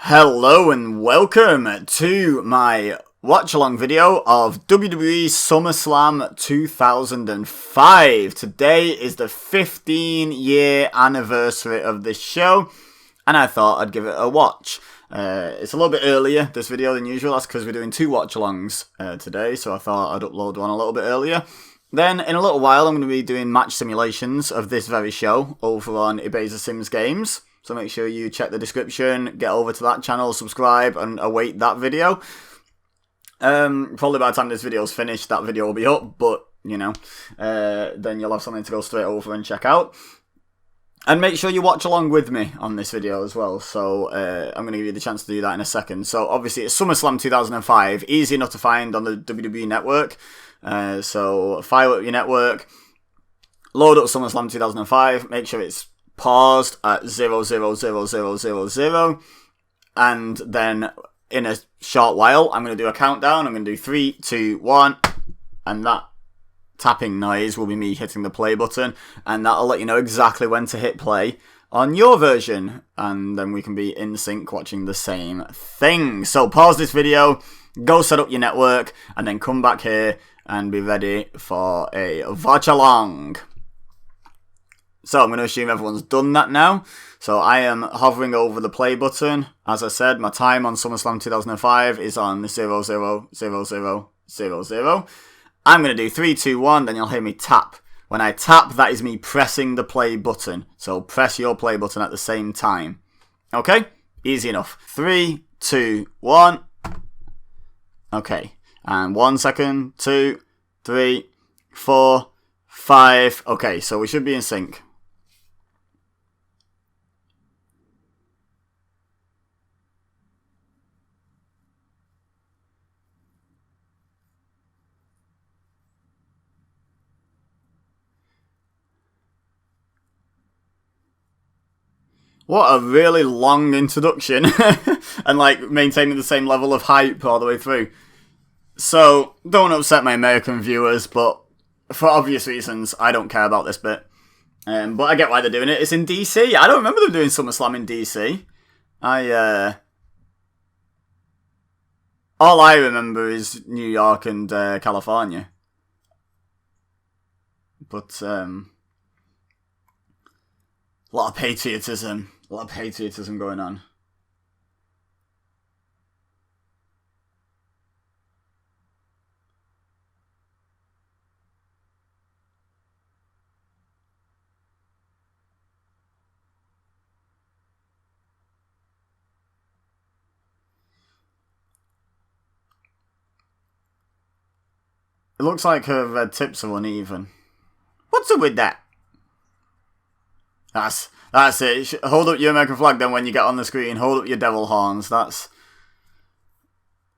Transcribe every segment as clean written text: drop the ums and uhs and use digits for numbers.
Hello and welcome to my watch-along video of WWE Summerslam 2005. Today is the 15-year anniversary of this show, and I thought I'd give it a watch. It's a little bit earlier, this video, than usual. That's because we're doing two watch-alongs today, so I thought I'd upload one a little bit earlier. Then, in a little while, I'm going to be doing match simulations of this very show over on Ibiza Sims Games. So make sure you check the description, get over to that channel, subscribe, and await that video. Probably by the time this video's finished, that video will be up, but, you know, then you'll have something to go straight over and check out. And make sure you watch along with me on this video as well, so I'm going to give you the chance to do that in a second. So, obviously, it's SummerSlam 2005, easy enough to find on the WWE Network. So, fire up your network, load up SummerSlam 2005, make sure it's paused at 00000, and then in a short while I'm going to do a countdown. I'm going to do 3, 2, 1, and that tapping noise will be me hitting the play button, and that'll let you know exactly when to hit play on your version, and then we can be in sync watching the same thing. So pause this video, go set up your network, and then come back here and be ready for a watch along. So I'm going to assume everyone's done that now. So I am hovering over the play button. As I said, my time on SummerSlam 2005 is on 00000. I'm going to do 3, 2, 1, then you'll hear me tap. When I tap, that is me pressing the play button. So press your play button at the same time. Okay? Easy enough. 3, 2, 1. Okay. And 1 second, 2, 3, 4, 5. Okay, so we should be in sync. What a really long introduction, and like maintaining the same level of hype all the way through. So, don't upset my American viewers, but for obvious reasons, I don't care about this bit. But I get why they're doing it. It's in DC. I don't remember them doing SummerSlam in DC. All I remember is New York and California. But, a lot of patriotism. A lot of patriotism going on. It looks like her red tips are uneven. What's up with that? That's it. Hold up your American flag, then when you get on the screen, hold up your devil horns.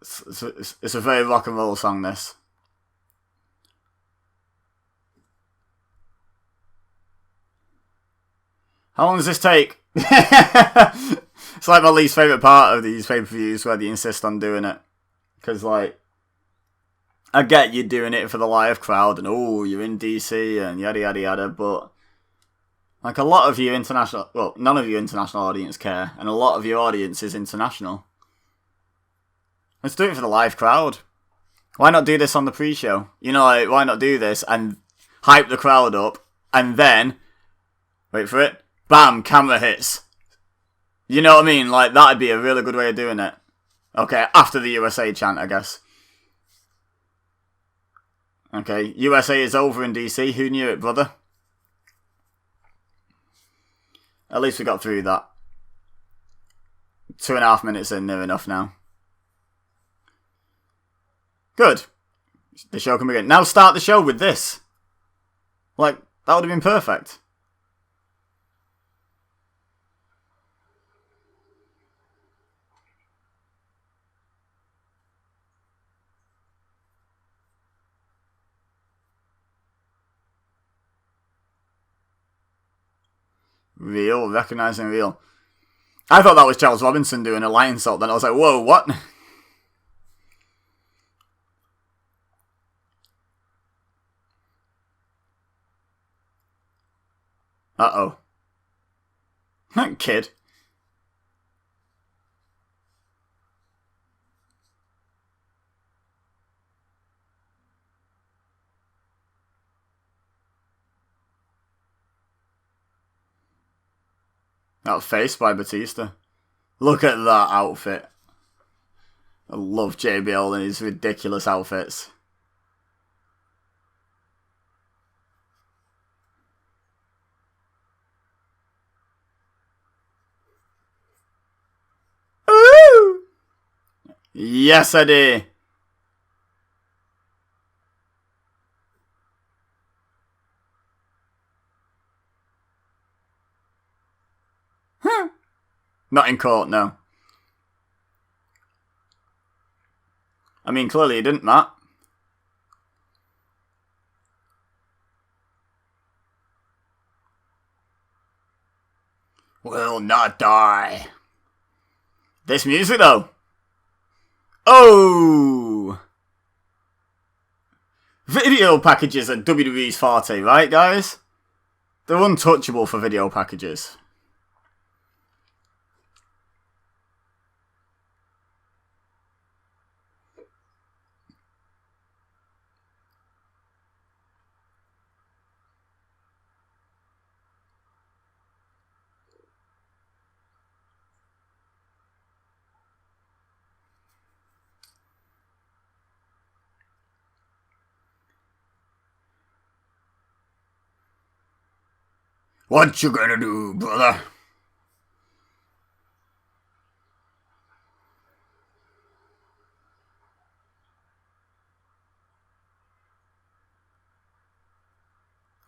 It's a very rock and roll song, this. How long does this take? It's like my least favourite part of these pay-per-views where they insist on doing it. Because, like, I get you doing it for the live crowd and, oh, you're in DC and yada yada yada, but like a lot of your international, well, none of your international audience care, and a lot of your audience is international. Let's do it for the live crowd. Why not do this on the pre-show? You know, like, why not do this and hype the crowd up, and then, wait for it, bam, camera hits. You know what I mean? Like, that'd be a really good way of doing it. Okay, after the USA chant, I guess. Okay, USA is over in DC. Who knew it, brother? At least we got through that. 2.5 minutes in, near enough now. Good. The show can begin. Now start the show with this. Like, that would have been perfect. Real, recognizing real. I thought that was Charles Robinson doing a lion salt, then I was like, whoa, what? Uh-oh. Kid. That face by Batista. Look at that outfit. I love JBL and his ridiculous outfits. Ooh! Yes, I do. Not in court, no. I mean, clearly he didn't, Matt. Will not die. This music, though. Oh! Video packages are WWE's forte, right, guys? They're untouchable for video packages. What you gonna do, brother?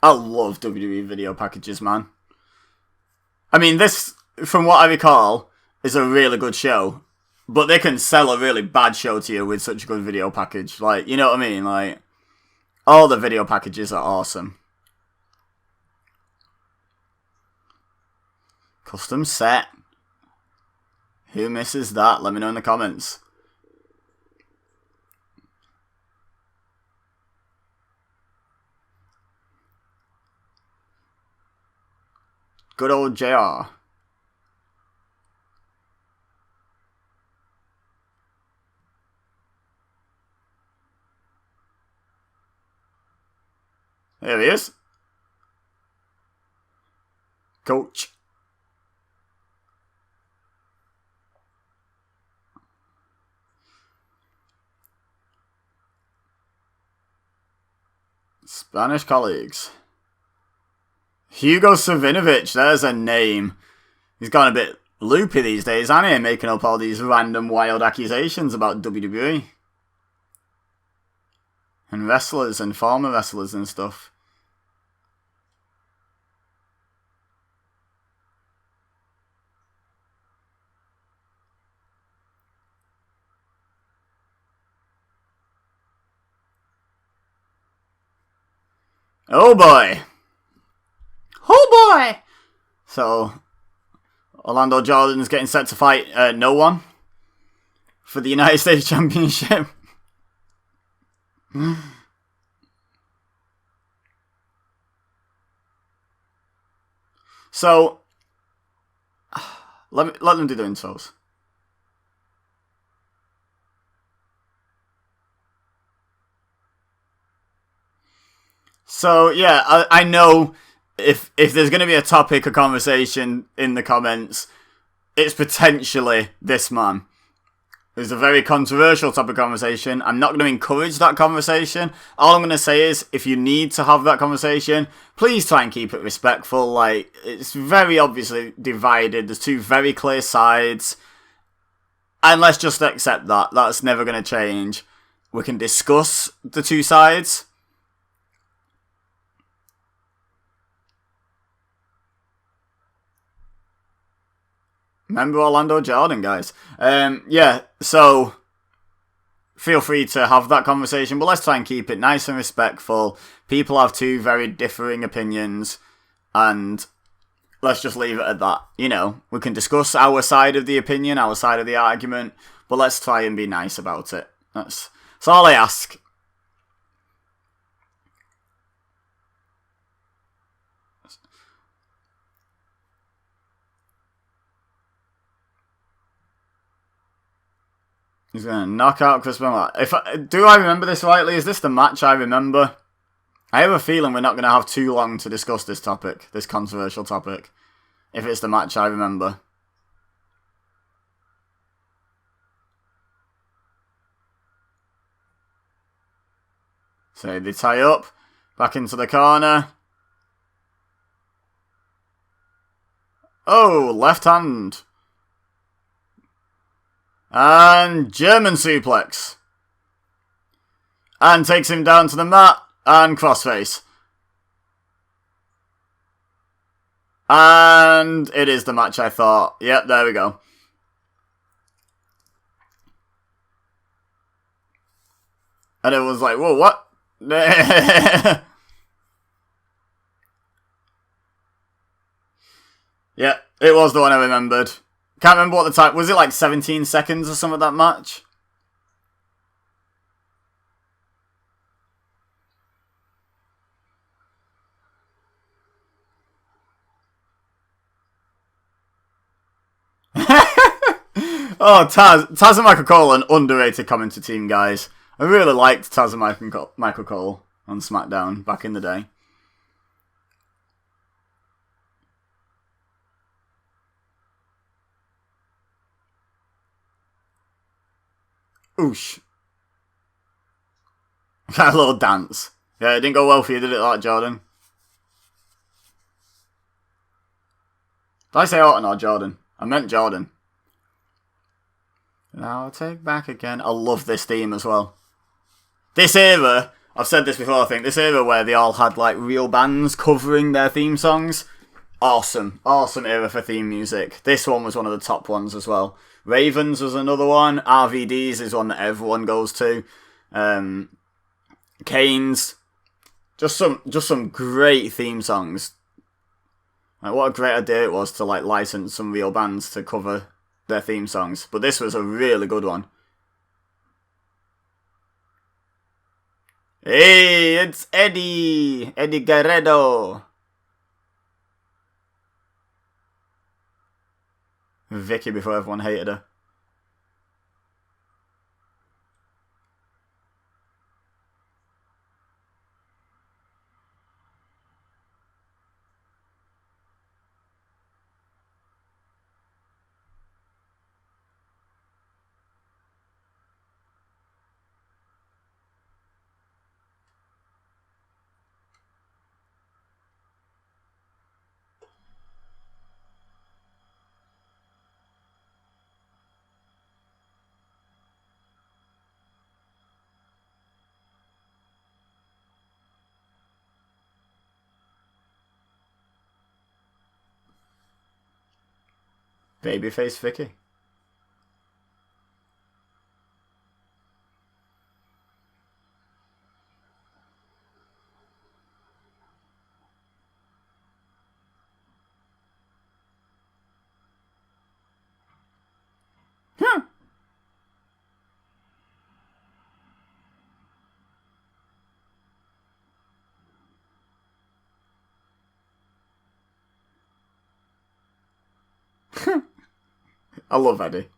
I love WWE video packages, man. I mean, this, from what I recall, is a really good show. But they can sell a really bad show to you with such a good video package. Like, you know what I mean? Like, all the video packages are awesome. Custom set. Who misses that? Let me know in the comments. Good old JR. There he is. Coach. Spanish colleagues. Hugo Savinovich, there's a name. He's gone a bit loopy these days, hasn't he? Making up all these random wild accusations about WWE. And wrestlers and former wrestlers and stuff. Oh boy. Oh boy! So, Orlando Jordan's getting set to fight no one for the United States Championship. So, let them do their intros. So, yeah, I know if there's going to be a topic of conversation in the comments, it's potentially this man. It's a very controversial topic of conversation. I'm not going to encourage that conversation. All I'm going to say is, if you need to have that conversation, please try and keep it respectful. Like, it's very obviously divided. There's two very clear sides. And let's just accept that. That's never going to change. We can discuss the two sides. Remember Orlando Jordan, guys. Yeah, so feel free to have that conversation, but let's try and keep it nice and respectful. People have two very differing opinions, and let's just leave it at that. You know, we can discuss our side of the opinion, our side of the argument, but let's try and be nice about it. That's all I ask. He's going to knock out Chris Benoit. Do I remember this rightly? Is this the match I remember? I have a feeling we're not going to have too long to discuss this topic, this controversial topic. If it's the match I remember. So they tie up. Back into the corner. Oh, left hand. And German suplex. And takes him down to the mat. And crossface. And it is the match I thought. Yep, there we go. And it was like, whoa, what? Yeah, it was the one I remembered. Can't remember what the time... Was it like 17 seconds or something, that match? Oh, Taz and Michael Cole, an underrated commentator team, guys. I really liked Taz and Michael Cole on SmackDown back in the day. Oosh. A little dance. Yeah, it didn't go well for you, did it, like Jordan? Did I say Orton or Jordan? I meant Jordan. I'll take back again. I love this theme as well. This era, I've said this before, I think, this era where they all had like real bands covering their theme songs. Awesome. Awesome era for theme music. This one was one of the top ones as well. Ravens was another one. RVD's is one that everyone goes to. Kane's. Just some great theme songs. Like, what a great idea it was to like license some real bands to cover their theme songs. But this was a really good one. Hey, it's Eddie! Eddie Guerrero! Vicky before everyone hated her. Babyface Vicky. I love Eddie.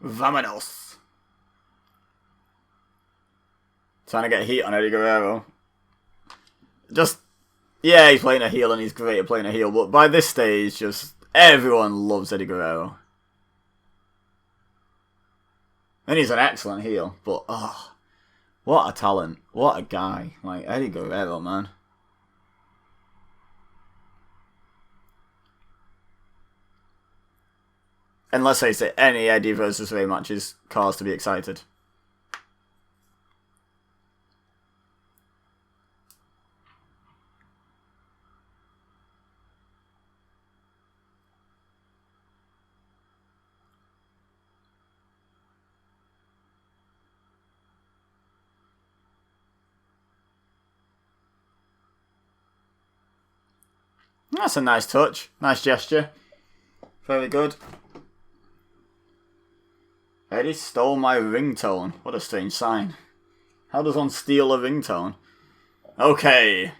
Vamonos. Trying to get heat on Eddie Guerrero. Yeah, he's playing a heel and he's great at playing a heel, but by this stage, just everyone loves Eddie Guerrero. And he's an excellent heel, but oh, what a talent. What a guy. Like, Eddie Guerrero, man. And let's face it, any Eddie versus Rey match is cause to be excited. That's a nice touch. Nice gesture. Very good. Eddie stole my ringtone. What a strange sign. How does one steal a ringtone? Okay.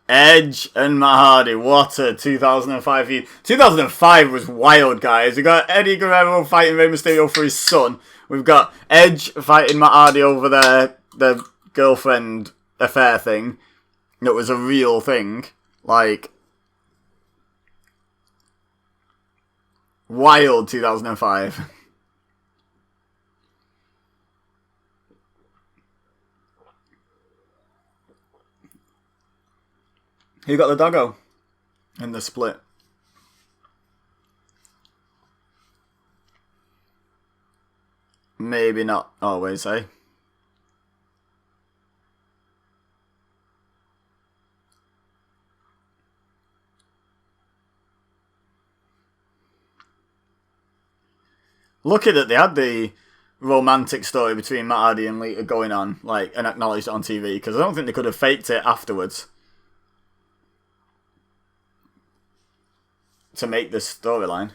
Edge and Matt Hardy. What a 2005 feud. 2005 was wild, guys. We got Eddie Guerrero fighting Rey Mysterio for his son. We've got Edge fighting Matt Hardy over their girlfriend affair thing. That was a real thing. Like, wild 2005. Who got the doggo in the split? Maybe not always, eh? Lucky that they had the romantic story between Matt Hardy and Lita going on, like, and acknowledged it on TV, because I don't think they could have faked it afterwards to make this storyline.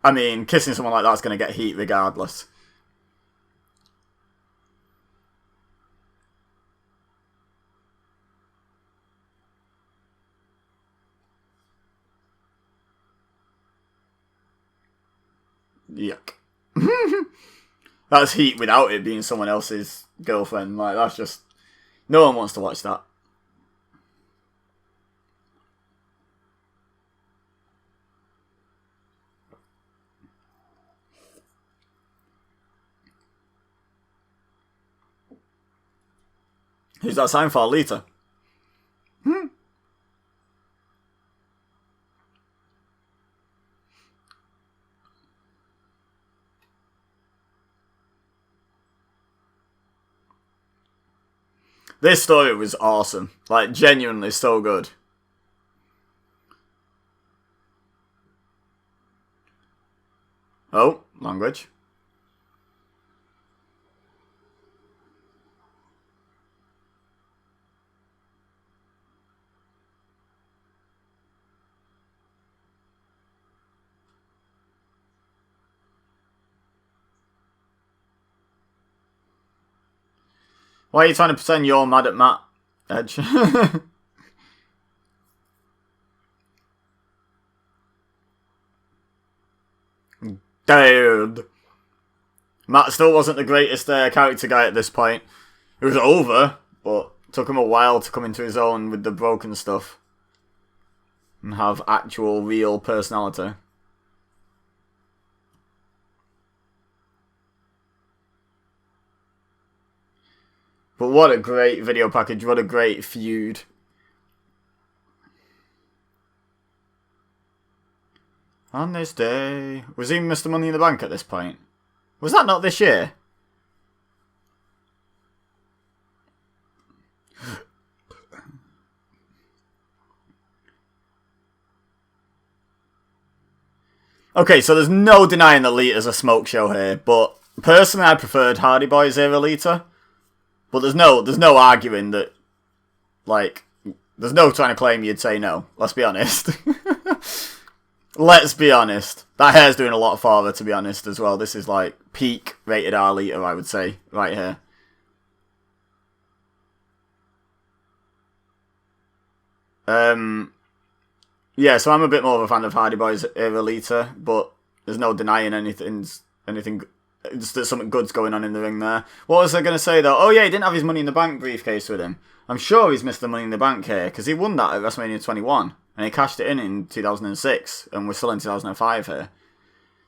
I mean, kissing someone like that's going to get heat regardless. Yuck. That's heat without it being someone else's girlfriend. Like, that's just... No one wants to watch that. Who's that sign for? Lita? This story was awesome. Like, genuinely so good. Oh, language. Why are you trying to pretend you're mad at Matt, Edge? Dude. Matt still wasn't the greatest character guy at this point. It was over, but it took him a while to come into his own with the broken stuff. And have actual, real personality. But what a great video package, what a great feud. On this day... Was he Mr. Money in the Bank at this point? Was that not this year? Okay, so there's no denying that Lita's a smoke show here, but personally I preferred Hardy Boys era Lita. But there's no arguing that, like, there's no trying to claim you'd say no. Let's be honest. Let's be honest. That hair's doing a lot for her, to be honest, as well. This is, like, peak rated R Lita, I would say, right here. Yeah, so I'm a bit more of a fan of Hardy Boys era Lita, but there's no denying anything just that something good's going on in the ring there. What was I going to say, though? Oh, yeah, he didn't have his Money in the Bank briefcase with him. I'm sure he's missed the Money in the Bank here, because he won that at WrestleMania 21, and he cashed it in 2006, and we're still in 2005 here.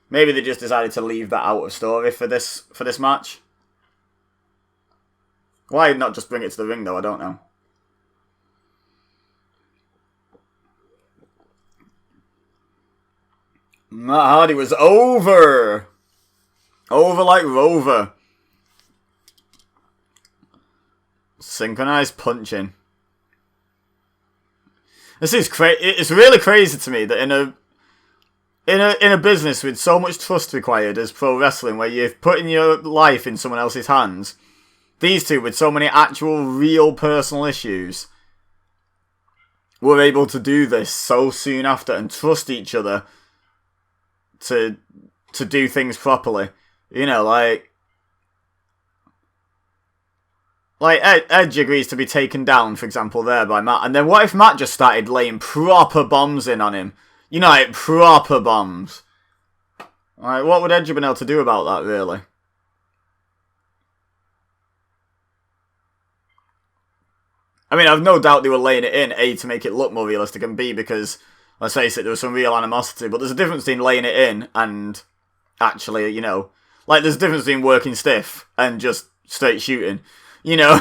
Maybe they just decided to leave that out of story for this match. Why not just bring it to the ring, though? I don't know. Matt Hardy was over! Over like Rover. Synchronized punching. This is crazy. It's really crazy to me that in in a business with so much trust required as pro wrestling, where you're putting your life in someone else's hands, these two with so many actual real personal issues were able to do this so soon after and trust each other to do things properly. You know, like Edge agrees to be taken down, for example, there by Matt. And then what if Matt just started laying proper bombs in on him? You know, like proper bombs. Like, what would Edge have been able to do about that, really? I mean, I've no doubt they were laying it in, A, to make it look more realistic, and B, because, let's face it, there was some real animosity. But there's a difference between laying it in and actually, you know, like, there's a difference between working stiff and just straight shooting. You know,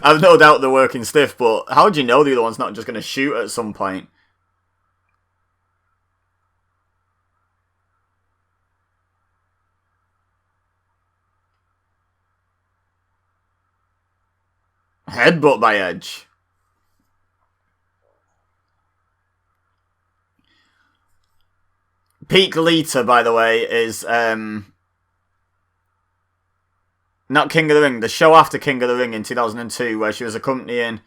I've no doubt they're working stiff, but how do you know the other one's not just going to shoot at some point? Headbutt by Edge. Peak Lita, by the way, is not King of the Ring, the show after King of the Ring in 2002, where she was accompanying,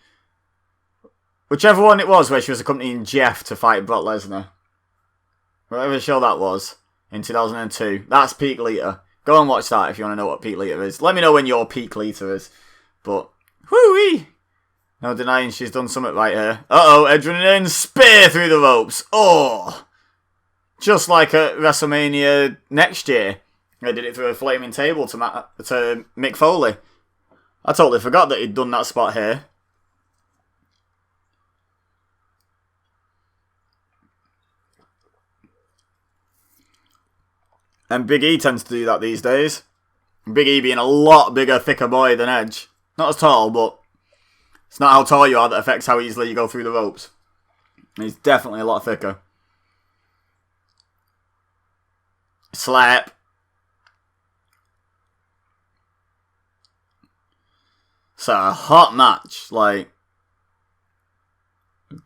whichever one it was, where she was accompanying Jeff to fight Brock Lesnar. Whatever show that was, in 2002. That's Peak Lita. Go and watch that if you want to know what Peak Lita is. Let me know when your Peak Lita is. But, whoo-wee! No denying she's done something right here. Uh-oh, Edge running in, spear through the ropes. Oh! Just like at WrestleMania next year. They did it through a flaming table to Mick Foley. I totally forgot that he'd done that spot here. And Big E tends to do that these days. Big E being a lot bigger, thicker boy than Edge. Not as tall, but it's not how tall you are that affects how easily you go through the ropes. He's definitely a lot thicker. Slap. It's a hot match. Like,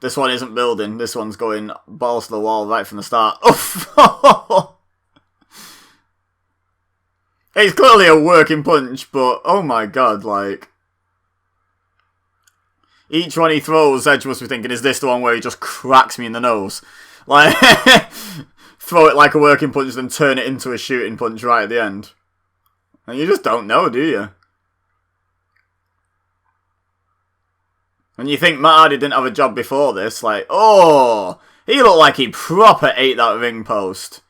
this one isn't building. This one's going balls to the wall right from the start. Oof. It's clearly a working punch, but oh my god, like, each one he throws, Edge must be thinking, is this the one where he just cracks me in the nose? Like, throw it like a working punch, then turn it into a shooting punch right at the end. And you just don't know, do you? And you think Matt Hardy didn't have a job before this, like, oh, he looked like he proper ate that ring post.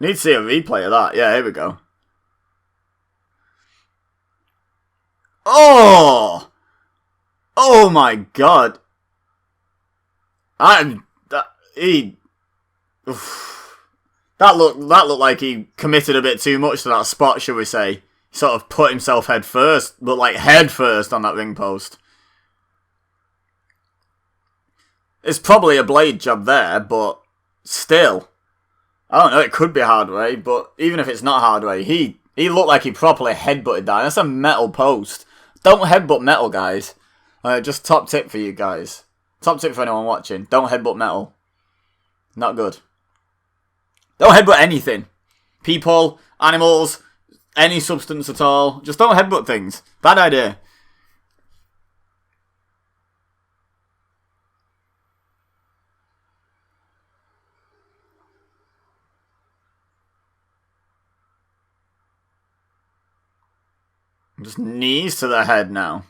Need to see a replay of that. Yeah, here we go. Oh! Oh my god. That looked like he committed a bit too much to that spot, shall we say. He sort of put himself head first, but like head first on that ring post. It's probably a blade job there, but still. I don't know, it could be Hardway, but even if it's not Hardway, he looked like he properly headbutted that. That's a metal post. Don't headbutt metal, guys. Just top tip for you guys. Top tip for anyone watching. Don't headbutt metal. Not good. Don't headbutt anything. People, animals, any substance at all. Just don't headbutt things. Bad idea. Just knees to the head now.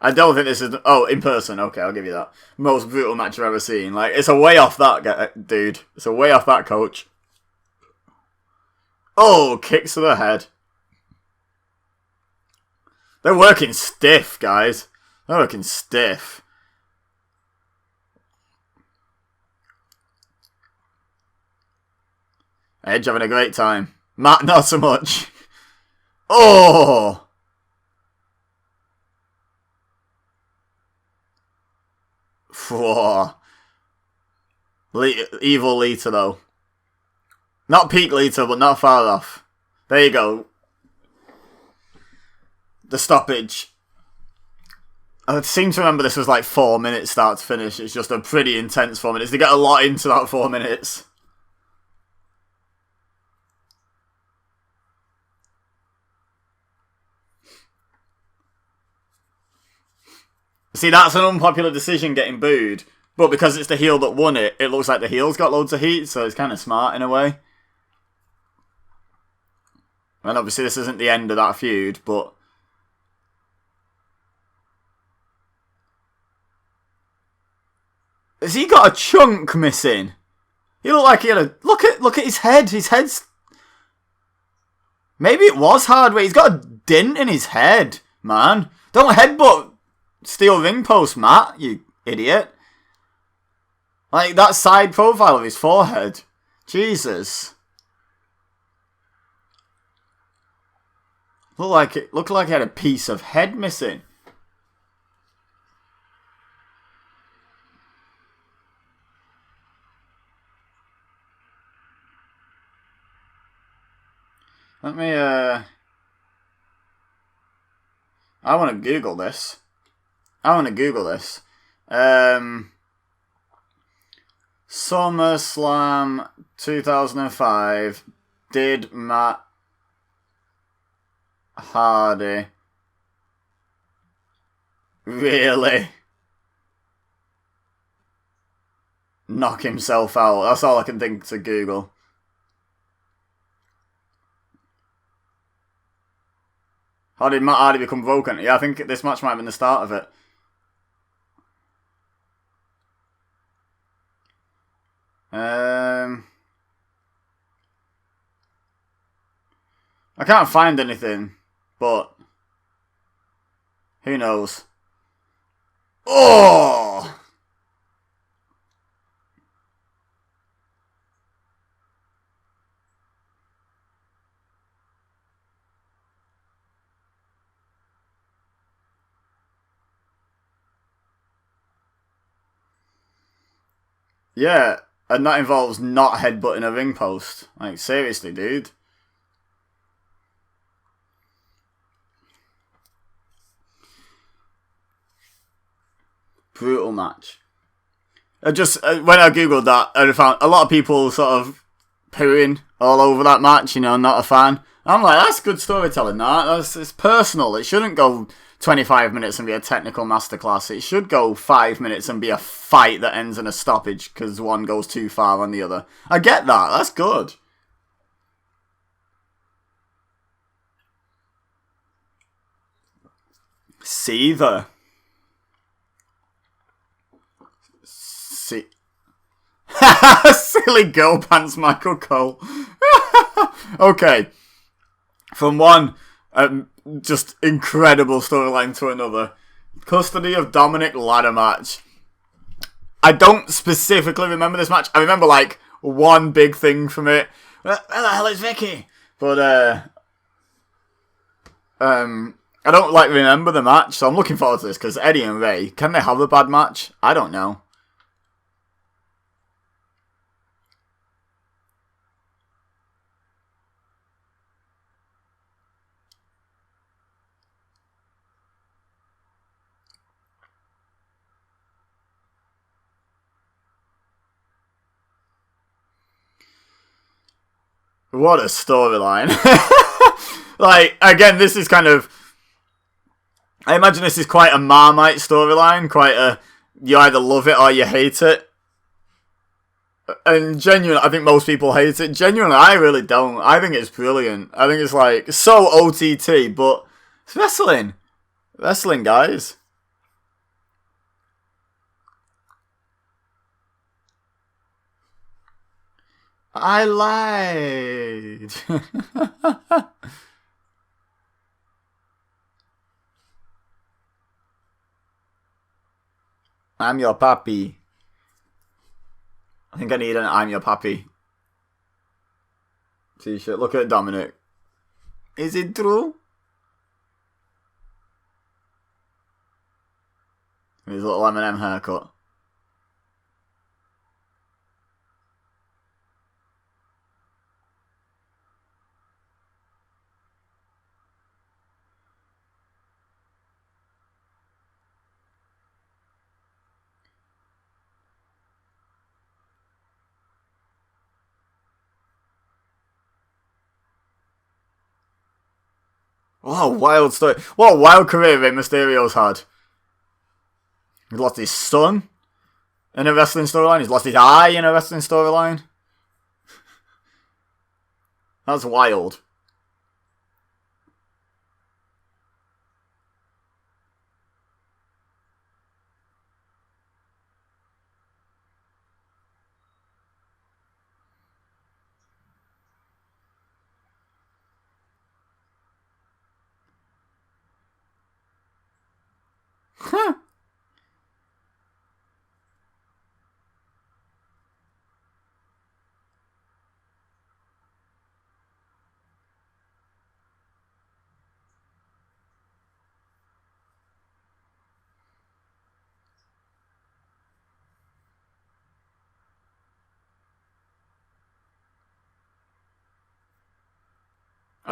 I don't think this is... Oh, in person. Okay, I'll give you that. Most brutal match I've ever seen. Like, it's a way off that guy, dude. It's a way off that coach. Oh, kicks to the head. They're working stiff, guys. They're working stiff. Edge having a great time. Matt, not so much. Oh! Whoa. Evil Lita, though. Not peak Lita, but not far off. There you go. The stoppage. I seem to remember this was like 4 minutes start to finish. It's just a pretty intense 4 minutes. They get a lot into that 4 minutes. See, that's an unpopular decision getting booed. But because it's the heel that won it, it looks like the heel's got loads of heat, so it's kind of smart in a way. And obviously this isn't the end of that feud, but... Has he got a chunk missing? He looked like he had a... Look at his head. His head's... Maybe it was hardware. He's got a dent in his head, man. Don't headbutt steel ring post, Matt, you idiot. Like, that side profile of his forehead. Jesus. Looked like he had a piece of head missing. Let me, I want to Google this. SummerSlam 2005. Did Matt Hardy really knock himself out? That's all I can think to Google. How did Matt Hardy become broken? Yeah, I think this match might have been the start of it. I can't find anything, but who knows? Oh! Yeah, and that involves not headbutting a ring post. Like, seriously, dude. Brutal match. When I googled that, I found a lot of people sort of pooing all over that match, you know, not a fan. I'm like, that's good storytelling, that. It's personal. It shouldn't go 25 minutes and be a technical masterclass. It should go 5 minutes and be a fight that ends in a stoppage because one goes too far on the other. I get that. That's good. Seether. Silly girl pants Michael Cole. Okay. From one just incredible storyline to another. Custody of Dominic ladder match. I don't specifically remember this match. I remember like one big thing from it. Where the hell is Vicky? But I don't like remember the match, so I'm looking forward to this because Eddie and Rey, can they have a bad match? I don't know. What a storyline. Like, again, this is kind of... I imagine this is quite a Marmite storyline. Quite a... You either love it or you hate it. And genuinely, I think most people hate it. Genuinely, I really don't. I think it's brilliant. I think it's like, so OTT, but it's wrestling. Wrestling, guys. I lied. I'm your papi. I think I need an I'm your papi t-shirt. Look at Dominic. Is it true? His little M&M haircut. What a wild story. What a wild career Rey Mysterio's had. He lost his son in a wrestling storyline. He's lost his eye in a wrestling storyline. That's wild.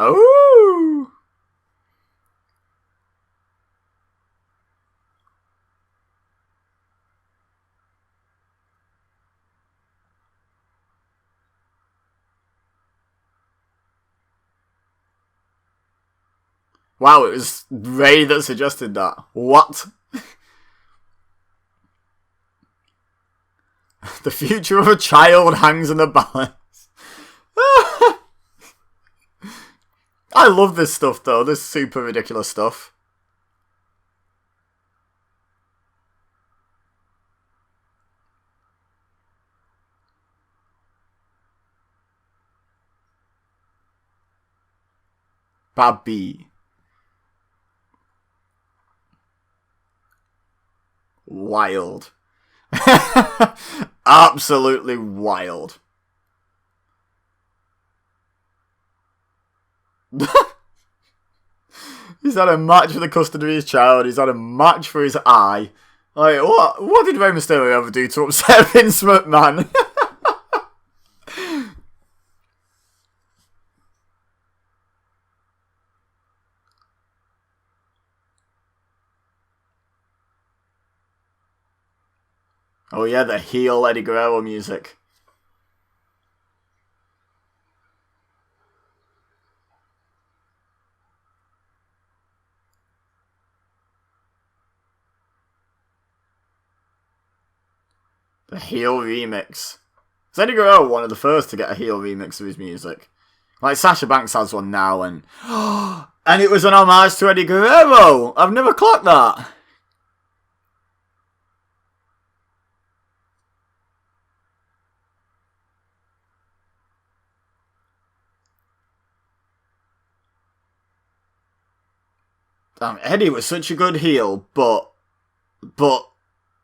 Oh! Wow, it was Ray that suggested that. What? The future of a child hangs in the balance. I love this stuff though, this super ridiculous stuff. Babby. Wild. Absolutely wild. He's had a match for the custody of his child. He's had a match for his eye. Like, what did Rey Mysterio ever do to upset Vince McMahon? Oh yeah, the heel Eddie Guerrero music. The heel remix. Is Eddie Guerrero one of the first to get a heel remix of his music? Like Sasha Banks has one now, and and it was an homage to Eddie Guerrero. I've never clocked that. Damn, Eddie was such a good heel, but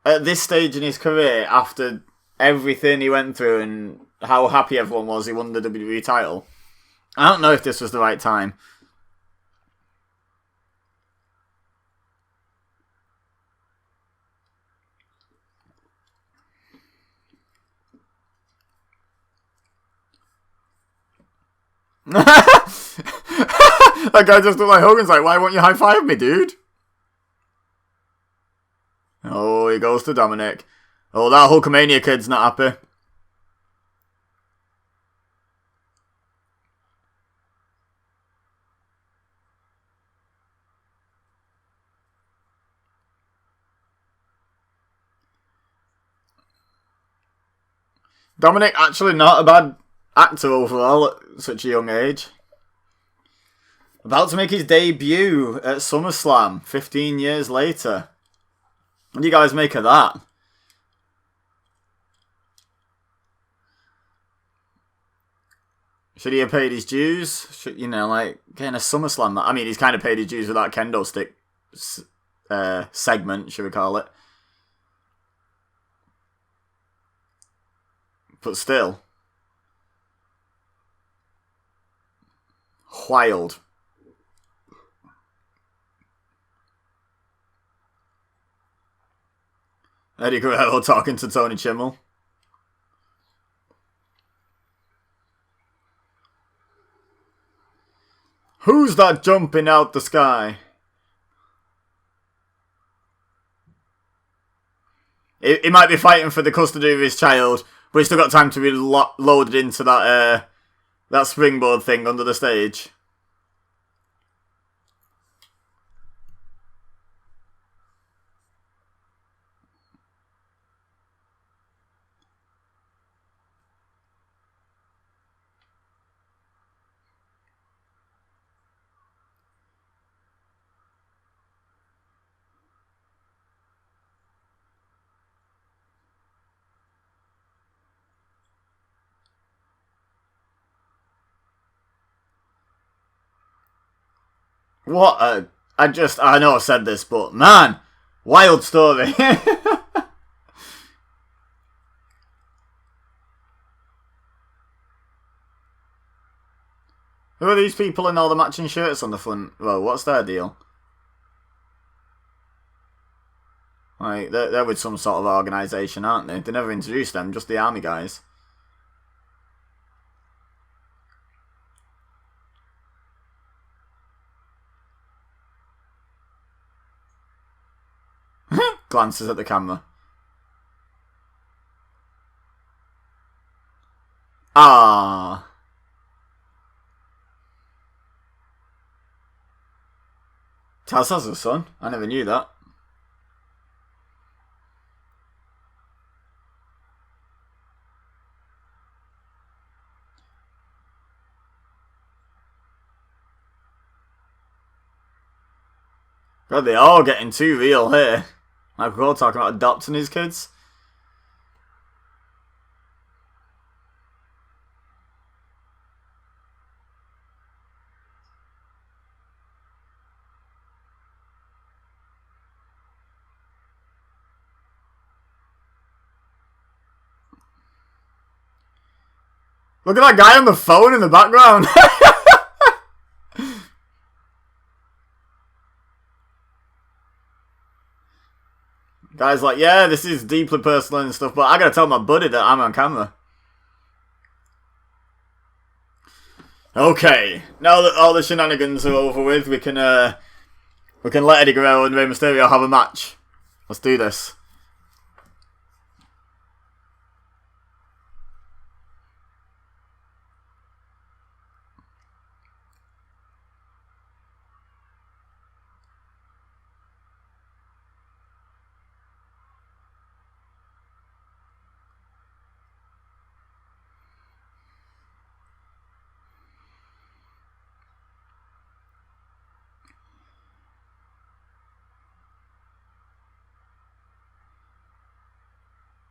at this stage in his career, after everything he went through and how happy everyone was he won the WWE title, I don't know if this was the right time. That guy just looked like Hogan's like, why won't you high five me, dude? Oh, he goes to Dominic. Oh, that Hulkamania kid's not happy. Dominic actually not a bad actor overall at such a young age. About to make his debut at Summerslam 15 years later. What do you guys make of that? Should he have paid his dues? Should, you know, like, getting a SummerSlam. I mean, he's kind of paid his dues with that kendo stick segment, should we call it. But still. Wild. Eddie Guerrero talking to Tony Chimmel. Who's that jumping out the sky? He might be fighting for the custody of his child, but he's still got time to be loaded into that springboard thing under the stage. What a... I know I've said this, but man, wild story. Who are these people in all the matching shirts on the front? Well, what's their deal? Like, they're with some sort of organisation, aren't they? They never introduced them, just the army guys. Glances at the camera. Ah. Taz has a son. I never knew that. God, they're all getting too real here. Like, we're all talking about adopting his kids. Look at that guy on the phone in the background. Guy's like, yeah, this is deeply personal and stuff, but I gotta tell my buddy that I'm on camera. Okay, now that all the shenanigans are over with, we can let Eddie Guerrero and Rey Mysterio have a match. Let's do this.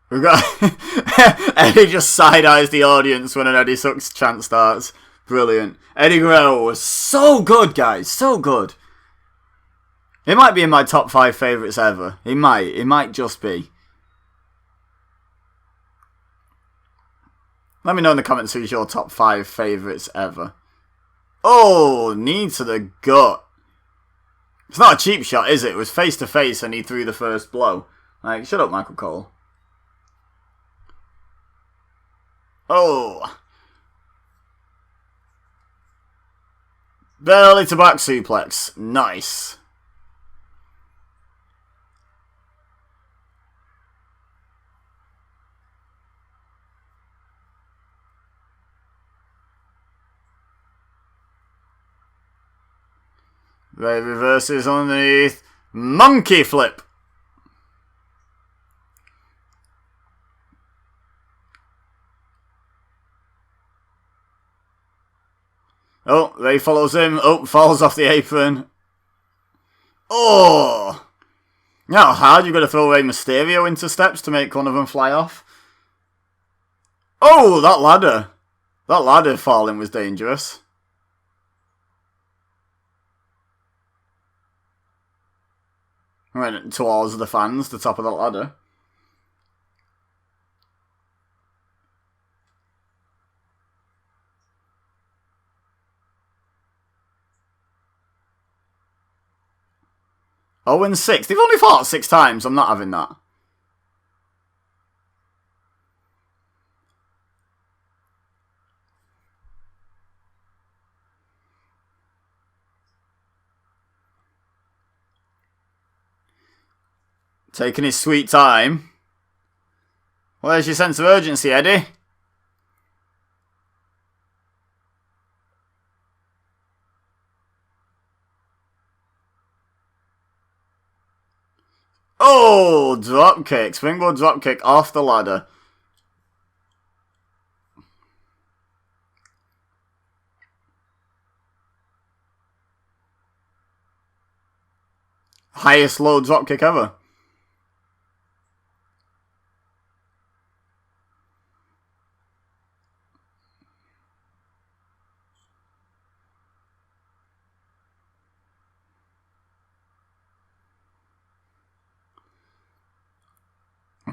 We got Eddie just side-eyes the audience when an Eddie Sucks chant starts. Brilliant. Eddie Guerrero was so good, guys. So good. He might be in my top 5 favourites ever. He might. It might just be. Let me know in the comments who's your top 5 favourites ever. Oh, knee to the gut. It's not a cheap shot, is it? It was face to face and he threw the first blow. Like, shut up, Michael Cole. Oh. Belly to back suplex. Nice. Ray reverses underneath. Monkey flip. Oh, Ray follows him. Oh, falls off the apron. Oh! Now, how hard you got to throw Rey Mysterio into steps to make one of them fly off? Oh, that ladder. That ladder falling was dangerous. Went towards the fans, the top of that ladder. Oh, and 6. They've only fought 6 times. I'm not having that. Taking his sweet time. Where's your sense of urgency, Eddie? Oh, dropkick. Springboard dropkick off the ladder. Highest low dropkick ever.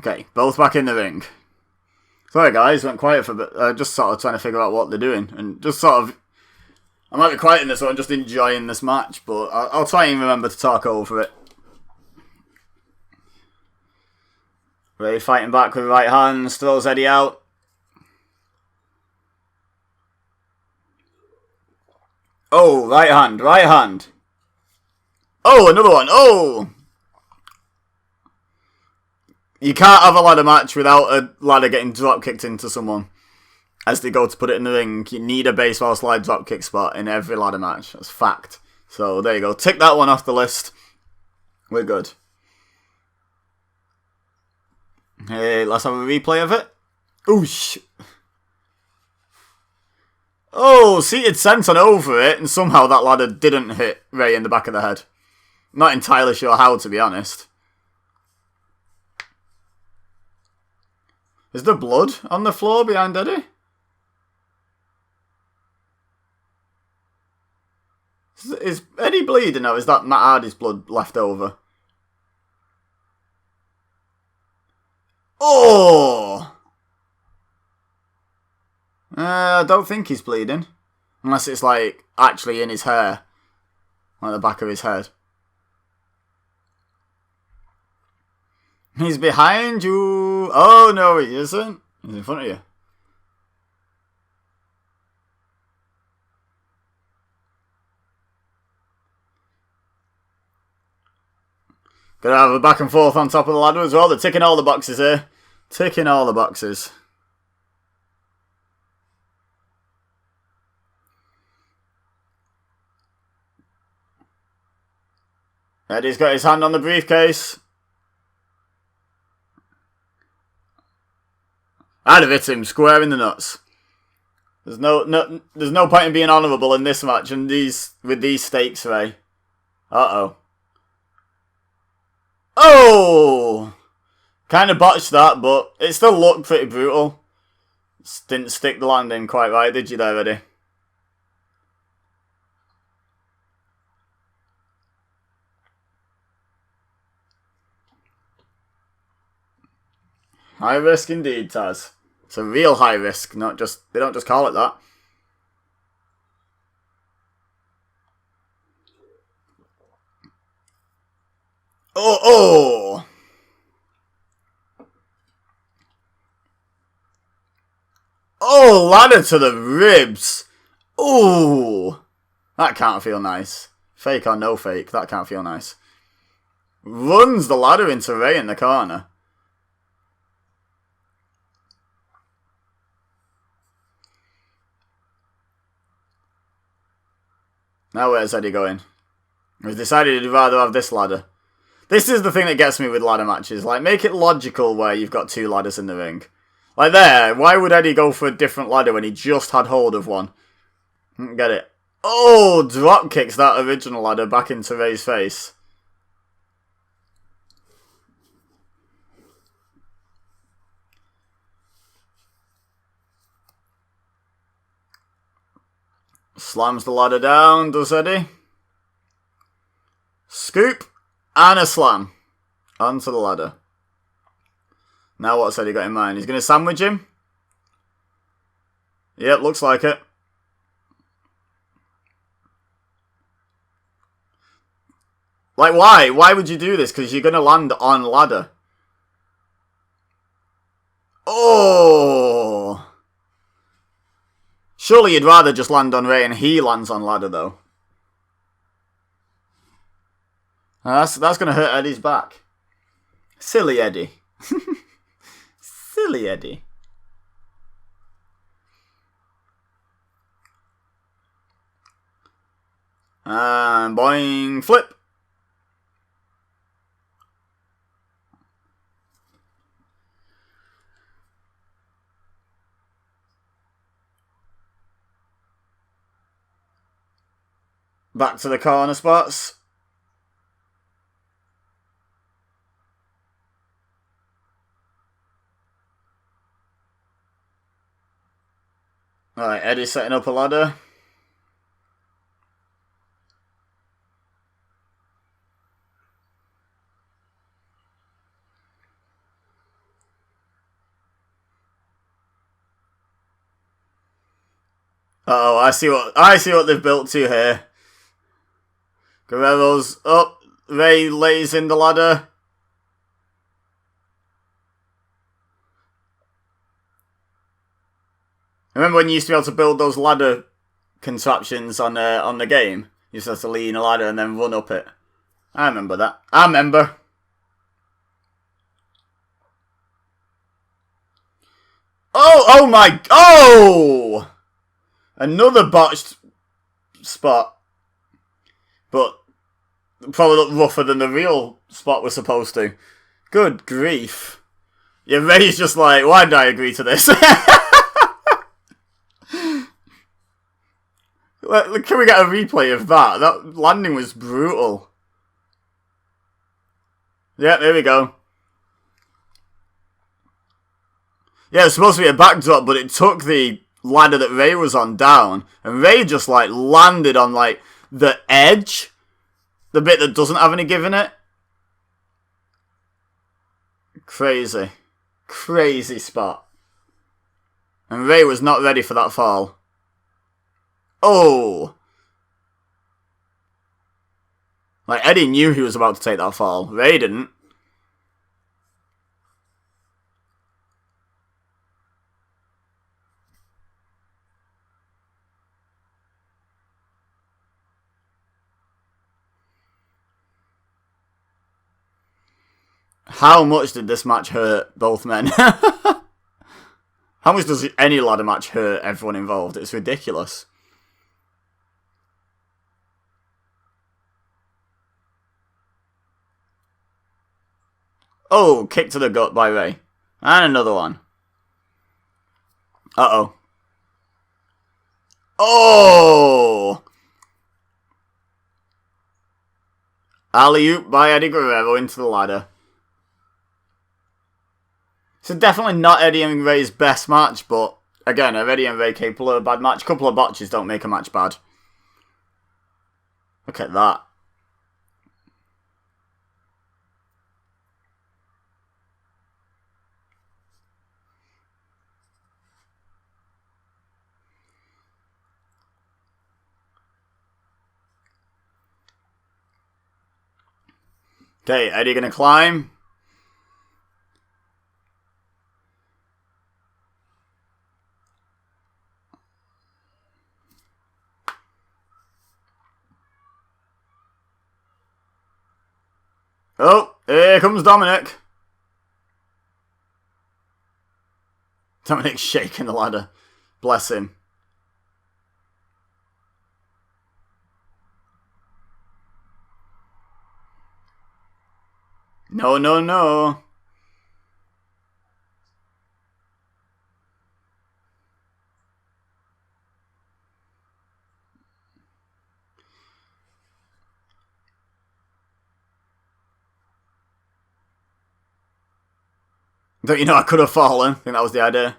Okay, both back in the ring. Sorry guys, went quiet for a bit. Just sort of trying to figure out what they're doing. And just sort of... I might be quiet in this one, just enjoying this match, but I'll try and remember to talk over it. Rey fighting back with right hands, throws Eddie out. Oh, right hand, right hand. Oh, another one, oh! You can't have a ladder match without a ladder getting drop kicked into someone. As they go to put it in the ring, you need a baseball slide drop kick spot in every ladder match. That's fact. So there you go. Tick that one off the list. We're good. Hey, let's have a replay of it. Oosh. Oh, seated senton over it, and somehow that ladder didn't hit Rey in the back of the head. Not entirely sure how, to be honest. Is there blood on the floor behind Eddie? Is Eddie bleeding or is that Matt Hardy's blood left over? Oh! I don't think he's bleeding. Unless it's like actually in his hair. Like the back of his head. He's behind you. Oh no, he isn't. He's in front of you. Gonna have a back and forth on top of the ladder as well. They're ticking all the boxes here. Ticking all the boxes. Eddie's got his hand on the briefcase. I'd have hit him square in the nuts. There's no point in being honourable in this match and with these stakes, Ray. Uh-oh. Oh! Kind of botched that, but it still looked pretty brutal. Just didn't stick the landing quite right, did you there, Eddie? High risk indeed, Taz. It's a real high risk, not just... They don't just call it that. Oh, oh! Oh, ladder to the ribs. Oh, that can't feel nice. Fake or no fake, that can't feel nice. Runs the ladder into Rey in the corner. Now where's Eddie going? He's decided he'd rather have this ladder. This is the thing that gets me with ladder matches. Like, make it logical where you've got two ladders in the ring. Like there, why would Eddie go for a different ladder when he just had hold of one? Get it. Oh, drop kicks that original ladder back into Rey's face. Slams the ladder down, does Eddie? Scoop and a slam onto the ladder. Now what's Eddie got in mind? He's going to sandwich him? Yep, looks like it. Like, why? Why would you do this? Because you're going to land on ladder. Oh! Surely you'd rather just land on Rey and he lands on ladder, though. That's going to hurt Eddie's back. Silly Eddie. Silly Eddie. And boing, flip. Back to the corner spots. Alright, Eddie's setting up a ladder. Uh oh, I see what they've built to here. Guerrero's up. Rey lays in the ladder. Remember when you used to be able to build those ladder contraptions on the game? You used to have to lean a ladder and then run up it. I remember that. I remember. Oh my, oh! Another botched spot. But probably looked rougher than the real spot was supposed to. Good grief. Yeah, Rey's just like, why did I agree to this? Can we get a replay of that? That landing was brutal. Yeah, there we go. Yeah, it was supposed to be a backdrop, but it took the ladder that Rey was on down. And Rey just, like, landed on, like, the edge. The bit that doesn't have any give in it. Crazy. Crazy spot. And Rey was not ready for that fall. Oh! Like, Eddie knew he was about to take that fall. Rey didn't. How much did this match hurt both men? How much does any ladder match hurt everyone involved? It's ridiculous. Oh, kick to the gut by Rey. And another one. Uh-oh. Oh! Alley-oop by Eddie Guerrero into the ladder. So definitely not Eddie and Rey's best match, but again, are Eddie and Rey capable of a bad match? A couple of botches don't make a match bad. Look at that. Okay, Eddie gonna climb. Oh, here comes Dominic. Dominic's shaking the ladder. Bless him. No, no, no. Don't you know I could have fallen? I think that was the idea.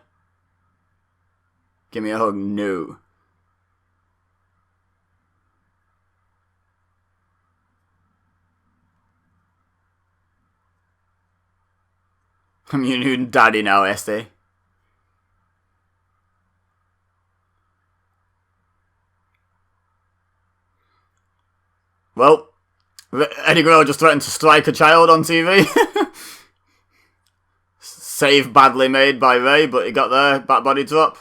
Give me a hug. No. I'm your new daddy now, SD. Well, Eddie Guerrero just threatened to strike a child on TV. Save badly made by Rey, but he got there. Back body drop.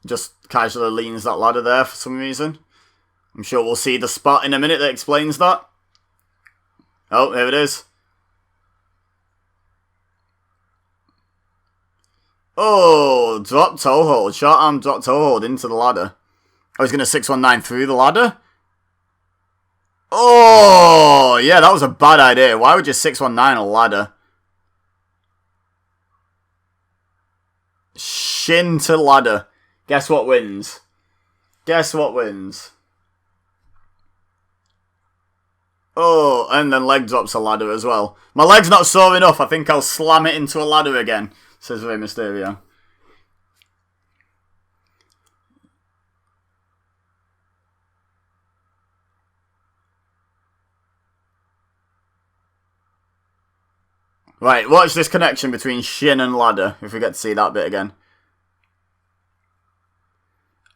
Just casually leans that ladder there for some reason. I'm sure we'll see the spot in a minute that explains that. Oh, here it is. Oh, drop toe hold. Short arm drop toe hold into the ladder. Oh, he's going to 619 through the ladder? Oh, yeah, that was a bad idea. Why would you 619 a ladder? Shin to ladder. Guess what wins? Guess what wins? Oh, and then leg drops a ladder as well. My leg's not sore enough. I think I'll slam it into a ladder again, says Rey Mysterio. Right, watch this connection between shin and ladder, if we get to see that bit again.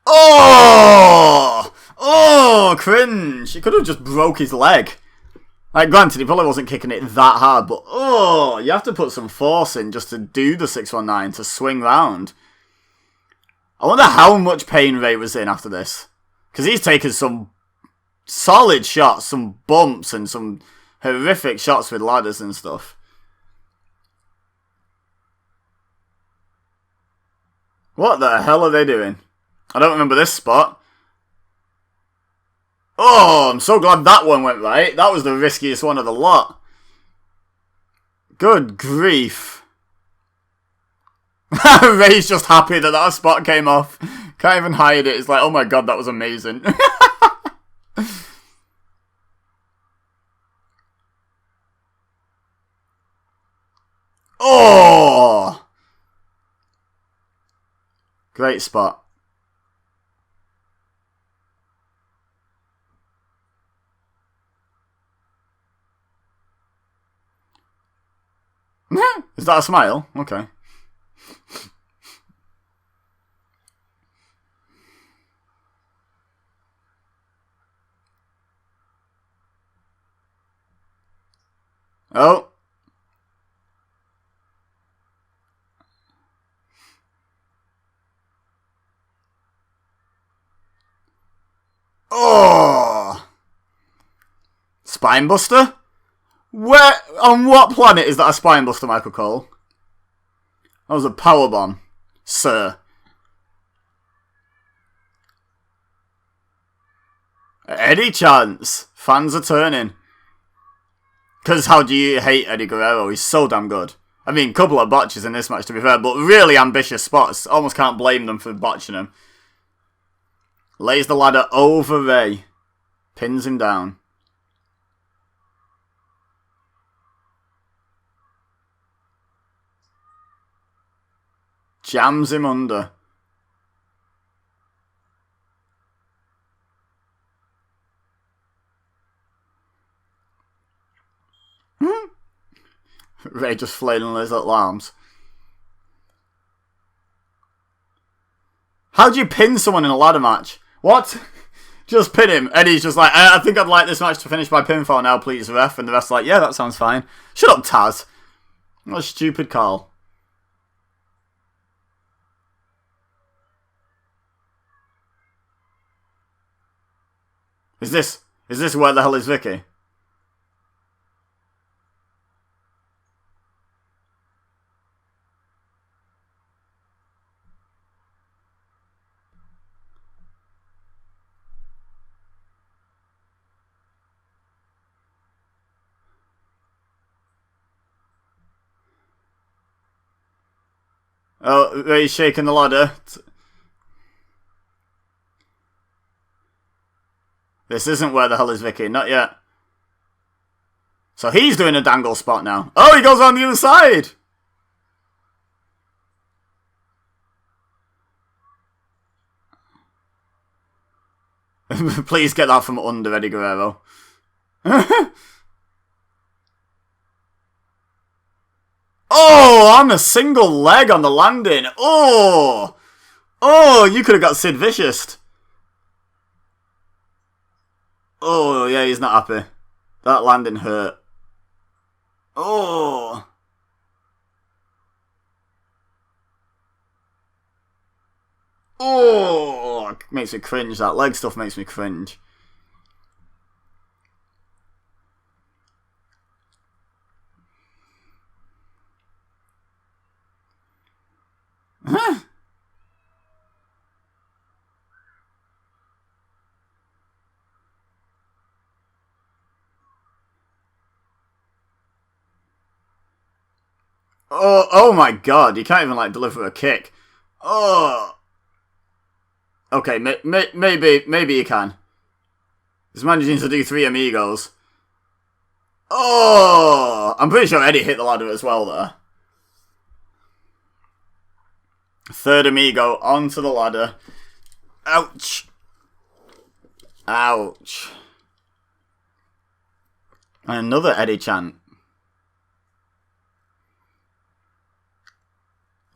Oh! Oh, cringe. He could have just broke his leg. Like, granted, he probably wasn't kicking it that hard, but oh, you have to put some force in just to do the 619, to swing round. I wonder how much pain Rey was in after this. Because he's taken some solid shots, some bumps, and some horrific shots with ladders and stuff. What the hell are they doing? I don't remember this spot. Oh, I'm so glad that one went right. That was the riskiest one of the lot. Good grief. Ray's just happy that that spot came off. Can't even hide it. It's like, oh my god, that was amazing. Oh! Great spot. Is that a smile? Okay. Oh. Oh. Spinebuster? Where, on what planet is that a spinebuster, Michael Cole? That was a powerbomb, sir. Eddie chance. Fans are turning. Because how do you hate Eddie Guerrero? He's so damn good. I mean, couple of botches in this match to be fair, but really ambitious spots. Almost can't blame them for botching him. Lays the ladder over Rey. Pins him down. Jams him under. Rey just flailing his little arms. How do you pin someone in a ladder match? What? Just pin him. Eddie's just like, I think I'd like this match to finish by pinfall now, please, ref. And the rest are like, yeah, that sounds fine. Shut up, Taz. What a stupid call. Is this where the hell is Vicky? Oh, Ray's shaking the ladder. This isn't where the hell is Vicky, not yet. So he's doing a dangle spot now. Oh, he goes on the other side! Please get that from under Eddie Guerrero. Oh, on a single leg on the landing. Oh! Oh, you could have got Sid Vicious. Oh, yeah, he's not happy. That landing hurt. Oh! Oh! Makes me cringe. That leg stuff makes me cringe. Oh my god, you can't even, like, deliver a kick. Oh. Okay, maybe you can. He's managing to do 3 amigos. Oh. I'm pretty sure Eddie hit the ladder as well there. 3rd amigo onto the ladder. Ouch. Ouch. And another Eddie chant.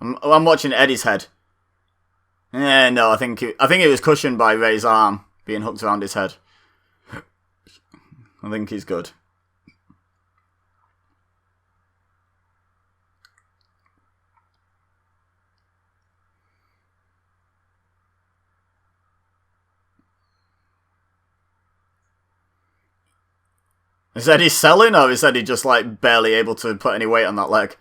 I'm watching Eddie's head. Yeah, no, I think it was cushioned by Rey's arm being hooked around his head. I think he's good. Is Eddie selling, or is Eddie just like barely able to put any weight on that leg?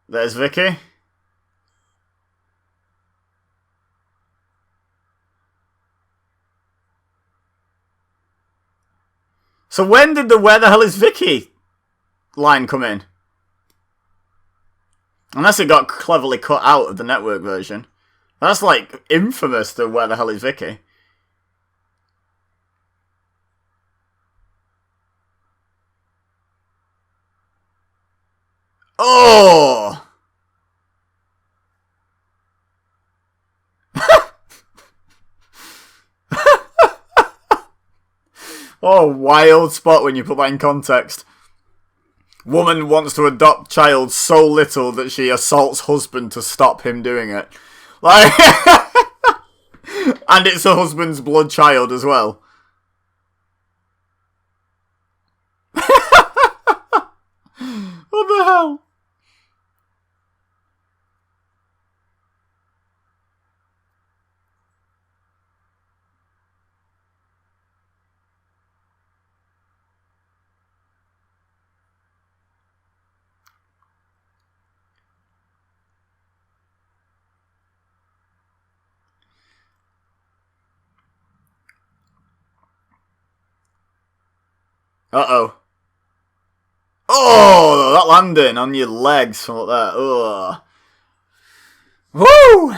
There's Vicky. So when did the "where the hell is Vicky" line come in? Unless it got cleverly cut out of the network version. That's like infamous, the "where the hell is Vicky." Oh! Oh, wild spot when you put that in context. Woman wants to adopt child so little that she assaults husband to stop him doing it. Like, and it's her husband's blood child as well. What the hell? Uh-oh. Oh, that landing on your legs from up there. Ugh. Woo!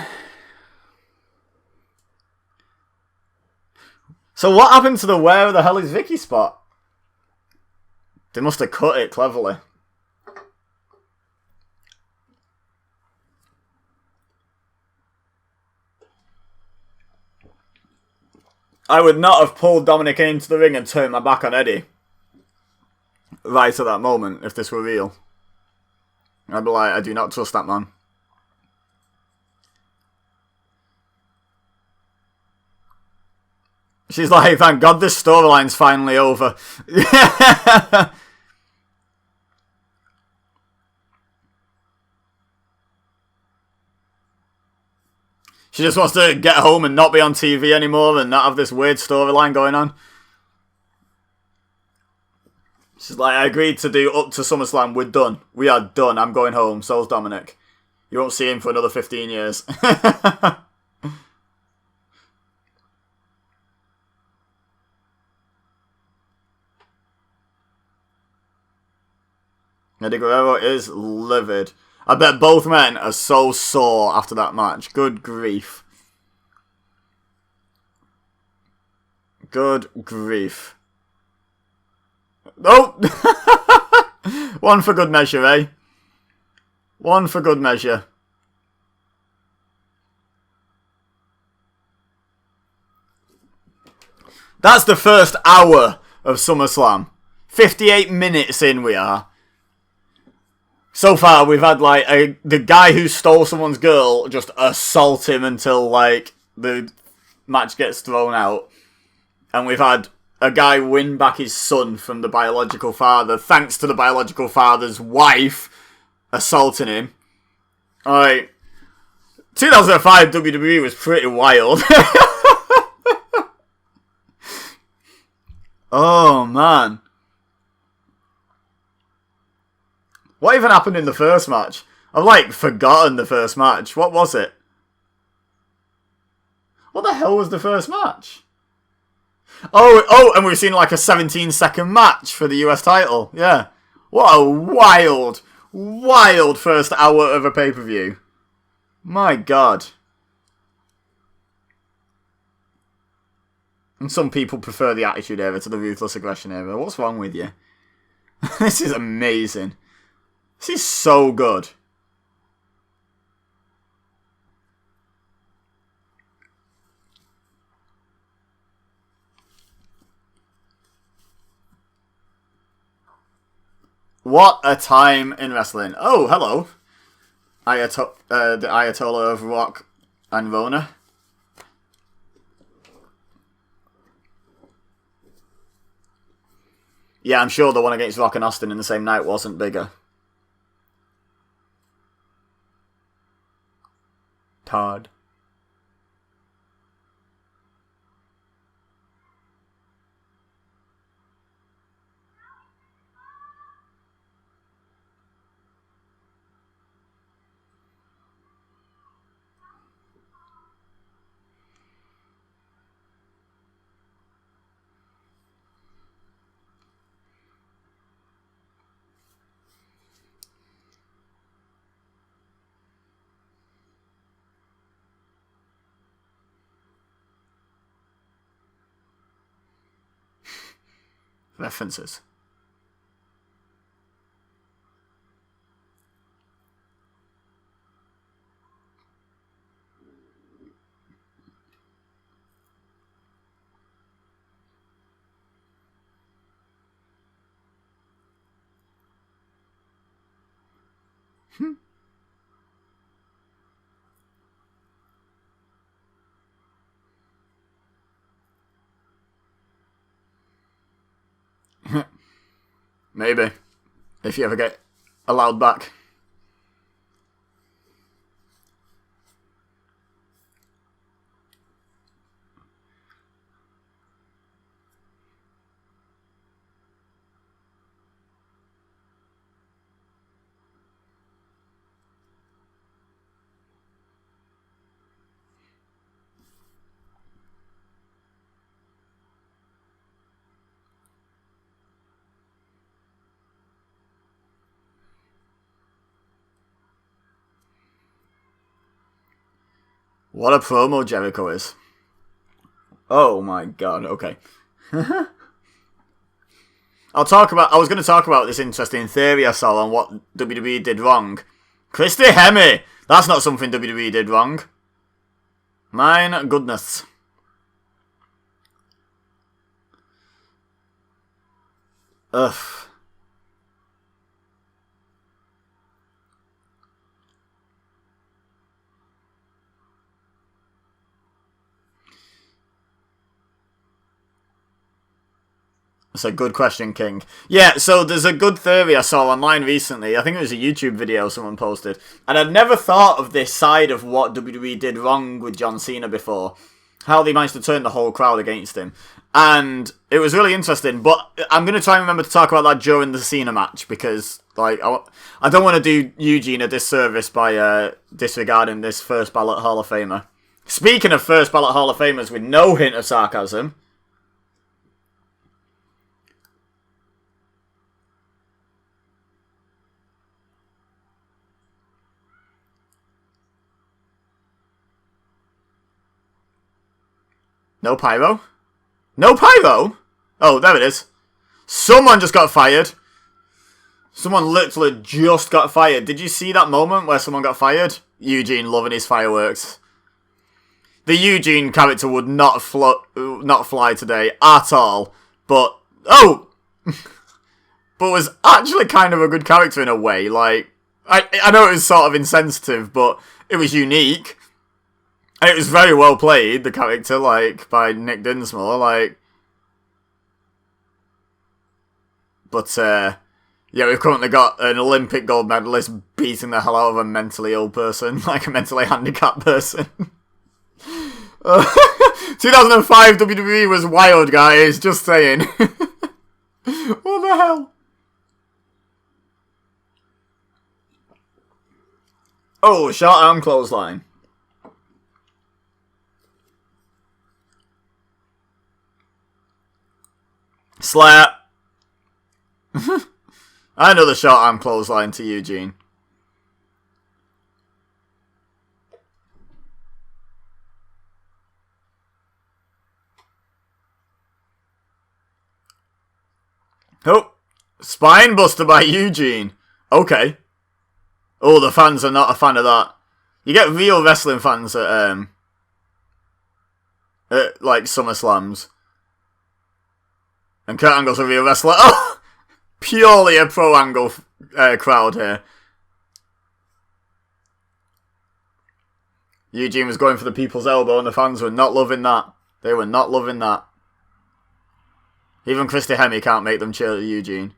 So what happened to the "where the hell is Vicky" spot? They must have cut it cleverly. I would not have pulled Dominic into the ring and turned my back on Eddie right at that moment if this were real. I'd be like, I do not trust that man. She's like, thank God this storyline's finally over. She just wants to get home and not be on TV anymore and not have this weird storyline going on. She's like, I agreed to do up to SummerSlam. We're done. We are done. I'm going home. So's Dominic. You won't see him for another 15 years. Eddie Guerrero is livid. I bet both men are so sore after that match. Good grief. Good grief. Oh! One for good measure, eh? One for good measure. That's the first hour of SummerSlam. 58 minutes in we are. So far, we've had, like, the guy who stole someone's girl just assault him until, like, the match gets thrown out. And we've had a guy win back his son from the biological father, thanks to the biological father's wife assaulting him. Alright. 2005 WWE was pretty wild. Oh, man. What even happened in the first match? I've, like, forgotten the first match. What was it? What the hell was the first match? Oh, and we've seen, like, a 17-second match for the US title. Yeah. What a wild, wild first hour of a pay-per-view. My God. And some people prefer the Attitude Era to the Ruthless Aggression Era. What's wrong with you? This is amazing. This is so good. What a time in wrestling. Oh, hello. The Ayatollah of Rock and Rona. Yeah, I'm sure the one against Rock and Austin in the same night wasn't bigger. Todd. References. Maybe. If you ever get allowed back. What a promo Jericho is. Oh my god, okay. I was going to talk about this interesting theory I saw on what WWE did wrong. Christy Hemme! That's not something WWE did wrong. Mine goodness. Ugh. That's a good question, King. Yeah, so there's a good theory I saw online recently. I think it was a YouTube video someone posted. And I'd never thought of this side of what WWE did wrong with John Cena before. How they managed to turn the whole crowd against him. And it was really interesting. But I'm going to try and remember to talk about that during the Cena match. Because like I don't want to do Eugene a disservice by disregarding this first ballot Hall of Famer. Speaking of first ballot Hall of Famers with no hint of sarcasm... No pyro? No pyro? Oh, there it is. Someone just got fired. Someone literally just got fired. Did you see that moment where someone got fired? Eugene loving his fireworks. The Eugene character would not fly today at all. But, oh! But was actually kind of a good character in a way. Like, I know it was sort of insensitive, but it was unique. And it was very well played, the character, like, by Nick Dinsmore, like... But, yeah, we've currently got an Olympic gold medalist beating the hell out of a mentally ill person, like a mentally handicapped person. 2005 WWE was wild, guys, just saying. What the hell? Oh, short arm clothesline. Slap. Another short arm clothesline to Eugene. Oh, spine buster by Eugene. Okay. Oh, the fans are not a fan of that. You get real wrestling fans at like Summerslams. And Kurt Angle's a real wrestler. Oh! purely a pro angle crowd here. Eugene was going for the people's elbow and the fans were not loving that. They were not loving that. Even Christy Hemme can't make them cheer Eugene.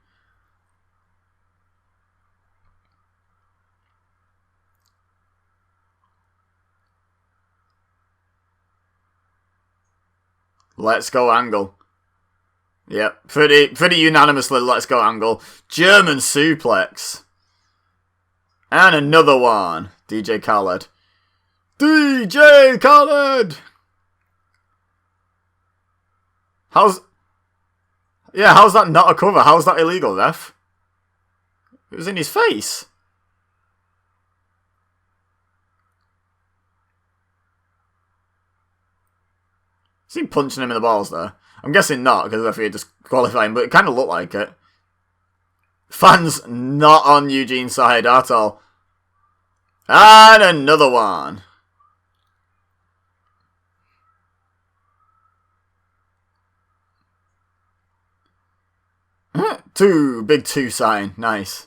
Let's go Angle. Yep, pretty unanimously let's go Angle. German suplex. And another one. DJ Khaled. DJ Khaled! How's that not a cover? How's that illegal, ref? It was in his face. Is he punching him in the balls there? I'm guessing not, because the referee just qualifying, but it kind of looked like it. Fans not on Eugene's side at all. And another one. Big two sign. Nice.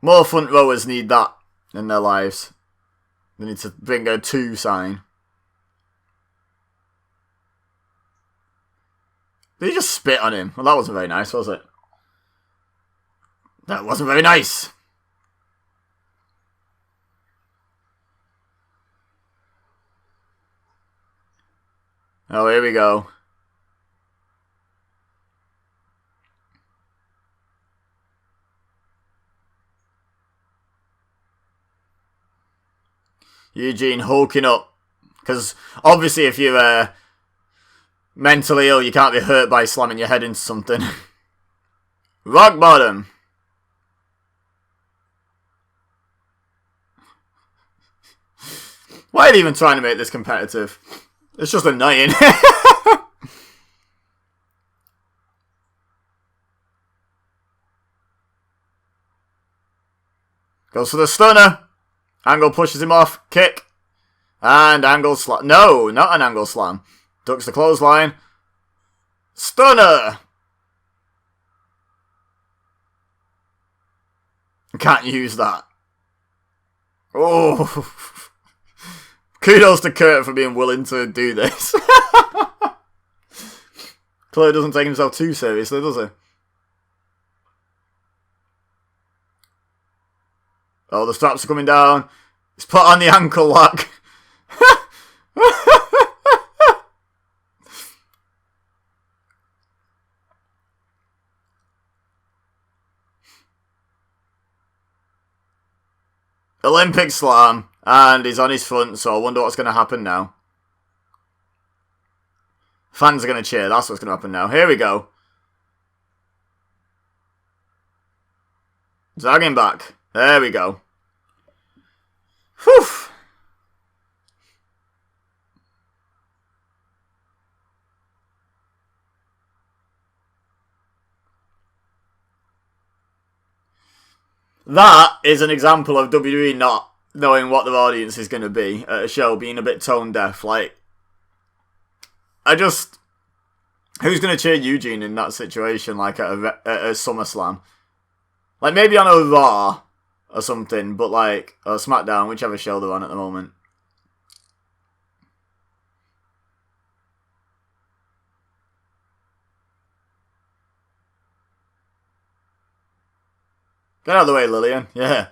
More front rowers need that in their lives. They need to bring a 2 sign. Did he just spit on him? Well, that wasn't very nice, was it? That wasn't very nice. Oh, here we go. Eugene hulking up. Because obviously if you're mentally ill, you can't be hurt by slamming your head into something. Rock bottom. Why are they even trying to make this competitive? It's just annoying. Goes for the stunner. Angle pushes him off. Kick. And Angle slam. No, not an Angle slam. Ducks the clothesline. Stunner. Can't use that. Oh. Kudos to Kurt for being willing to do this. Clearly doesn't take himself too seriously, does he? Oh, the straps are coming down. He's put on the ankle lock. Olympic slam. And he's on his front, so I wonder what's going to happen now. Fans are going to cheer. That's what's going to happen now. Here we go. Zagging back. There we go. Whew. That is an example of WWE not knowing what their audience is going to be at a show, being a bit tone deaf. Like, who's going to cheer Eugene in that situation, like at a SummerSlam? Like, maybe on a Raw or something, but like, or SmackDown, whichever show they're on at the moment. Get out of the way, Lillian. Yeah.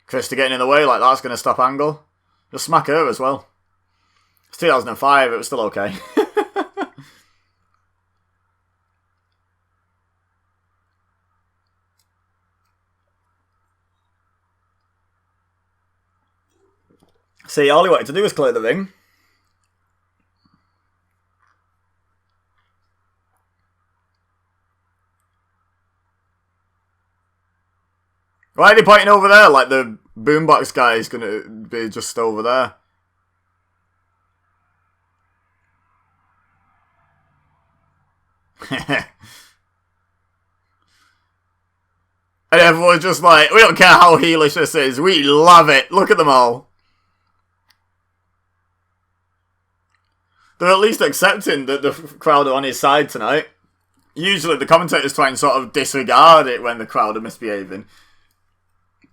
Krista getting in the way, like that's going to stop Angle. Just smack her as well. It's 2005, it was still okay. See, all he wanted to do was clear the ring. Why are they pointing over there? Like the boombox guy is going to be just over there. And everyone's just like, we don't care how heelish this is. We love it. Look at them all. They're at least accepting that the crowd are on his side tonight. Usually the commentators try and sort of disregard it when the crowd are misbehaving.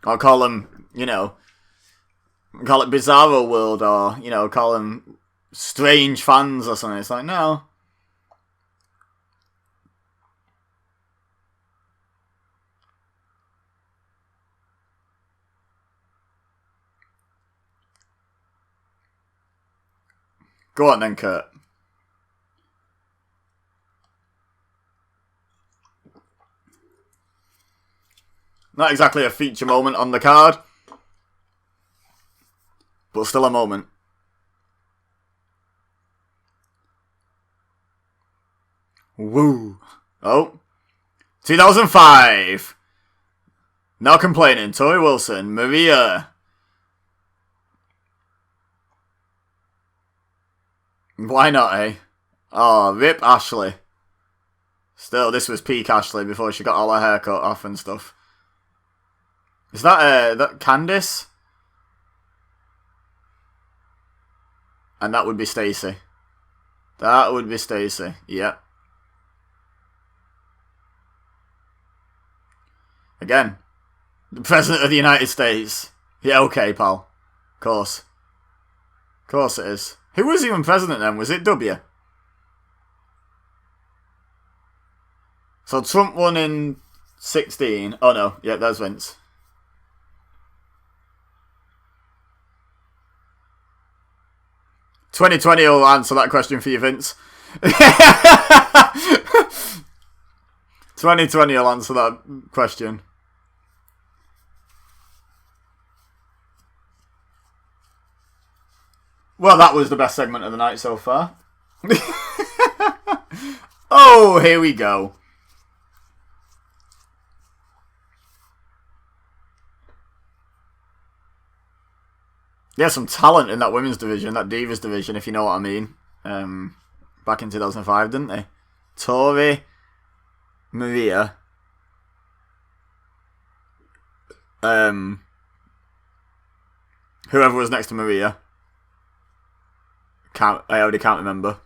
Or call them, you know, call it Bizarro World, or, you know, call them strange fans or something. It's like, no. Go on then, Kurt. Not exactly a feature moment on the card, but still a moment. Woo. Oh. 2005. Not complaining. Tori Wilson. Maria. Why not, eh? Oh, rip Ashley. Still, this was peak Ashley before she got all her hair cut off and stuff. Is that Candice? And that would be Stacey. That would be Stacey. Yeah. Again, the President of the United States. Yeah, okay, pal. Of course. Of course it is. Who was even president then? Was it W? So Trump won in 16. Oh no, yeah, there's Vince. "2020 will answer that question for you, Vince." 2020 will answer that question. Well, that was the best segment of the night so far. Oh, here we go. Yeah, some talent in that women's division, that Divas division, if you know what I mean. Back in 2005, didn't they? Tori, Maria, whoever was next to Maria. I already can't remember.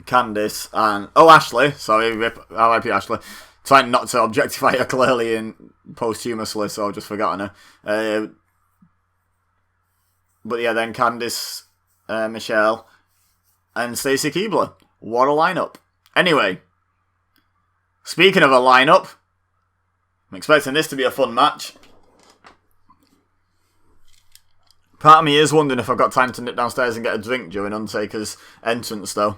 Candice and... Oh, Ashley. Sorry, R.I.P. Ashley. Trying not to objectify her clearly and posthumously, so I've just forgotten her. But yeah, then Candice, Michelle, and Stacey Keibler. What a lineup. Anyway, speaking of a lineup, I'm expecting this to be a fun match. Part of me is wondering if I've got time to nip downstairs and get a drink during Undertaker's entrance, though.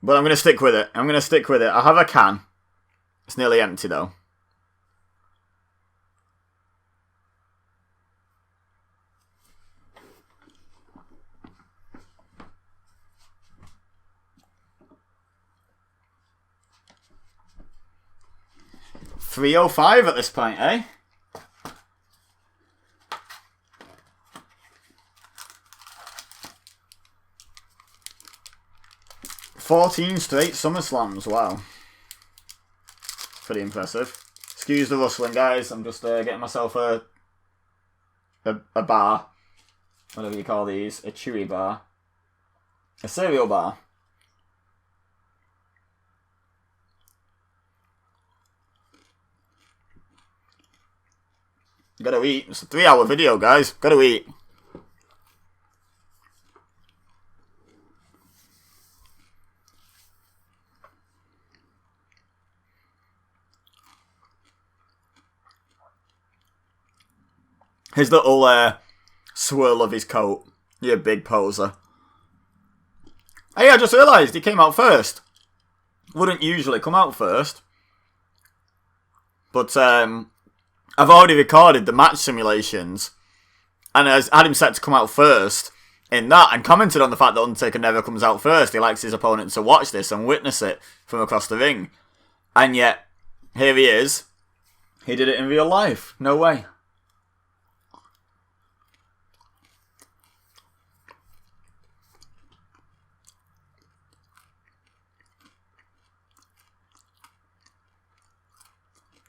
But I'm going to stick with it. I have a can. It's nearly empty, though. $3.05 at this point, eh? $14 straight SummerSlams, wow. Pretty impressive. Excuse the rustling, guys. I'm just getting myself a bar. Whatever you call these. A chewy bar. A cereal bar. Gotta eat. It's a 3-hour video, guys. Gotta eat. His little swirl of his coat. You big poser. Hey, I just realised he came out first. Wouldn't usually come out first. But I've already recorded the match simulations. And I had him set to come out first in that. And commented on the fact that Undertaker never comes out first. He likes his opponent to watch this and witness it from across the ring. And yet, here he is. He did it in real life. No way.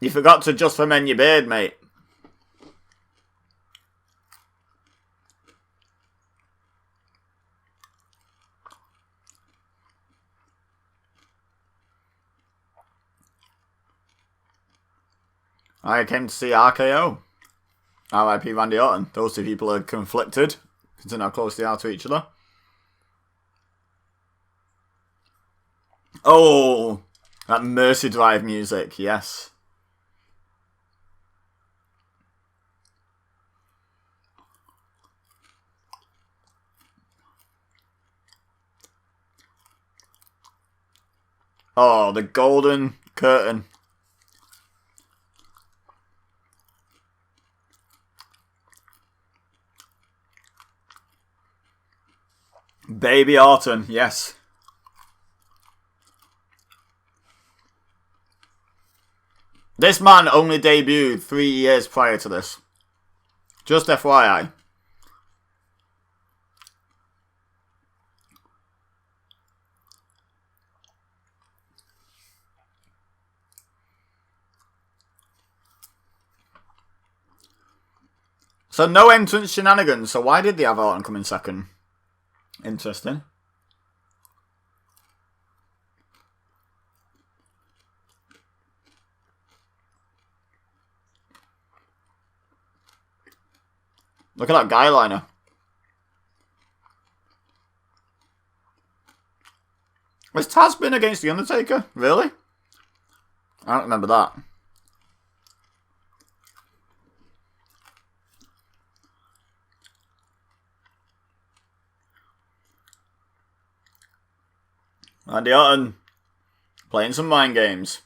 You forgot to just ferment your beard, mate. I came to see RKO. R.I.P. Randy Orton. Those two people are conflicted, considering how close they are to each other. Oh, that Mercy Drive music, yes. Oh, the golden curtain. Baby Orton, yes. This man only debuted 3 years prior to this. Just FYI. So no entrance shenanigans. So why did they have Orton come in second? Interesting. Look at that guy liner. Was Taz been against The Undertaker? Really? I don't remember that. Randy Orton playing some mind games.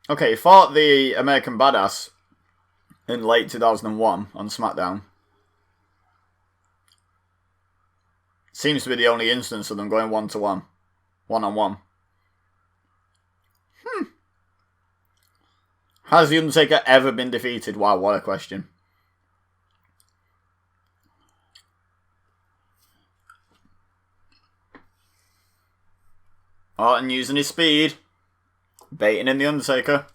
Okay, he fought the American Badass in late 2001 on SmackDown. Seems to be the only instance of them going one-to-one. One-on-one. Has The Undertaker ever been defeated? Wow, what a question. Orton using his speed. Baiting in The Undertaker.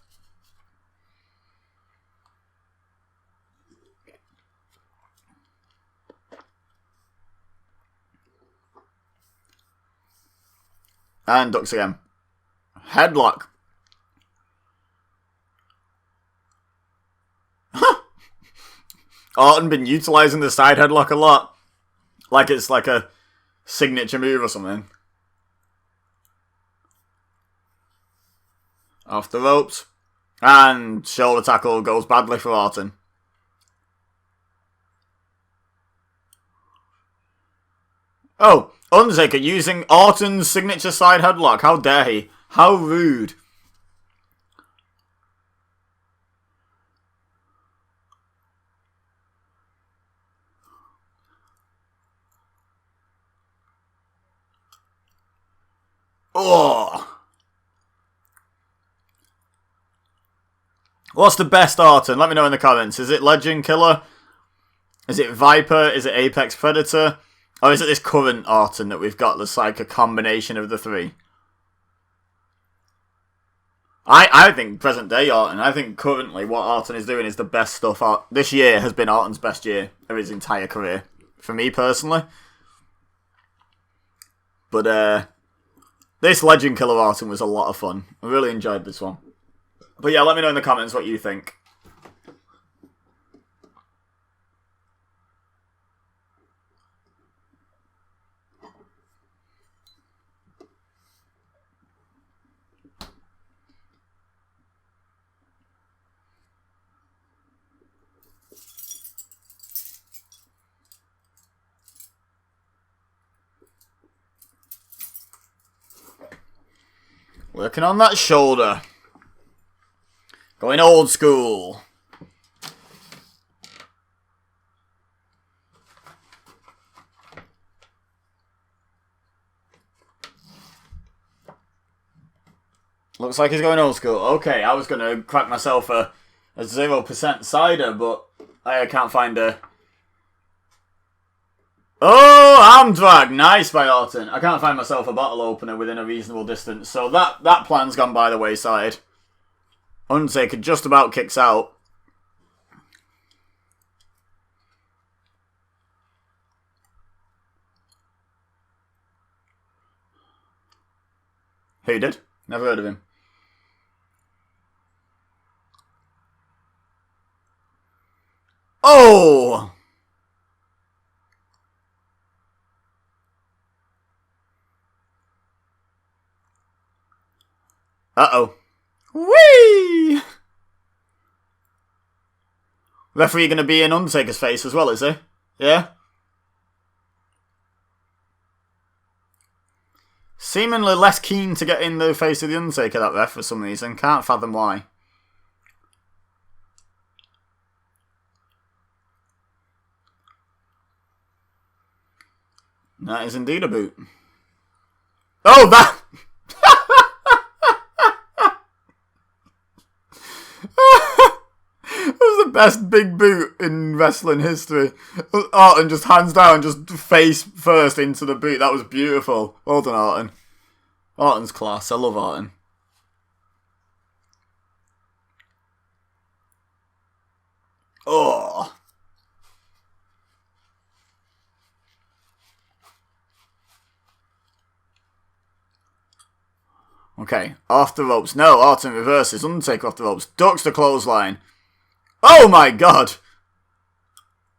And ducks again. Headlock. Orton been utilising the side headlock a lot. Like it's like a signature move or something. Off the ropes. And shoulder tackle goes badly for Orton. Oh, Undertaker using Orton's signature side headlock. How dare he? How rude. Oh. What's the best Orton? Let me know in the comments. Is it Legend Killer? Is it Viper? Is it Apex Predator? Or is it this current Orton that we've got that's like a combination of the three? I think present day Orton. I think currently what Orton is doing is the best stuff. This year has been Orton's best year of his entire career. For me personally. But this Legend Killer Orton was a lot of fun. I really enjoyed this one. But yeah, let me know in the comments what you think. Working on that shoulder. Going old school. Looks like he's going old school. Okay, I was going to crack myself a 0% cider, but I can't find a... Oh, arm drag. Nice by Orton. I can't find myself a bottle opener within a reasonable distance, so that plan's gone by the wayside. Undertaker just about kicks out. Who did? Never heard of him. Oh! Uh-oh. Whee! Referee going to be in Undertaker's face as well, is he? Yeah? Seemingly less keen to get in the face of the Undertaker, that ref, for some reason. Can't fathom why. That is indeed a boot. Oh, that... That was the best big boot in wrestling history. Orton just hands down, just face first into the boot. That was beautiful. Well done, Orton. Orton's class. I love Orton. Oh. Okay, off the ropes. No, Orton reverses. Undertaker off the ropes. Ducks the clothesline. Oh my god!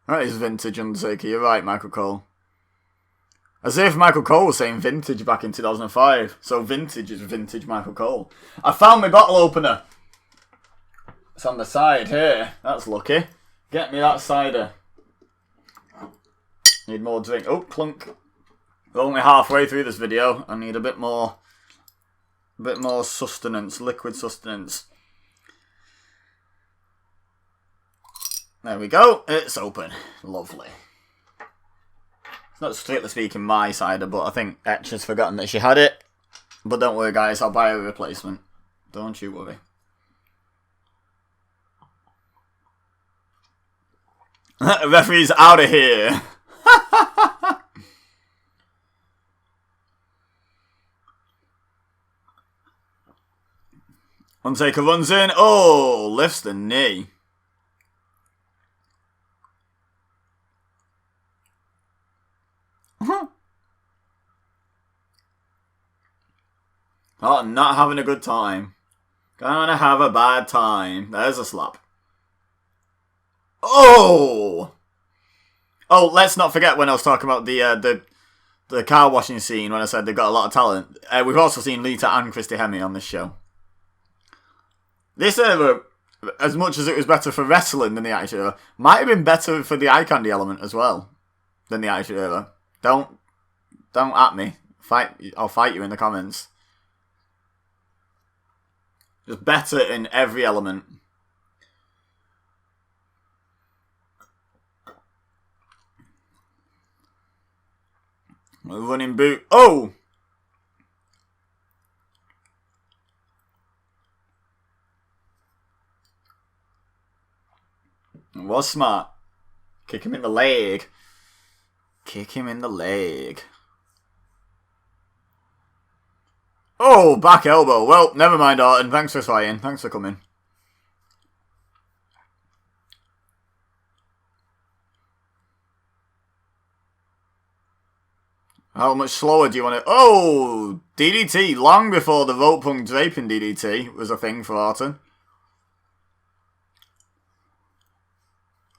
That is vintage Undertaker. You're right, Michael Cole. As if Michael Cole was saying vintage back in 2005. So vintage is vintage Michael Cole. I found my bottle opener. It's on the side here. That's lucky. Get me that cider. Need more drink. Oh, clunk. We're only halfway through this video. I need a bit more sustenance, liquid sustenance. There we go. It's open. Lovely. It's not strictly speaking my cider, but I think Etch has forgotten that she had it. But don't worry, guys. I'll buy a replacement. Don't you worry. Referee's out of here. Undertaker runs in. Oh, lifts the knee. Oh, not having a good time. Gonna have a bad time. There's a slap. Oh! Oh, let's not forget when I was talking about the car washing scene when I said they've got a lot of talent. We've also seen Lita and Christy Hemme on this show. This era, as much as it was better for wrestling than the Attitude Era, might have been better for the eye candy element as well than the Attitude Era. Don't at me. I'll fight you in the comments. Just better in every element. A running boot. Oh! It was smart. Kick him in the leg. Kick him in the leg. Oh, back elbow. Well, never mind, Orton. Thanks for trying. Thanks for coming. How much slower do you want it? Oh, DDT. Long before the rope hung draping DDT was a thing for Orton.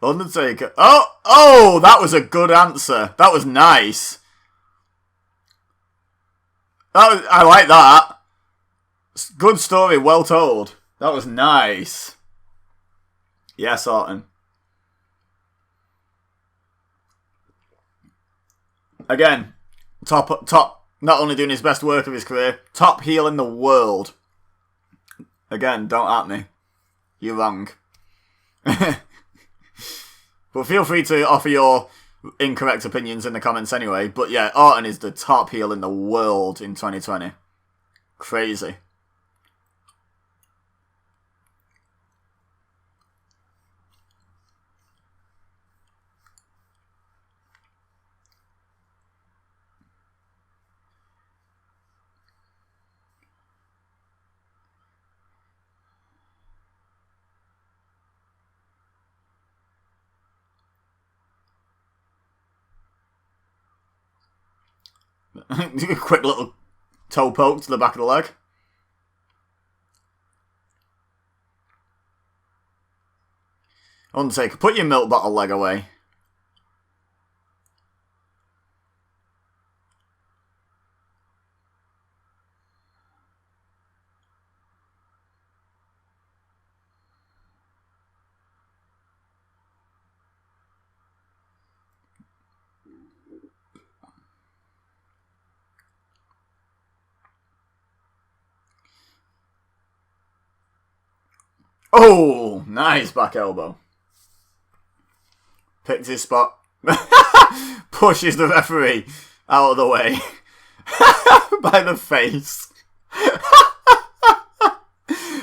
Undertaker. Oh, that was a good answer. That was nice. I like that. Good story, well told. That was nice. Yes, Orton. Again, top, not only doing his best work of his career, top heel in the world. Again, don't at me. You're wrong. But feel free to offer your incorrect opinions in the comments anyway. But yeah, Orton is the top heel in the world in 2020. Crazy. Quick little toe poke to the back of the leg. Undertaker, put your milk bottle leg away. Oh, nice back elbow. Picked his spot. Pushes the referee out of the way. By the face.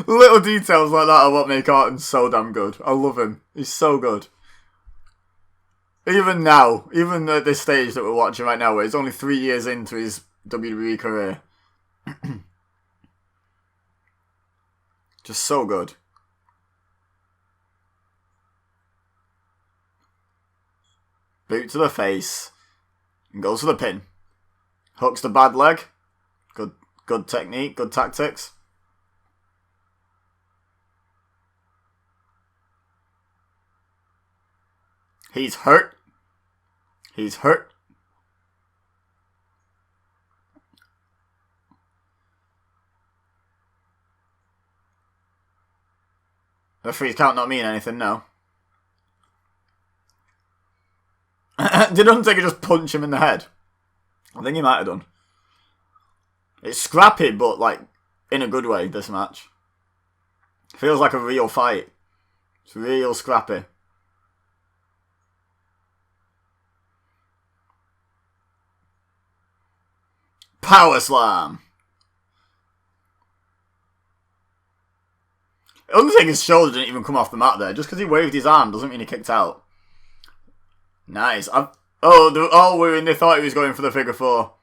Little details like that are what make Orton so damn good. I love him. He's so good. Even now, even at this stage that we're watching right now, where he's only 3 years into his WWE career. Just so good. Boot to the face. And goes for the pin. Hooks the bad leg. Good technique, good tactics. He's hurt. He's hurt. Referee's count not mean anything, no. Did Undertaker just punch him in the head? I think he might have done. It's scrappy, but like in a good way, this match. Feels like a real fight. It's real scrappy. Power slam. Undertaker's shoulder didn't even come off the mat there. Just because he waved his arm doesn't mean he kicked out. Nice. They thought he was going for the figure four.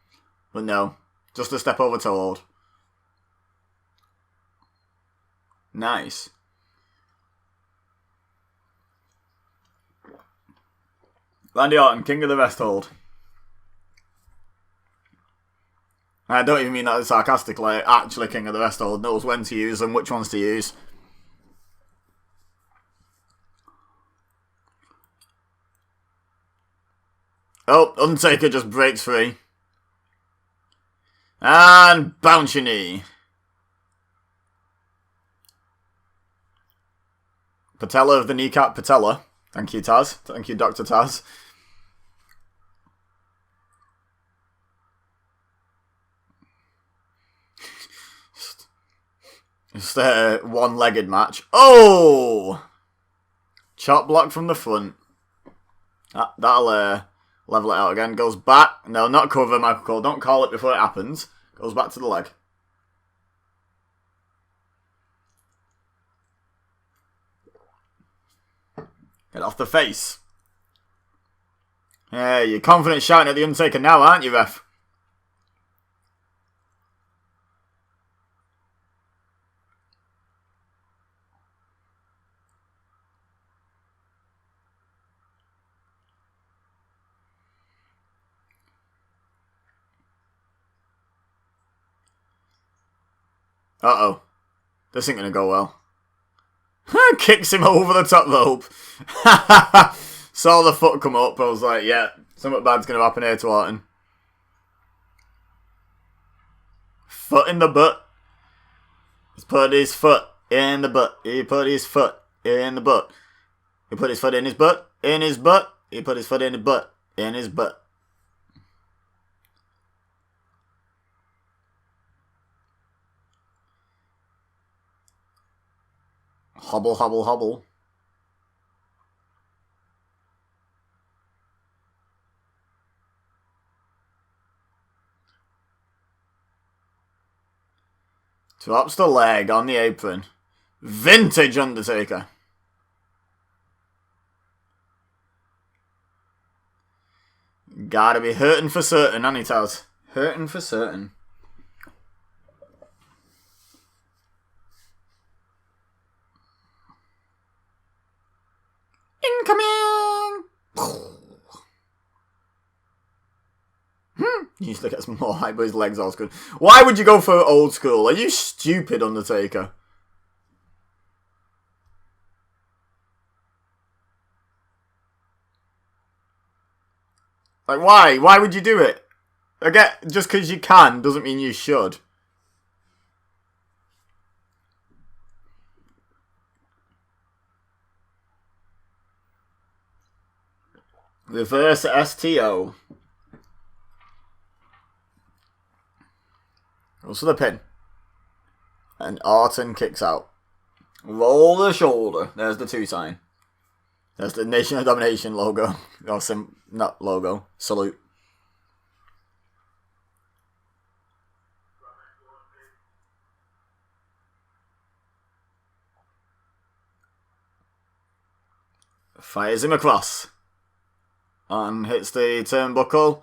But no. Just a step over toe hold. Nice. Randy Orton, king of the rest hold. I don't even mean that sarcastically. Actually, king of the rest hold knows when to use and which ones to use. Oh, Undertaker just breaks free. And bounce your knee. Patella of the kneecap patella. Thank you, Taz. Thank you, Dr. Taz. Just a one-legged match. Oh! Chop block from the front. That'll level it out again. Goes back. No, not cover, Michael Cole. Don't call it before it happens. Goes back to the leg. Get off the face. Yeah, you're confident shouting at the Undertaker now, aren't you, ref? Uh-oh. This ain't gonna go well. Kicks him over the top rope. Saw the foot come up. I was like, yeah, something bad's gonna happen here to Orton. Foot in the butt. He's put his foot in the butt. He put his foot in the butt. He put his foot in his butt. In his butt. He put his foot in his butt. In his butt. Hobble, hobble, hobble. Drops the leg on the apron. Vintage Undertaker. Gotta be hurting for certain, hasn't he, Taz? Hurting for certain. Incoming! He usually gets more hype, but his legs are good. Why would you go for old school? Are you stupid, Undertaker? Like, why? Why would you do it? Again, just because you can doesn't mean you should. Reverse STO. Goes for the pin. And Orton kicks out. Roll the shoulder. There's the 2 sign. There's the Nation of Domination logo. Or not logo. Salute. Fires him across. And hits the turnbuckle.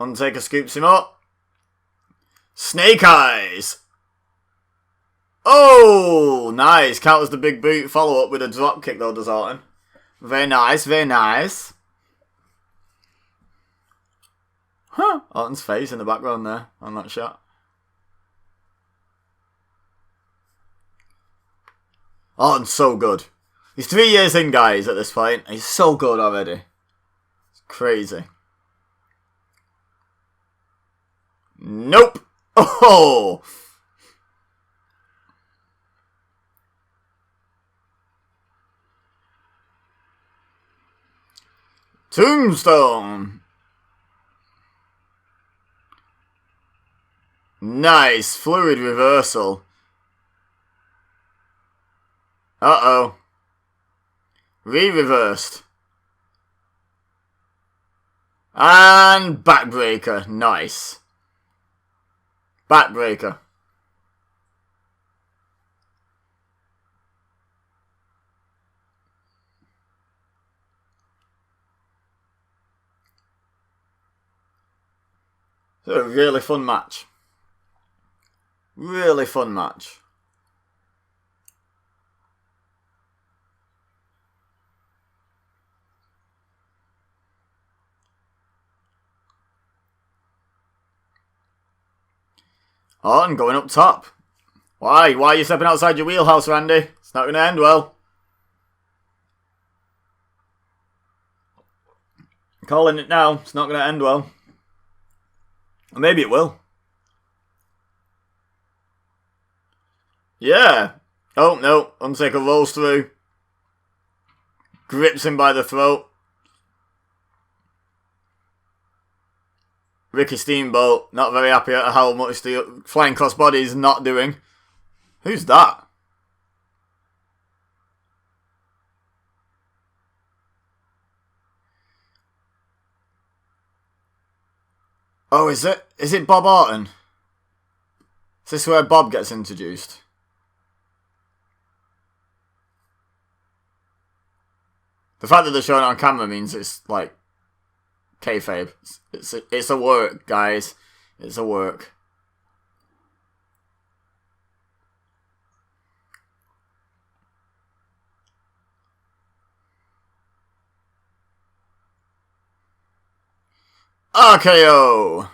Undertaker scoops him up. Snake Eyes. Oh, nice. Counters the big boot. Follow up with a drop kick though, does Orton. Very nice, very nice. Huh. Orton's face in the background there on that shot. Orton's so good. He's 3 years in, guys, at this point. He's so good already. It's crazy. Nope. Oh! Tombstone. Nice. Fluid reversal. Uh-oh. Re-reversed. And backbreaker. Nice. Backbreaker. It's a really fun match. Really fun match. Orton going up top. Why? Why are you stepping outside your wheelhouse, Randy? It's not going to end well. I'm calling it now. It's not going to end well. Or maybe it will. Yeah. Oh, no. Undertaker rolls through. Grips him by the throat. Ricky Steamboat, not very happy at how much the Flying Crossbody is not doing. Who's that? Oh, is it? Is it Bob Orton? Is this where Bob gets introduced? The fact that they're showing it on camera means it's like kayfabe. It's a work, guys. It's a work. RKO.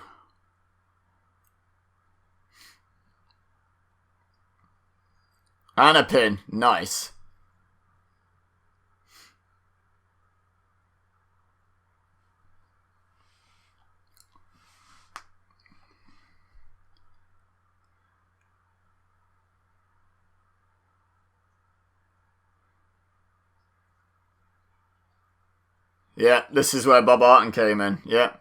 And a pin. Nice. Yeah, this is where Bob Orton came in. Yeah.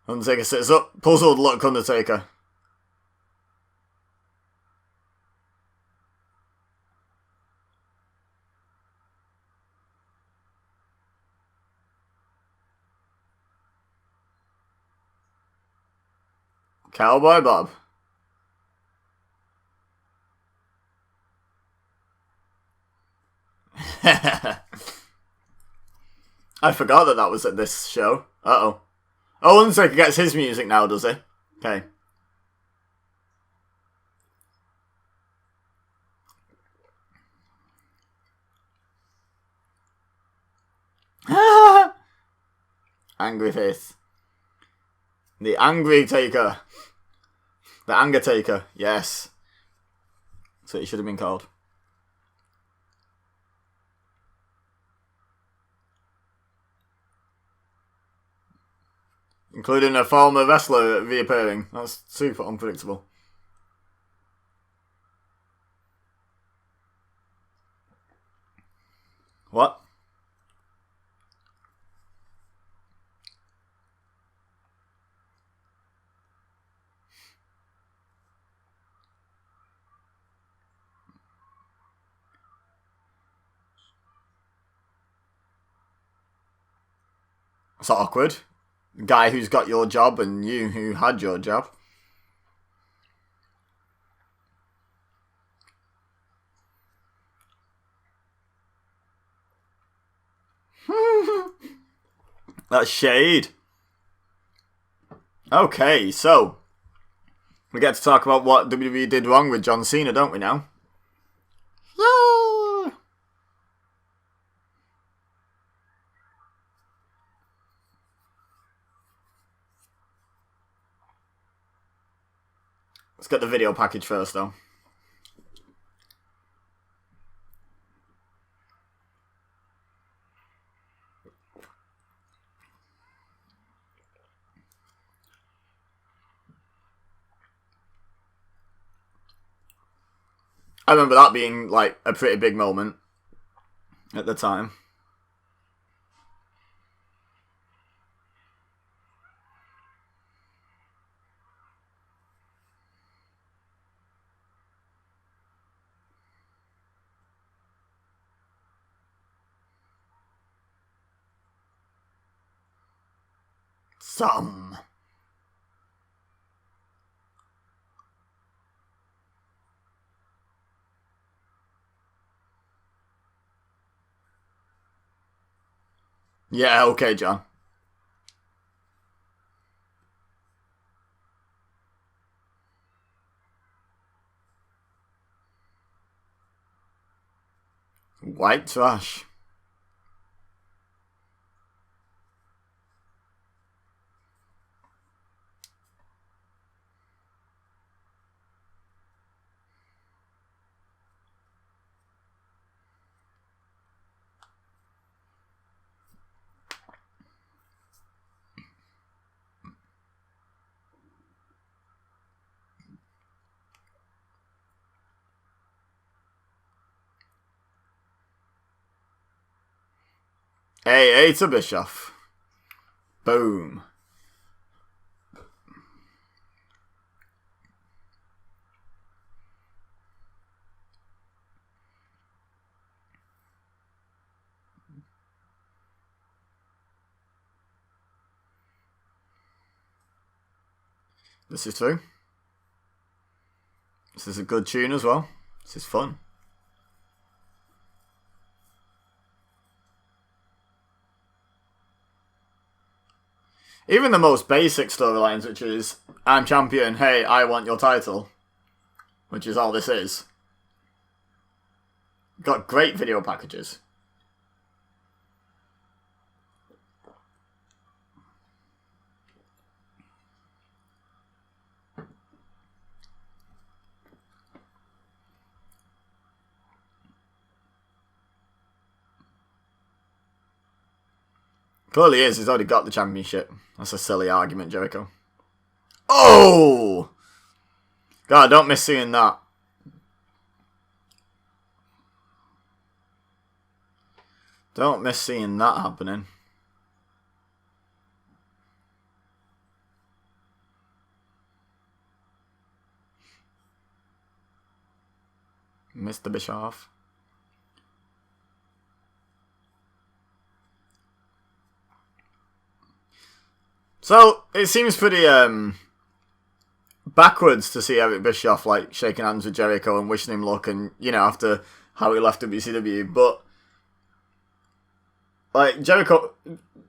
Undertaker sits up. Puzzled look, Undertaker. Cowboy Bob. I forgot that was at this show. Uh-oh. Oh, Undertaker gets his music now, does he? Okay. Angry face. The Angry Taker. The Anger Taker. Yes. That's what it should have been called. Including a former wrestler reappearing. That's super unpredictable. What? That's awkward. Guy who's got your job and you who had your job. That's shade. Okay, so we get to talk about what WWE did wrong with John Cena, don't we now? Yeah. Let's get the video package first, though. I remember that being, like, a pretty big moment at the time. Some. Yeah, okay, John. White trash. Hey, to Bischoff. Boom. This is true. This is a good tune as well. This is fun. Even the most basic storylines, which is, I'm champion, hey, I want your title, which is all this is, got great video packages. Clearly is, he's already got the championship. That's a silly argument, Jericho. Oh! God, don't miss seeing that. Don't miss seeing that happening. Mr. Bischoff. So, it seems pretty backwards to see Eric Bischoff like shaking hands with Jericho and wishing him luck, and you know, after how he left WCW, but like Jericho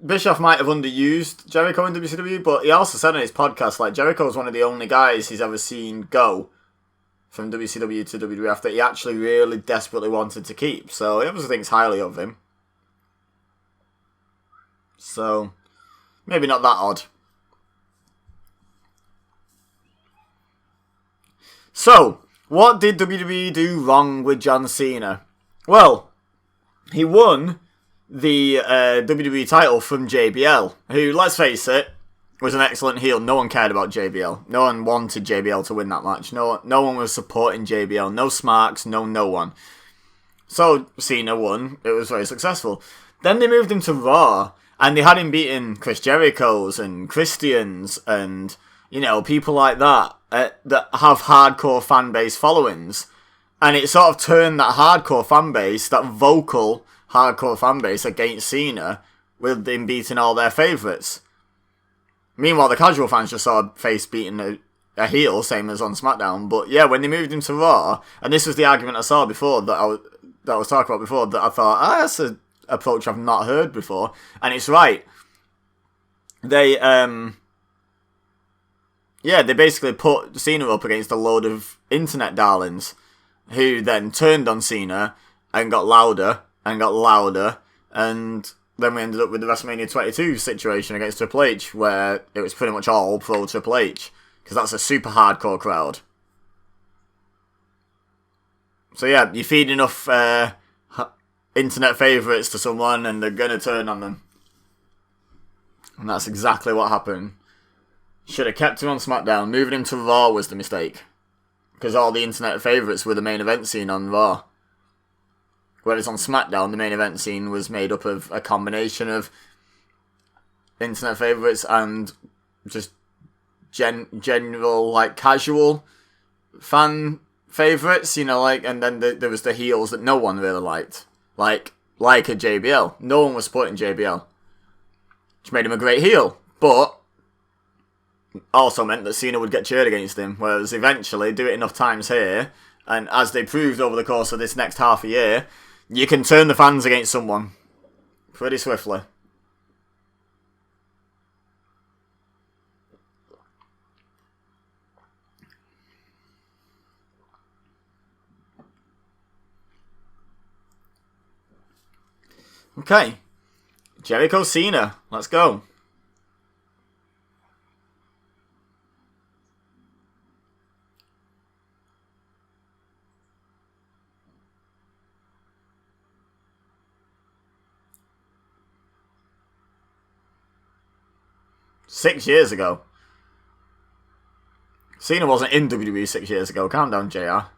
Bischoff might have underused Jericho in WCW, but he also said on his podcast, like, Jericho's one of the only guys he's ever seen go from WCW to WWF that he actually really desperately wanted to keep. So he obviously thinks highly of him. So, maybe not that odd. So, what did WWE do wrong with John Cena? Well, he won the WWE title from JBL, who, let's face it, was an excellent heel. No one cared about JBL. No one wanted JBL to win that match. No one was supporting JBL. No Smarks, no one. So, Cena won. It was very successful. Then they moved him to Raw, and they had him beating Chris Jericho's and Christian's and, you know, people like that that have hardcore fan base followings. And it sort of turned that hardcore fan base, that vocal hardcore fan base against Cena, with him beating all their favourites. Meanwhile, the casual fans just saw a face beating a heel, same as on SmackDown. But yeah, when they moved him to Raw, and this was the argument I saw before that I was talking about before, that I thought, that's an approach I've not heard before, and it's right. They basically put Cena up against a load of internet darlings, who then turned on Cena and got louder and got louder, and then we ended up with the WrestleMania 22 situation against Triple H, where it was pretty much all pro Triple H, because that's a super hardcore crowd. So yeah, you feed enough internet favourites to someone and they're going to turn on them. And that's exactly what happened. Should have kept him on SmackDown. Moving him to Raw was the mistake, because all the internet favourites were the main event scene on Raw. Whereas on SmackDown, the main event scene was made up of a combination of internet favourites and just general, like, casual fan favourites, you know, like, and then there was the heels that no one really liked. Like a JBL. No one was supporting JBL. Which made him a great heel. But also meant that Cena would get cheered against him. Whereas eventually, do it enough times here, and as they proved over the course of this next half a year, you can turn the fans against someone pretty swiftly. Okay. Jericho Cena. Let's go. Six years ago. Cena wasn't in WWE 6 years ago. Calm down, JR.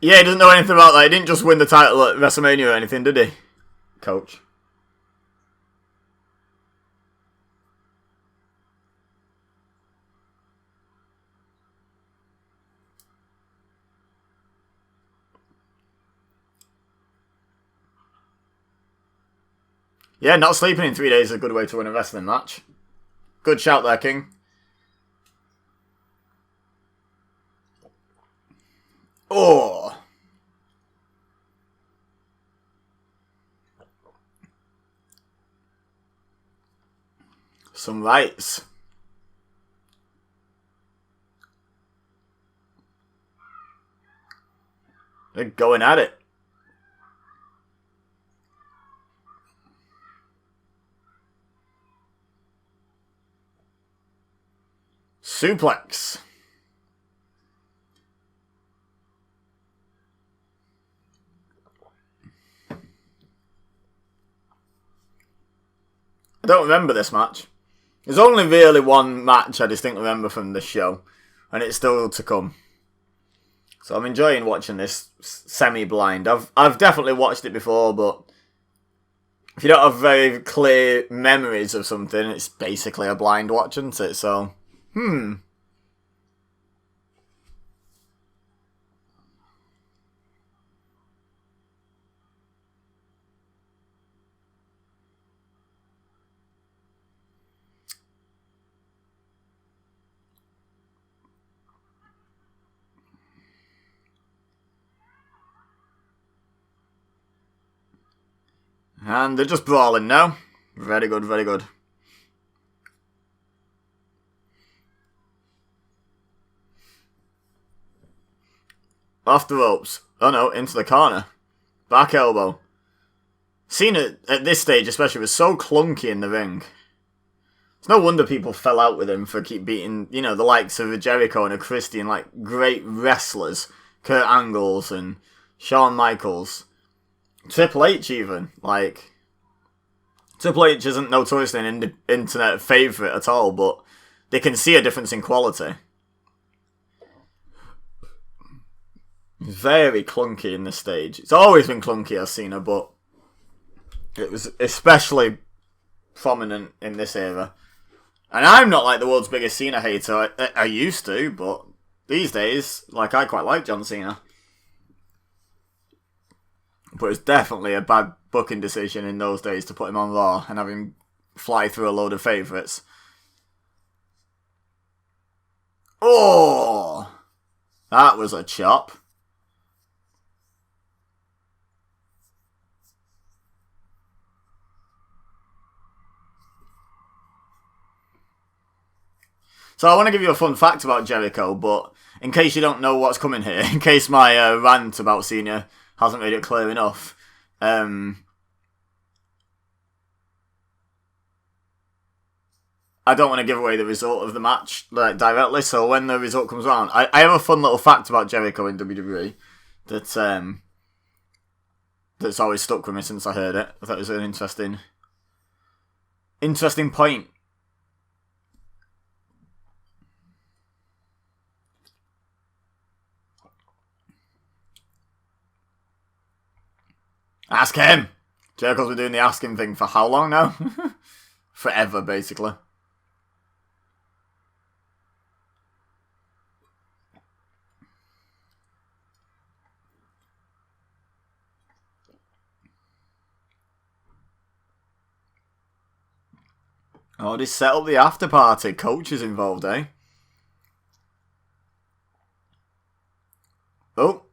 Yeah, he doesn't know anything about that. He didn't just win the title at WrestleMania or anything, did he, Coach? Yeah, not sleeping in 3 days is a good way to win a wrestling match. Good shout there, King. Oh. Some rights. They're going at it. Suplex. I don't remember this match. There's only really one match I distinctly remember from this show, and it's still to come. So I'm enjoying watching this semi-blind. I've definitely watched it before, but if you don't have very clear memories of something, it's basically a blind watch, isn't it? So, And they're just brawling now. Very good, very good. Off the ropes. Oh no, into the corner. Back elbow. Cena, at this stage especially, was so clunky in the ring. It's no wonder people fell out with him for keep beating, you know, the likes of a Jericho and a Christian, like, great wrestlers. Kurt Angles and Shawn Michaels. Triple H even. Like, Triple H isn't notoriously an internet favourite at all, but they can see a difference in quality. Very clunky in this stage. It's always been clunky, as Cena, but it was especially prominent in this era. And I'm not like the world's biggest Cena hater. I used to, but these days, like, I quite like John Cena. But it's definitely a bad booking decision in those days to put him on Raw and have him fly through a load of favourites. Oh! That was a chop. So I want to give you a fun fact about Jericho, but in case you don't know what's coming here, in case my rant about Cena hasn't made it clear enough, I don't want to give away the result of the match directly, so when the result comes around, I have a fun little fact about Jericho in WWE that's always stuck with me since I heard it. I thought it was an interesting point. Ask him! Jericho's been doing the asking thing for how long now? Forever, basically. Oh, they set up the after party. Coach is involved, eh? Oh.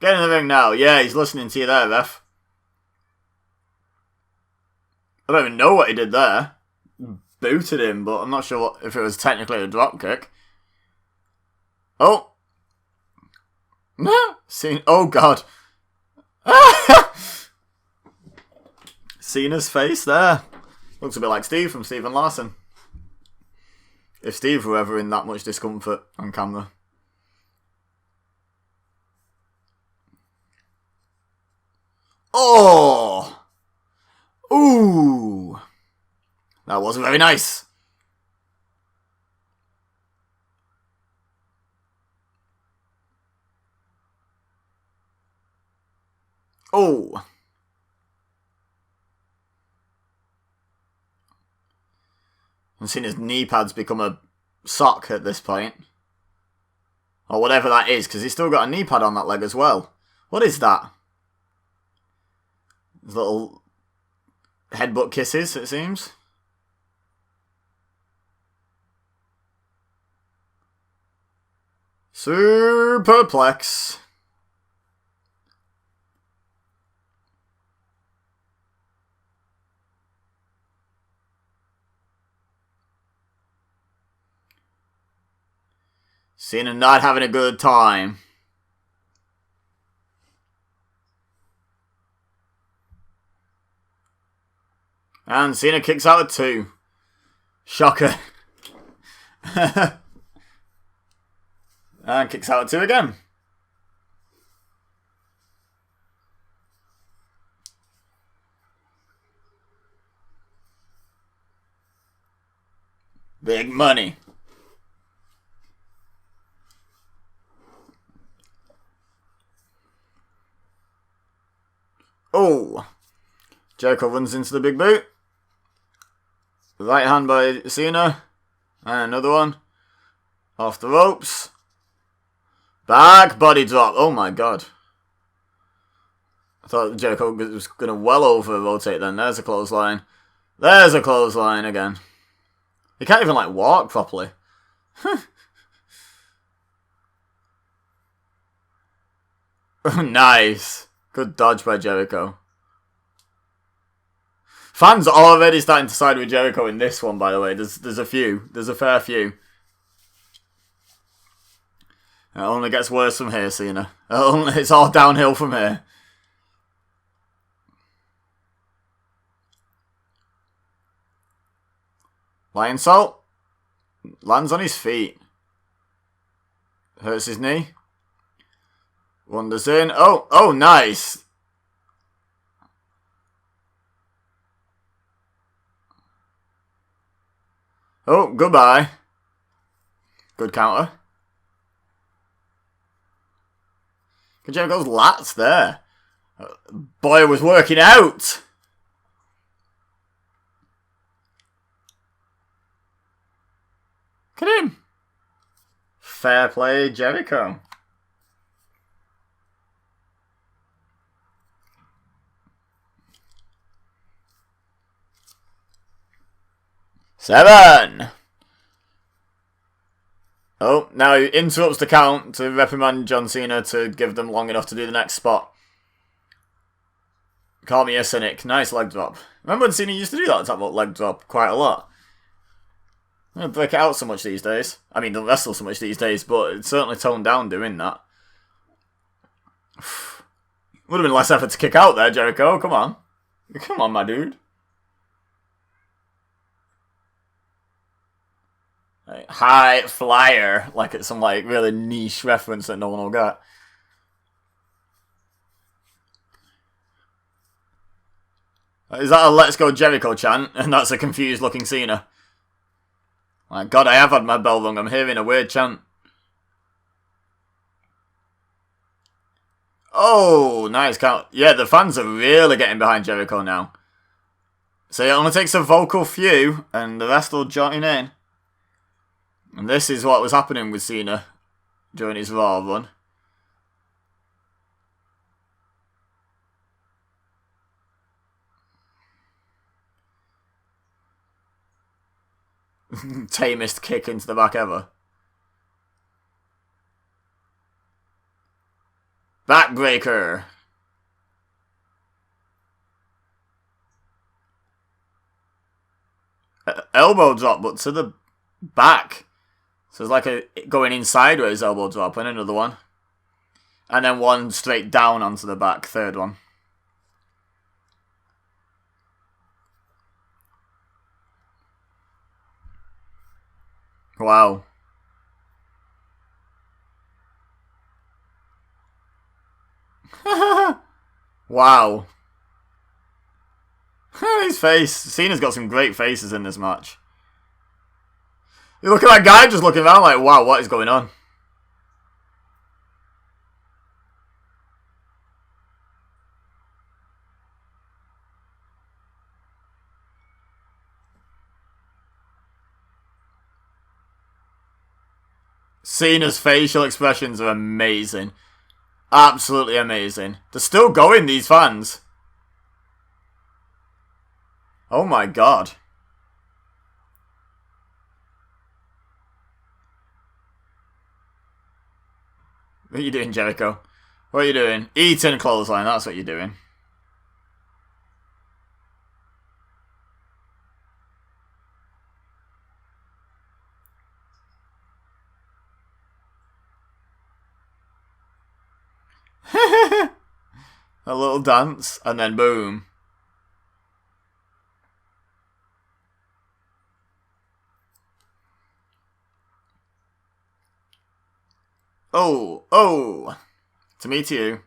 Get in the ring now. Yeah, he's listening to you there, ref. I don't even know what he did there. Booted him, but I'm not sure if it was technically a drop kick. Oh. Oh, God. Cena's face there. Looks a bit like Steve from Stephen Larson. If Steve were ever in that much discomfort on camera. Oh! Ooh! That wasn't very nice. Oh! I've seen his knee pads become a sock at this point. Or whatever that is, because he's still got a knee pad on that leg as well. What is that? Those little headbutt kisses, it seems. Superplex. Cena not having a good time. And Cena kicks out at 2. Shocker. And kicks out at 2 again. Big money. Oh. Jericho runs into the big boot. Right hand by Cena. And another one. Off the ropes. Back body drop. Oh my god. I thought Jericho was going to well over rotate then. There's a clothesline. There's a clothesline again. He can't even, like, walk properly. Nice. Good dodge by Jericho. Fans are already starting to side with Jericho in this one, by the way. There's a few. There's a fair few. It only gets worse from here, Cena. It's all downhill from here. Lion Salt. Lands on his feet. Hurts his knee. Wanders in. Oh, nice. Oh, goodbye. Good counter. Good Jericho's lats there. Boy was working out. Look at him. Fair play, Jericho. Seven. Oh, now he interrupts the count to reprimand John Cena to give them long enough to do the next spot. Call me a cynic. Nice leg drop. Remember when Cena used to do that type of leg drop quite a lot? I don't break it out so much these days. I mean, don't wrestle so much these days, but it's certainly toned down doing that. Would have been less effort to kick out there, Jericho. Come on. Come on, my dude. High flyer, like it's some like really niche reference that no one will get. Is that a "Let's Go Jericho" chant? And that's a confused looking Cena. My God, I have had my bell rung. I'm hearing a weird chant. Oh, nice count. Yeah, the fans are really getting behind Jericho now. So it only takes a vocal few, and the rest will join in. And this is what was happening with Cena during his Raw run. Tamest kick into the back ever. Backbreaker. Elbow drop, but to the back. So it's like a going in sideways elbow drop and another one. And then one straight down onto the back, third one. Wow. Wow. His face. Cena's got some great faces in this match. You look at that guy just looking around like, wow, what is going on? Cena's facial expressions are amazing. Absolutely amazing. They're still going, these fans. Oh my God. What are you doing, Jericho? What are you doing? Eating clothesline, that's what you're doing. A little dance, and then boom. Oh. To me, to you.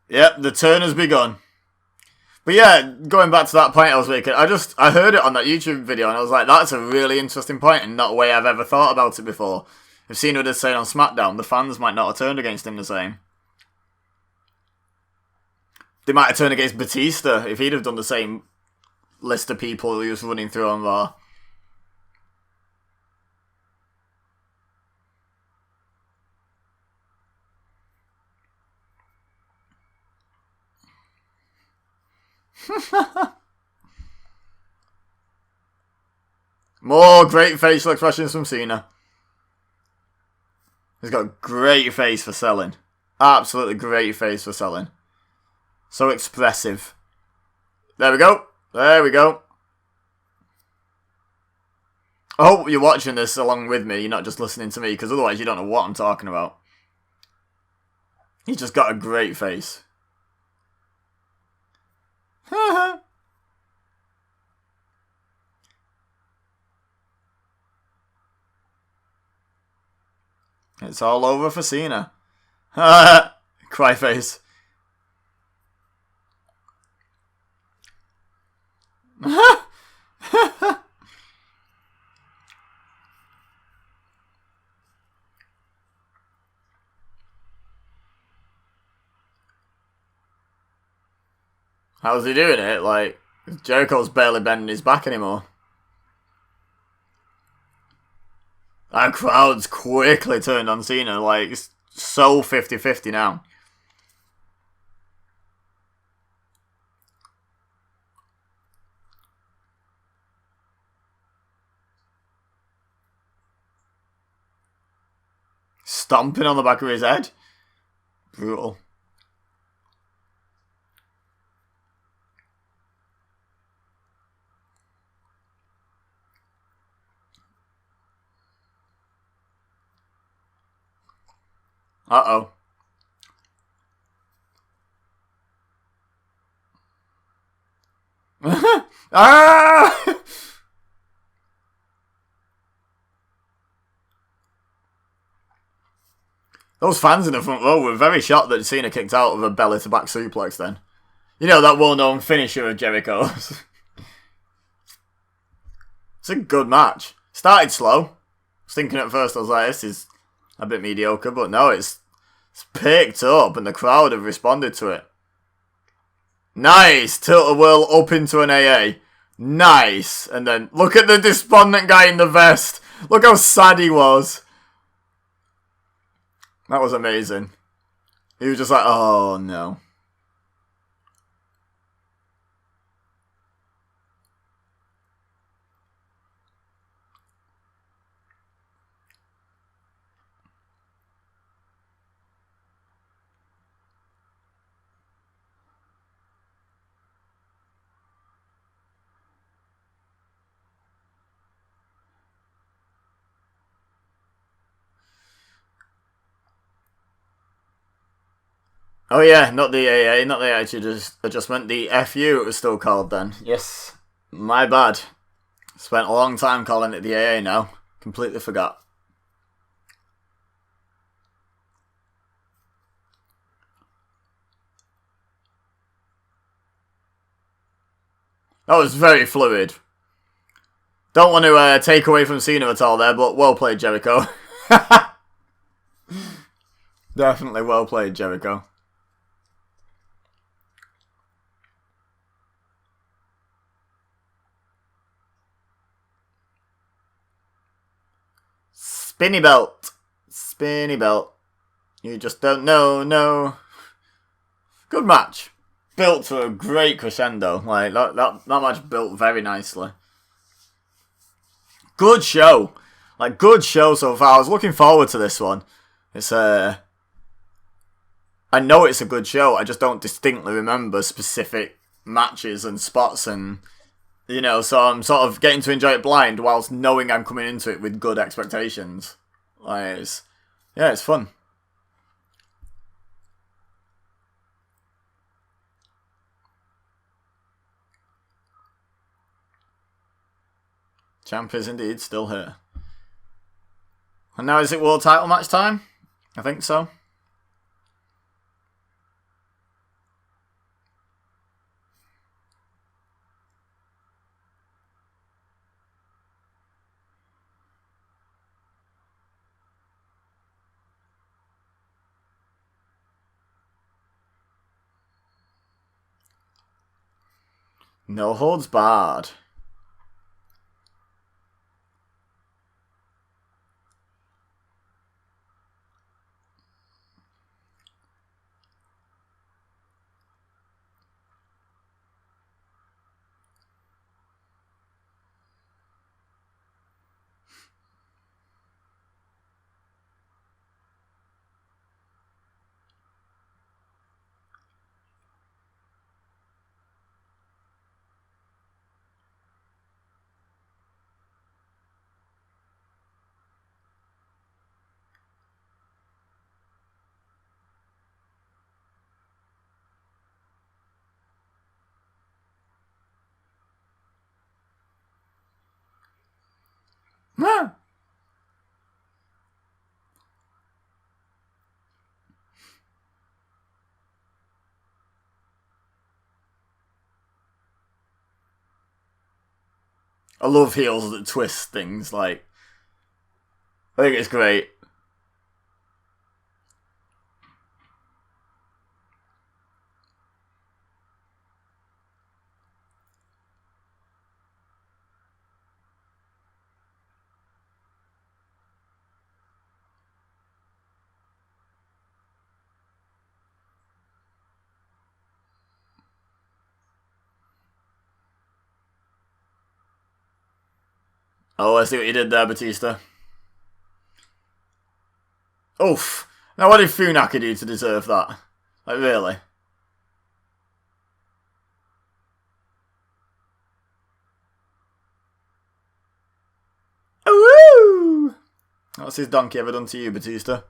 Yep, the turn has begun. But yeah, going back to that point I was making, I heard it on that YouTube video and I was like, that's a really interesting point and not a way I've ever thought about it before. If Cena had said on SmackDown, the fans might not have turned against him the same. They might have turned against Batista if he'd have done the same list of people he was running through on Raw. More great facial expressions from Cena. He's got a great face for selling. Absolutely great face for selling. So expressive. There we go. There we go. I hope you're watching this along with me. You're not just listening to me, because otherwise you don't know what I'm talking about. He's just got a great face. It's all over for Cena. Cry face. How's he doing it? Like, Jericho's barely bending his back anymore. That crowd's quickly turned on Cena. Like, it's so 50-50 now. Stomping on the back of his head. Brutal. Uh-oh. Ah! Those fans in the front row were very shocked that Cena kicked out of a belly-to-back suplex then. You know, that well-known finisher of Jericho's. It's a good match. Started slow. I was thinking at first, I was like, this is a bit mediocre, but no, it's picked up and the crowd have responded to it. Nice! Tilt-a-whirl up into an AA. Nice! And then, look at the despondent guy in the vest. Look how sad he was. That was amazing. He was just like, oh no. Oh yeah, not the AA, not the attitude adjustment, the FU it was still called then. Yes, my bad. Spent a long time calling it the AA now. Completely forgot. That was very fluid. Don't want to take away from Cena at all there, but well played, Jericho. Definitely well played, Jericho. Spinny belt. Spinny belt. You just don't know, no. Good match. Built to a great crescendo. Like, that match built very nicely. Good show. Like, good show so far. I was looking forward to this one. It's I know it's a good show. I just don't distinctly remember specific matches and spots and, you know, so I'm sort of getting to enjoy it blind whilst knowing I'm coming into it with good expectations. Like, it's fun. Champ is indeed still here. And now is it world title match time? I think so. No holds barred. I love heels that twist things, like, I think it's great. Oh, I see what you did there, Batista. Oof. Now what did Funaki do to deserve that? Like, really? Woo! What's his donkey ever done to you, Batista?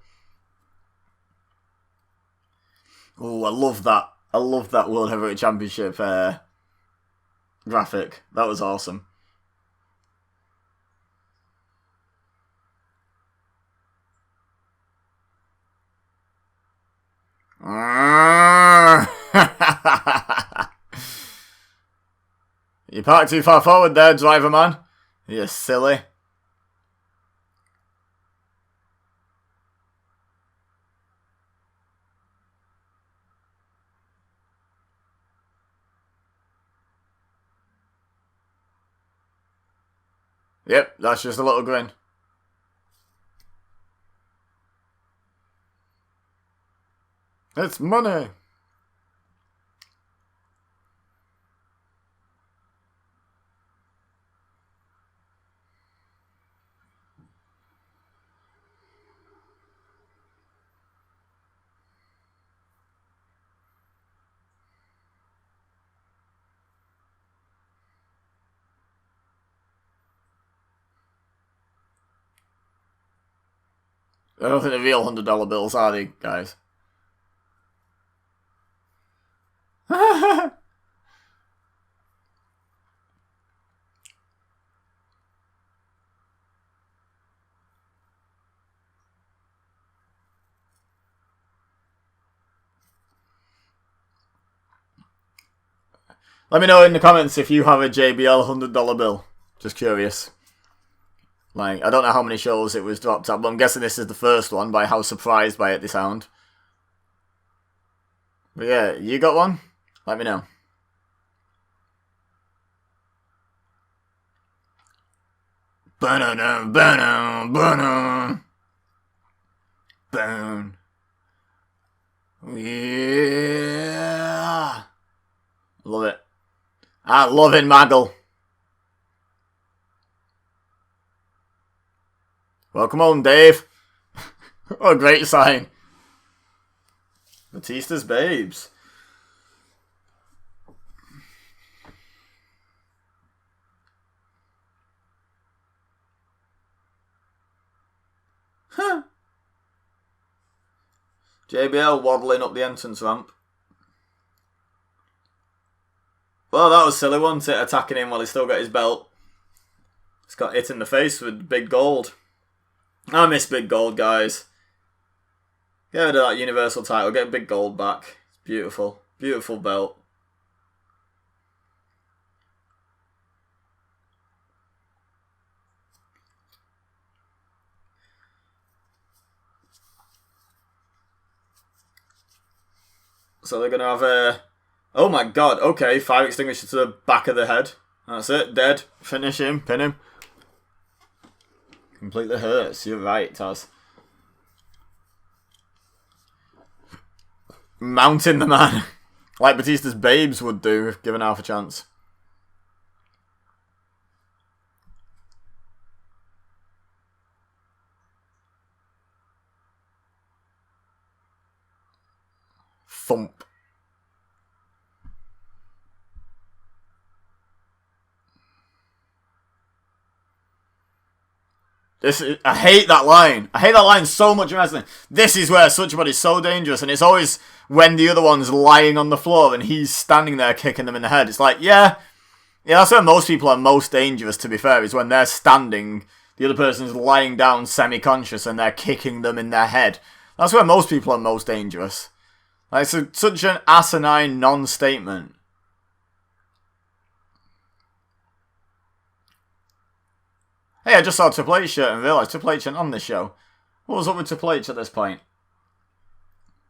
Oh, I love that. I love that World Heavyweight Championship graphic. That was awesome. You parked too far forward there, driver man. You're silly. Yep, that's just a little grin. It's money. I don't think they're real $100 bills, are they, guys? Let me know in the comments if you have a JBL $100 bill. Just curious. Like, I don't know how many shows it was dropped at, but I'm guessing this is the first one by how surprised by it they sound. But yeah, you got one? Let me know. Burn. Yeah. Love it. I love it, Maggle. Welcome home, Dave. What a great sign. Batista's babes. Huh. JBL waddling up the entrance ramp. Well, that was silly, wasn't it? Attacking him while he's still got his belt. He's got hit in the face with big gold. I miss big gold, guys. Get rid of that Universal title. Get big gold back. It's beautiful. Beautiful belt. So they're going to have a... Oh my god, okay. Fire extinguisher to the back of the head. That's it. Dead. Finish him. Pin him. Completely hurts. You're right, Taz. Mounting the man. Like Batista's babes would do if given half a chance. Thump. I hate that line. I hate that line so much in wrestling. This is where such a body's so dangerous, and it's always when the other one's lying on the floor and he's standing there kicking them in the head. It's like, yeah, that's where most people are most dangerous, to be fair, is when they're standing, The other person's lying down semi-conscious and they're kicking them in their head. That's where most people are most dangerous. Like, it's such an asinine non-statement. Hey, I just saw a Triple H shirt and realised Triple H isn't on this show. What was up with Triple H at this point?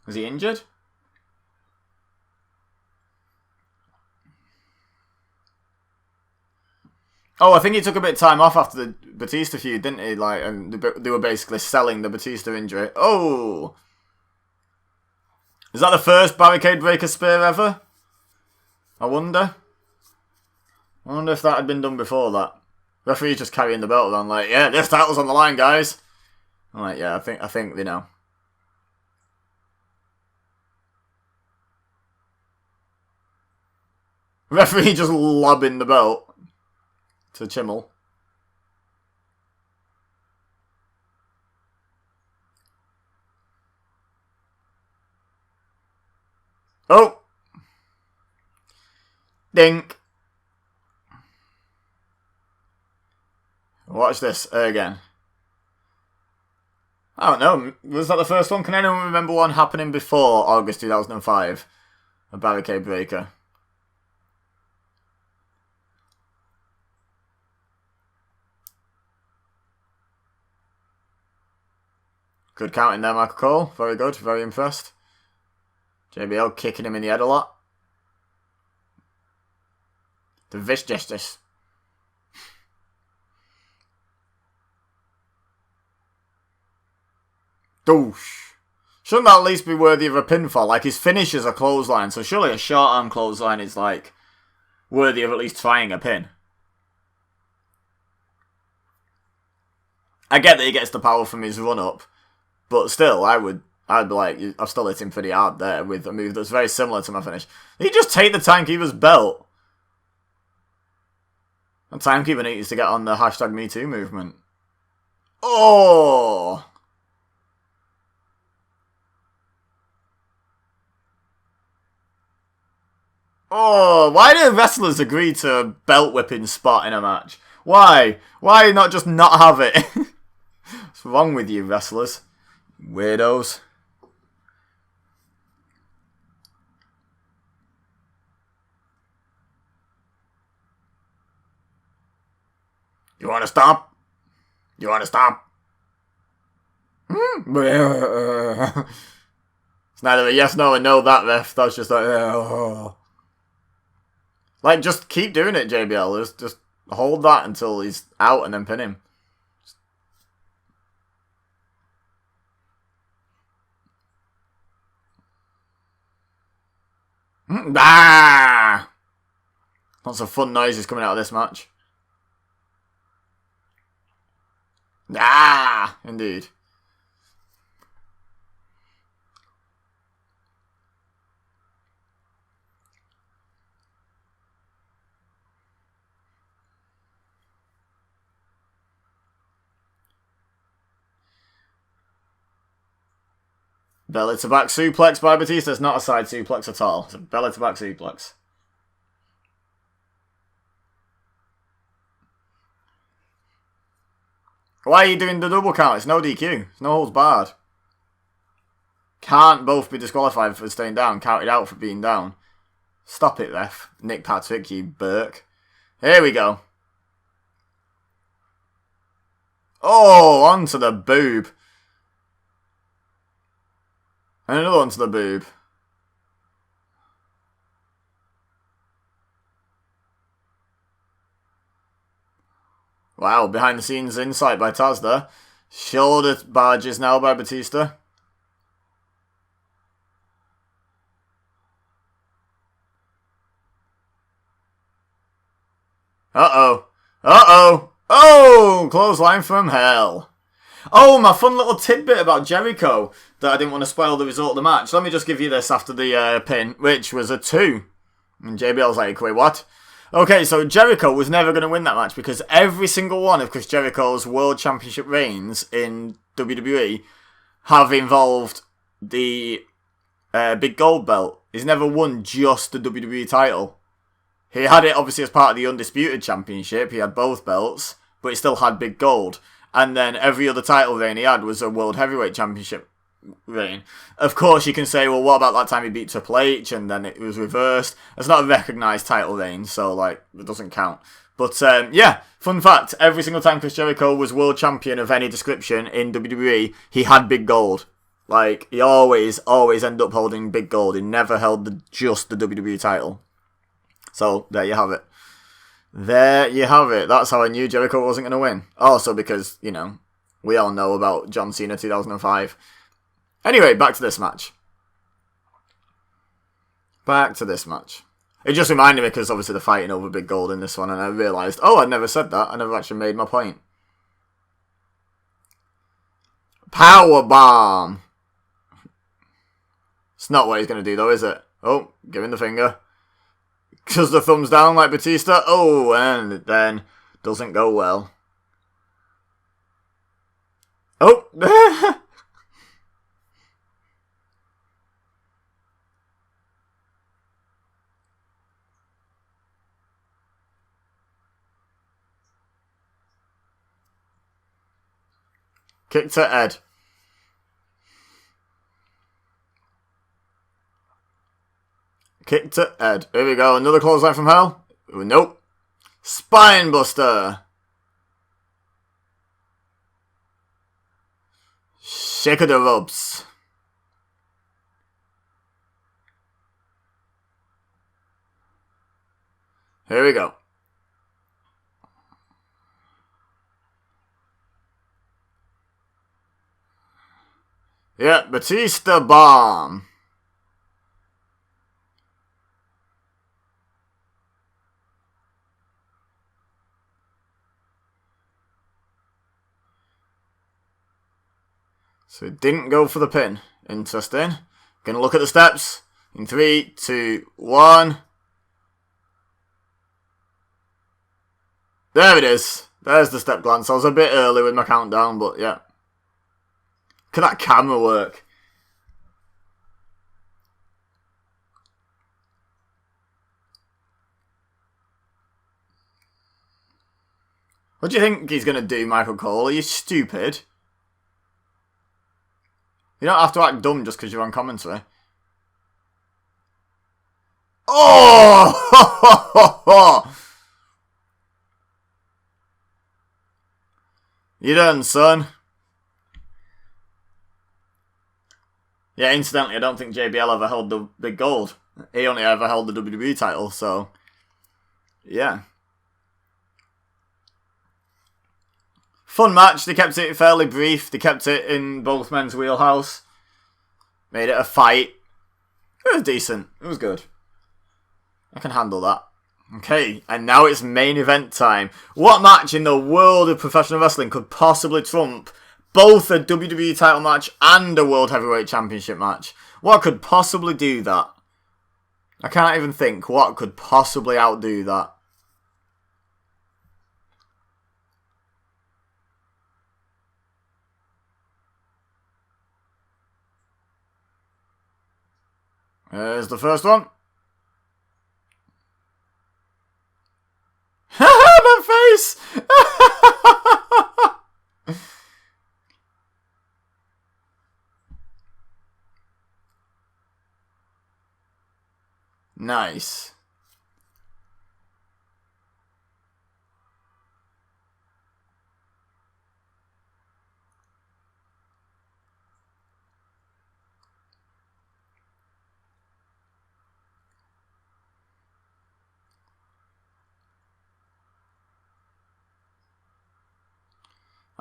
Was he injured? Oh, I think he took a bit of time off after the Batista feud, didn't he? Like, and they were basically selling the Batista injury. Oh! Is that the first barricade breaker spear ever? I wonder. I wonder if that had been done before that. Referee's just carrying the belt around like, yeah, this title's on the line, guys. I'm like, yeah, I think they know. Referee just lobbing the belt to Chimmel. Oh! Dink. Watch this again. I don't know. Was that the first one? Can anyone remember one happening before August 2005? A barricade breaker. Good counting there, Michael Cole. Very good. Very impressed. JBL kicking him in the head a lot. The Vish Justice. Douche. Shouldn't that at least be worthy of a pinfall? Like, his finish is a clothesline, so surely a short arm clothesline is, like, worthy of at least trying a pin. I get that he gets the power from his run-up, but still, I'd be like, I've still hit him pretty hard there with a move that's very similar to my finish. Did he just take the timekeeper's belt? The timekeeper needs to get on the #MeToo movement. Oh! Oh, why do wrestlers agree to a belt whipping spot in a match? Why? Why not just not have it? What's wrong with you, wrestlers? Weirdos. You want to stop? You want to stop? It's neither a yes, no, and no, that ref. That's just like, oh. Like, just keep doing it, JBL. Just hold that until he's out and then pin him. Ah! Lots of fun noises coming out of this match. Ah! Indeed. Belly to back suplex by Batista. It's not a side suplex at all. It's a belly to back suplex. Why are you doing the double count? It's no DQ. It's no holds barred. Can't both be disqualified for staying down. Counted out for being down. Stop it, ref. Nick Patrick, you Burke. Here we go. Oh, onto the boob. And another one to the boob. Wow, behind the scenes insight by Taz there. Shoulder barges now by Batista. Uh-oh. Uh-oh. Oh, clothesline from hell. Oh, my fun little tidbit about Jericho that I didn't want to spoil the result of the match. Let me just give you this after the pin, which was a 2. And JBL's like, wait, what? Okay, so Jericho was never going to win that match because every single one of Chris Jericho's World Championship reigns in WWE have involved the big gold belt. He's never won just the WWE title. He had it obviously as part of the Undisputed Championship. He had both belts, but he still had big gold. And then every other title reign he had was a World Heavyweight Championship reign. Of course, you can say, well, what about that time he beat Triple H and then it was reversed? It's not a recognised title reign, so, like, it doesn't count. But, yeah, fun fact, every single time Chris Jericho was world champion of any description in WWE, he had big gold. Like, he always ended up holding big gold. He never held just the WWE title. So, there you have it. There you have it. That's how I knew Jericho wasn't going to win. Also because, you know, we all know about John Cena 2005. Anyway, back to this match. It just reminded me because obviously they're fighting over big gold in this one, and I realised, oh, I never said that. I never actually made my point. Power bomb. It's not what he's going to do though, is it? Oh, give him the finger. Just the thumbs down like Batista. Oh, and then doesn't go well. Oh. Kick to Ed. Kick to Ed. Here we go. Another clothesline from hell. Ooh, nope. Spine buster. Shake of the ropes. Here we go. Yeah, Batista bomb. So he didn't go for the pin. Interesting. Gonna look at the steps. In 3, 2, 1. There it is. There's the step glance. I was a bit early with my countdown, but yeah. Look at that camera work. What do you think he's going to do, Michael Cole? Are you stupid? You don't have to act dumb just because you're on commentary. Oh! You done, son. Yeah, incidentally, I don't think JBL ever held the big gold. He only ever held the WWE title, so... yeah. Fun match. They kept it fairly brief. They kept it in both men's wheelhouse. Made it a fight. It was decent. It was good. I can handle that. Okay, and now it's main event time. What match in the world of professional wrestling could possibly trump both a WWE title match and a World Heavyweight Championship match? What could possibly do that? I can't even think what could possibly outdo that. Here's the first one. The face! Nice.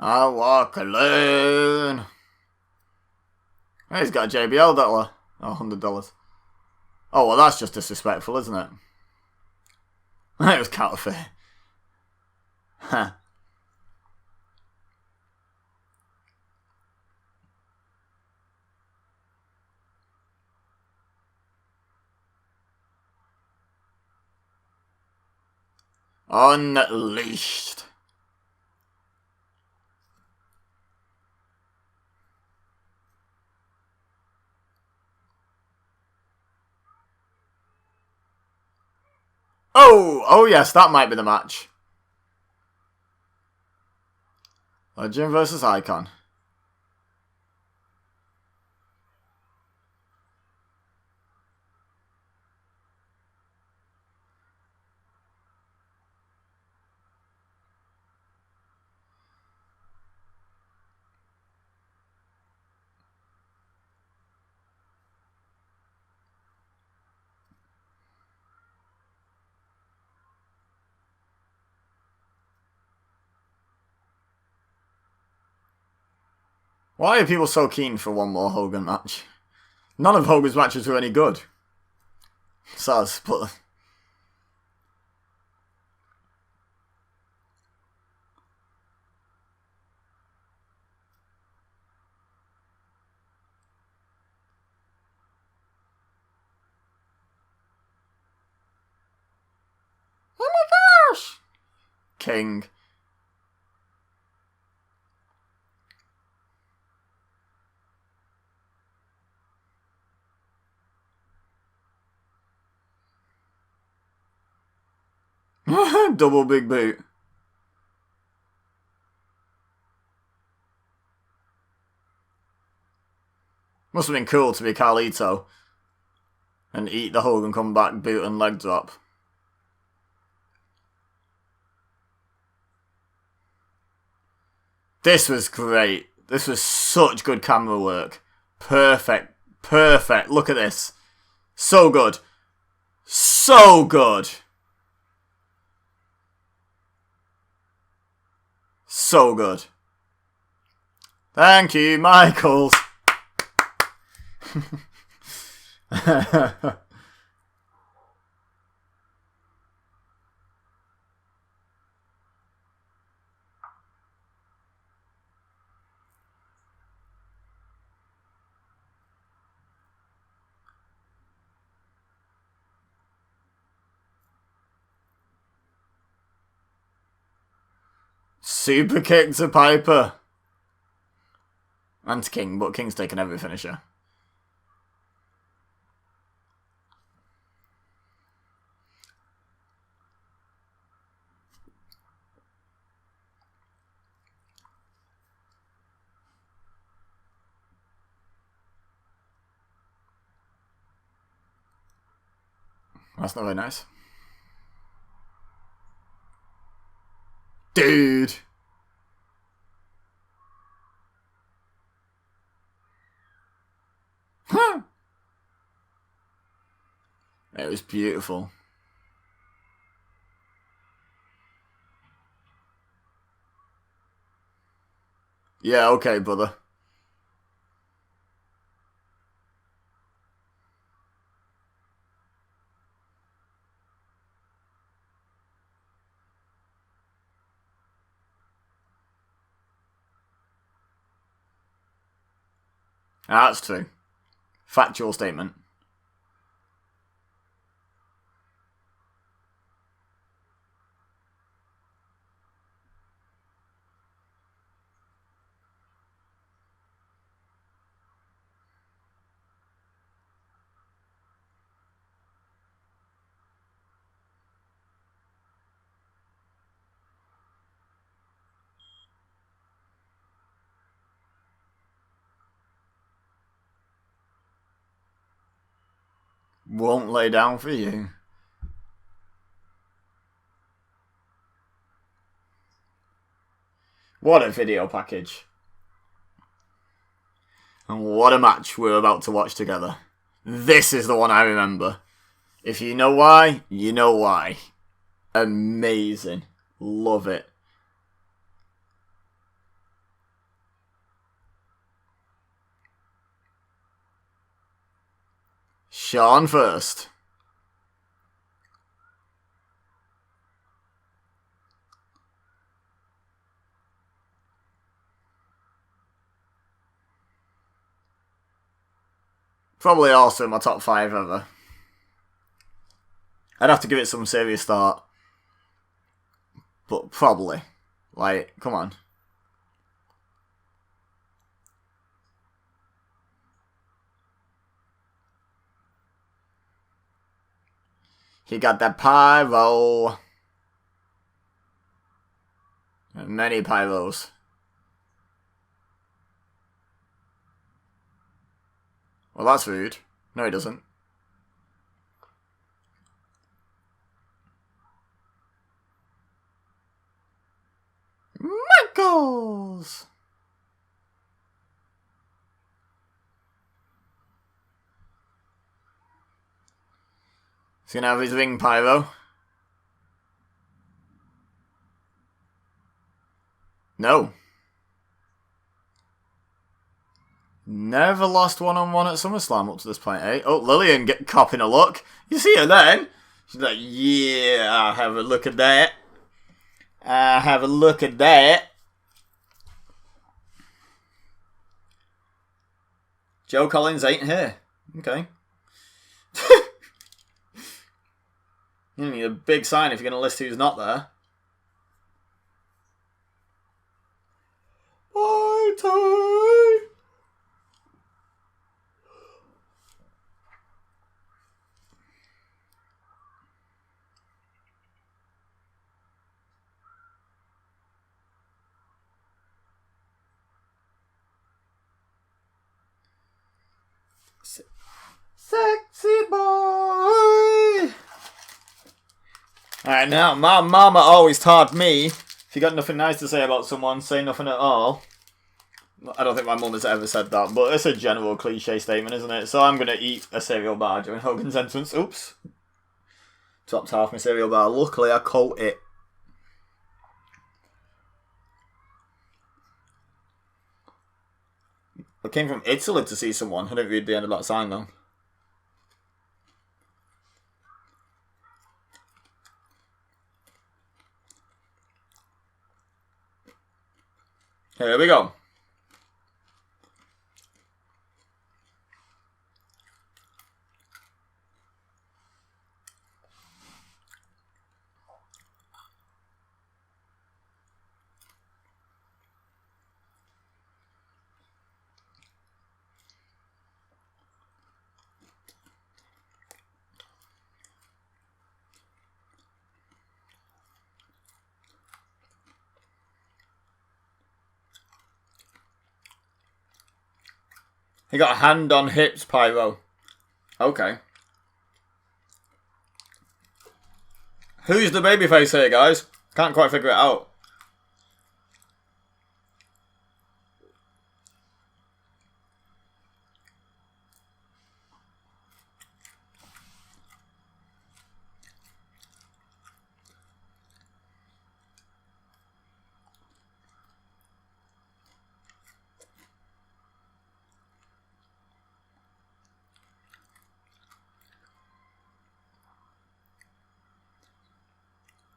I walk alone. Hey, he's got a JBL dollar. Oh, $100. Oh, well, that's just disrespectful, isn't it? It was counterfeit. Huh. Unleashed. Oh yes, that might be the match. Legend versus Icon. Why are people so keen for one more Hogan match? None of Hogan's matches were any good. Sus, but... Oh my gosh! King. Double big boot. Must have been cool to be Carlito and eat the Hogan comeback boot and leg drop. This was great. This was such good camera work. Perfect. Perfect. Look at this. So good. So good. So good. Thank you, Michaels. Super kick to Piper. And to King, but King's taken every finisher. That's not very nice. Dude. Huh. It was beautiful. Yeah, okay, brother. That's true. Factual statement. Won't lay down for you. What a video package. And what a match we're about to watch together. This is the one I remember. If you know why, you know why. Amazing. Love it. Shawn first. Probably also in my top 5 ever. I'd have to give it some serious thought. But probably. Like, come on. He got that pyro. Many pyros. Well, that's rude. No, he doesn't. Michaels! He's going to have his ring pyro. No. Never lost one-on-one at SummerSlam up to this point, eh? Oh, Lillian copping a look. You see her then? She's like, yeah, have a look at that. Have a look at that. Joe Collins ain't here. Okay. You need a big sign if you're going to list who's not there. Bye, Ty. Sexy boy. Alright, now, my mama always taught me, if you got nothing nice to say about someone, say nothing at all. I don't think my mum has ever said that, but it's a general cliche statement, isn't it? So I'm going to eat a cereal bar during Hogan's entrance. Oops. Dropped half my cereal bar. Luckily, I caught it. I came from Italy to see someone. I didn't read the end of that sign, though. Here we go. He got a hand on hips, Pyro. Okay. Who's the babyface here, guys? Can't quite figure it out.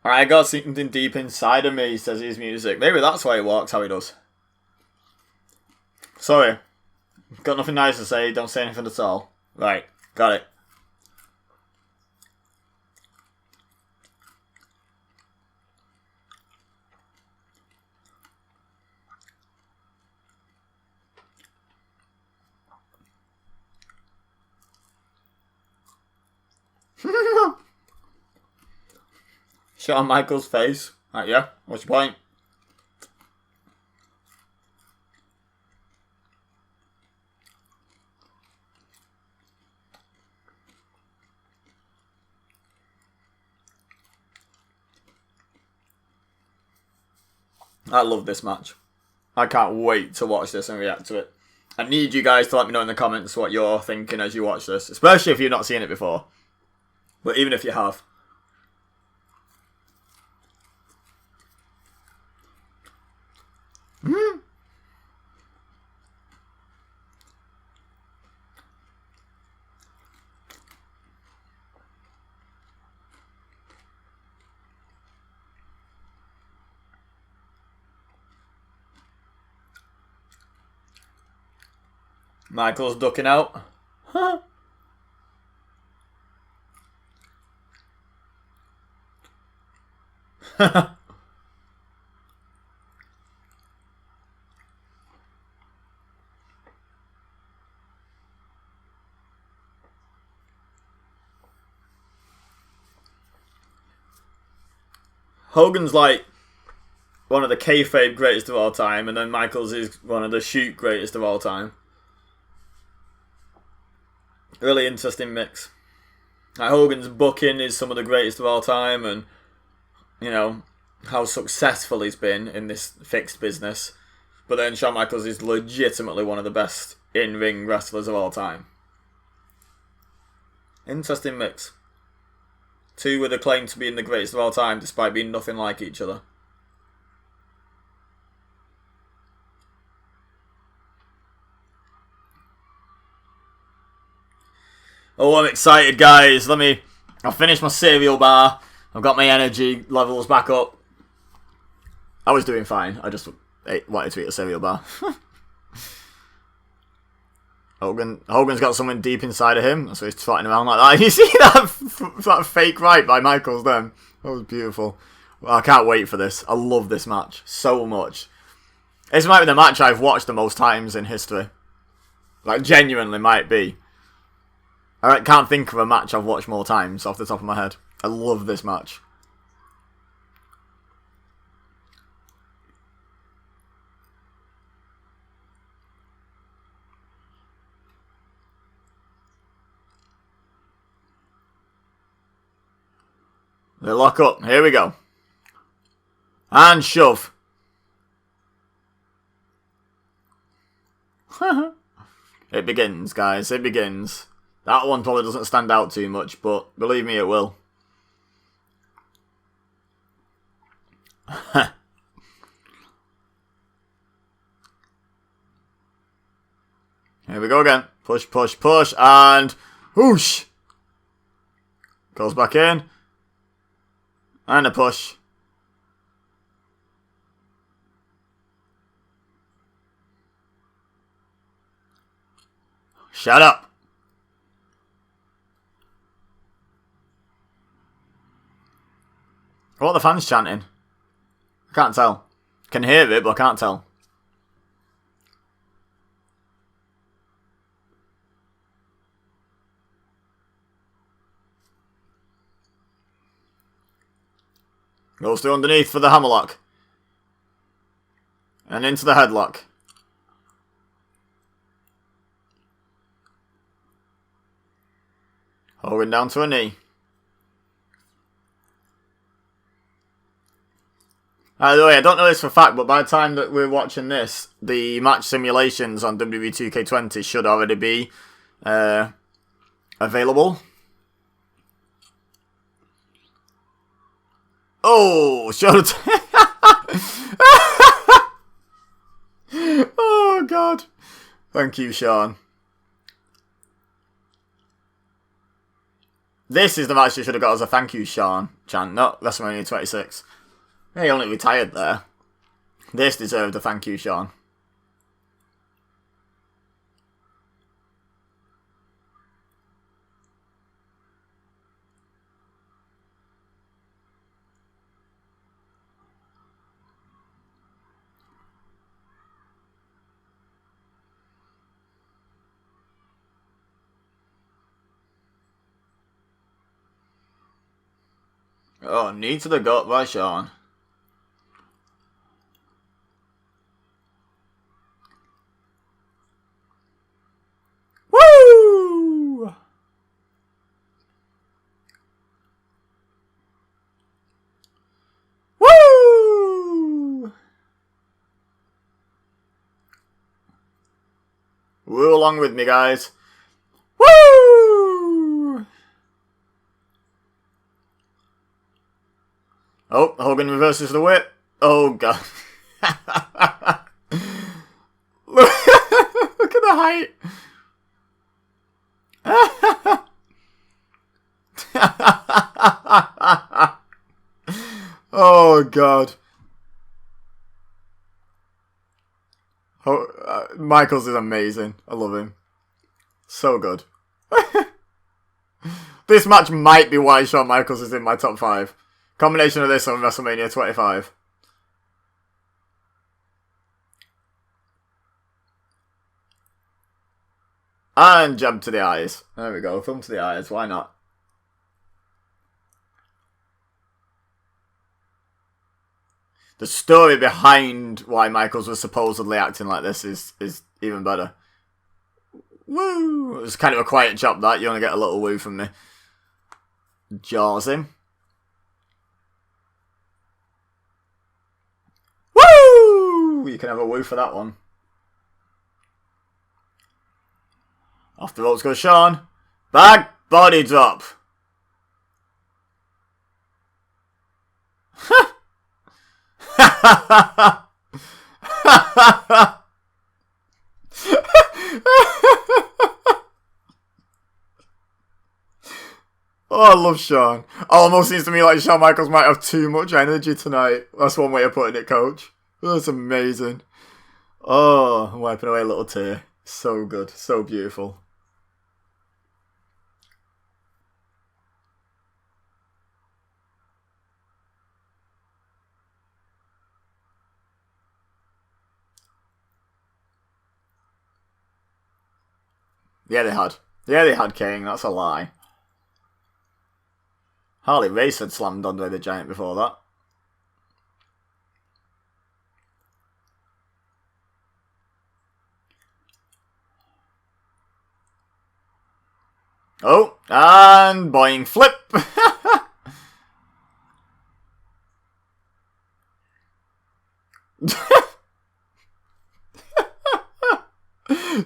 I got something deep inside of me, says his music. Maybe that's why he walks how he does. Sorry. Got nothing nice to say, don't say anything at all. Right, got it. Shawn Michaels' face. Right, yeah? What's your point? I love this match. I can't wait to watch this and react to it. I need you guys to let me know in the comments what you're thinking as you watch this. Especially if you've not seen it before. But even if you have. Michael's ducking out. Huh. Hogan's like one of the kayfabe greatest of all time, and then Michaels is one of the shoot greatest of all time. Really interesting mix. Like Hogan's booking is some of the greatest of all time, and you know how successful he's been in this fixed business. But then Shawn Michaels is legitimately one of the best in-ring wrestlers of all time. Interesting mix. Two with a claim to being the greatest of all time, despite being nothing like each other. Oh, I'm excited, guys. I'll finish my cereal bar. I've got my energy levels back up. I was doing fine. I just wanted to eat a cereal bar. Hogan's got something deep inside of him, so he's trotting around like that. You see that fake right by Michaels then? That was beautiful. Well, I can't wait for this. I love this match so much. This might be the match I've watched the most times in history. Like, genuinely might be. I can't think of a match I've watched more times off the top of my head. I love this match. They lock up. Here we go. And shove. It begins, guys. It begins. That one probably doesn't stand out too much, but believe me, it will. Here we go again. Push, push, push, and whoosh. Goes back in. And a push. Shut up. What are the fans chanting? I can't tell. Can hear it, but I can't tell. Goes through underneath for the hammerlock. And into the headlock. Hogan down to a knee. By the way, I don't know this for a fact, but by the time that we're watching this, the match simulations on WWE 2K20 should already be available. Oh, shut Oh, God. Thank you, Sean. This is the match you should have got as a thank you, Sean chant, not WrestleMania 26. He only retired there. This deserved a thank you, Sean. Oh, knee to the gut by Sean. Woo! Woo! Woo along with me, guys. Woo! Oh, Hogan reverses the whip. Oh, God. Look at the height. Oh, God. Michaels is amazing. I love him. So good. This match might be why Shawn Michaels is in my top 5. Combination of this on WrestleMania 25. And jab to the eyes. There we go. Thumb to the eyes. Why not? The story behind why Michaels was supposedly acting like this is even better. Woo! It was kind of a quiet chop that. You want to get a little woo from me. Jaws him. Woo! You can have a woo for that one. Off the ropes goes Sean. Back body drop. Oh, I love Shawn. Almost seems to me like Shawn Michaels might have too much energy tonight. That's one way of putting it, coach. That's amazing. Oh, I'm wiping away a little tear. So good. So beautiful. Yeah, they had. Yeah, they had Kane. That's a lie. Harley Race had slammed Andre the Giant before that. Oh, and boing flip.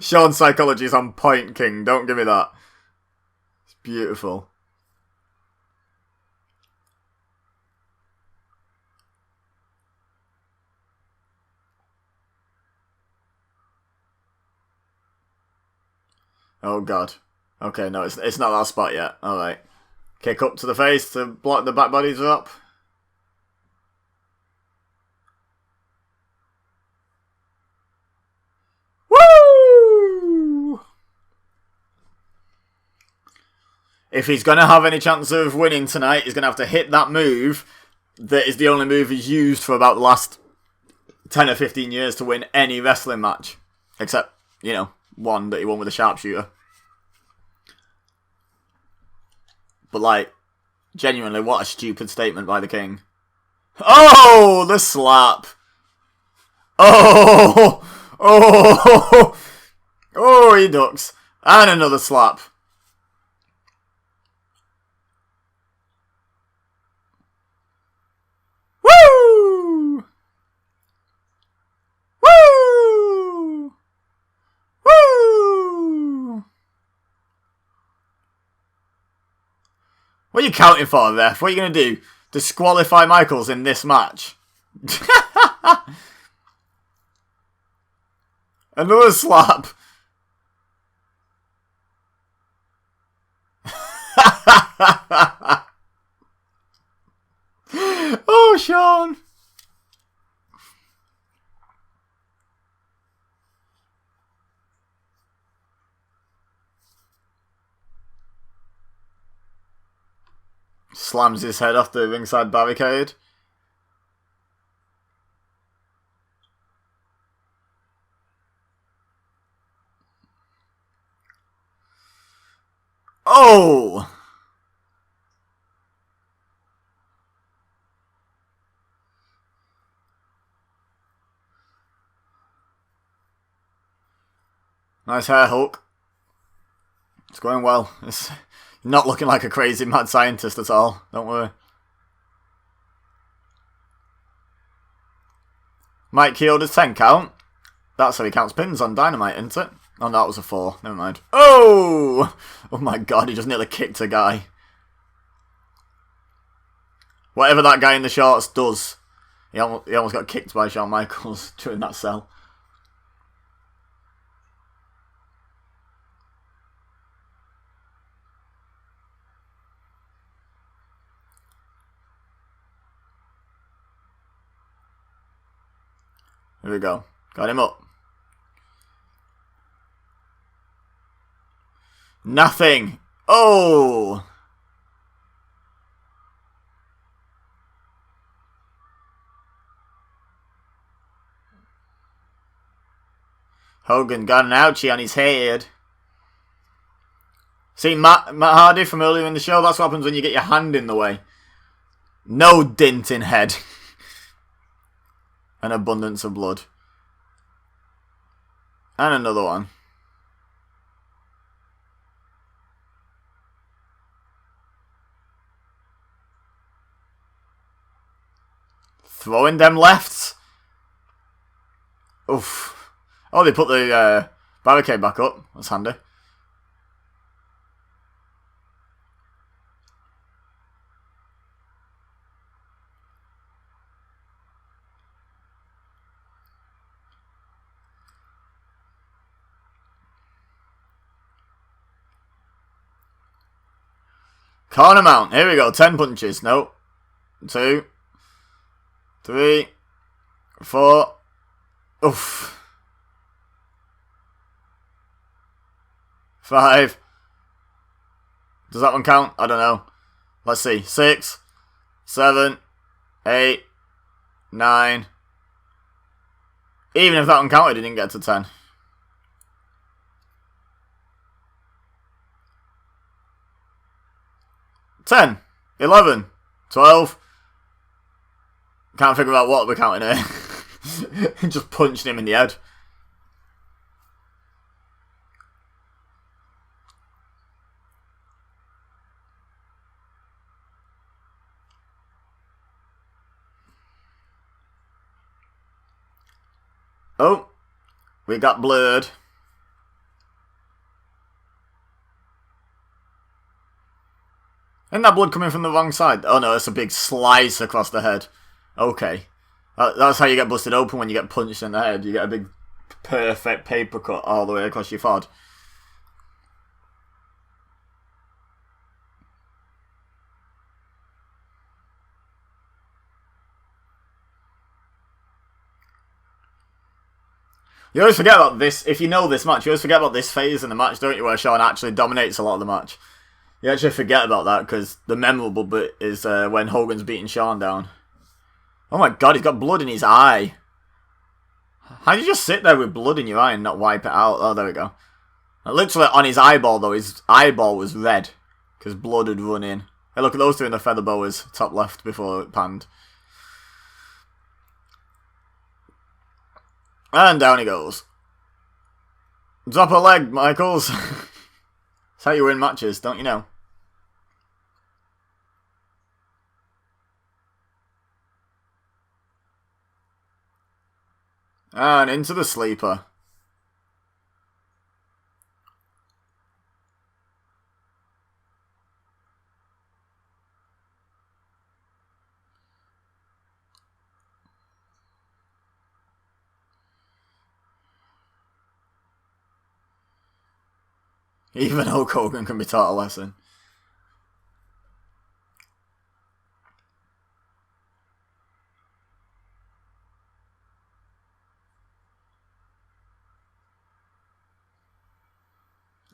Shawn's psychology is on point, King. Don't give me that. It's beautiful. Oh, God. Okay, no, it's not that spot yet. Alright. Kick up to the face to block the back body drop. Woo! If he's going to have any chance of winning tonight, he's going to have to hit that move that is the only move he's used for about the last 10 or 15 years to win any wrestling match. Except, you know, one that he won with a sharpshooter. But, like, genuinely, what a stupid statement by the King. Oh, the slap. Oh, oh, oh, he ducks. And another slap. Woo! Woo! Woo! What are you counting for, ref? What are you going to do? Disqualify Michaels in this match? Another slap. Oh, Shawn. Slams his head off the ringside barricade. Oh! Nice hair, Hulk. It's going well. It's not looking like a crazy mad scientist at all. Don't worry. Mike Chioda's 10 count. That's how he counts pins on Dynamite, isn't it? Oh, no, that was a 4. Never mind. Oh! Oh my god, he just nearly kicked a guy. Whatever that guy in the shorts does, he almost got kicked by Shawn Michaels during that cell. Here we go. Got him up. Nothing. Oh! Hogan got an ouchie on his head. See, Matt Hardy from earlier in the show, that's what happens when you get your hand in the way. No dint in head. An abundance of blood. And another one. Throwing them lefts. Oof. Oh, they put the barricade back up. That's handy. Corner mount. Here we go. 10 punches. No. 2, 3, 4. Oof. 5. Does that one count? I don't know. Let's see. 6, 7, 8, 9. Even if that one counted, it didn't get to 10. 10, 11, 12. Can't figure out what we're counting here. Just punched him in the head. Oh, we got blurred. Isn't that blood coming from the wrong side? Oh no, it's a big slice across the head. Okay. That's how you get busted open when you get punched in the head. You get a big, perfect paper cut all the way across your forehead. You always forget about this. If you know this match, you always forget about this phase in the match, don't you? Where Shawn actually dominates a lot of the match. You actually forget about that because the memorable bit is when Hogan's beating Shawn down. Oh my god, he's got blood in his eye. How do you just sit there with blood in your eye and not wipe it out? Oh, there we go. Literally on his eyeball, though, his eyeball was red because blood had run in. Hey, look at those two in the feather boas, top left before it panned. And down he goes. Drop a leg, Michaels. That's how you win matches, don't you know? And into the sleeper. Even Hulk Hogan can be taught a lesson.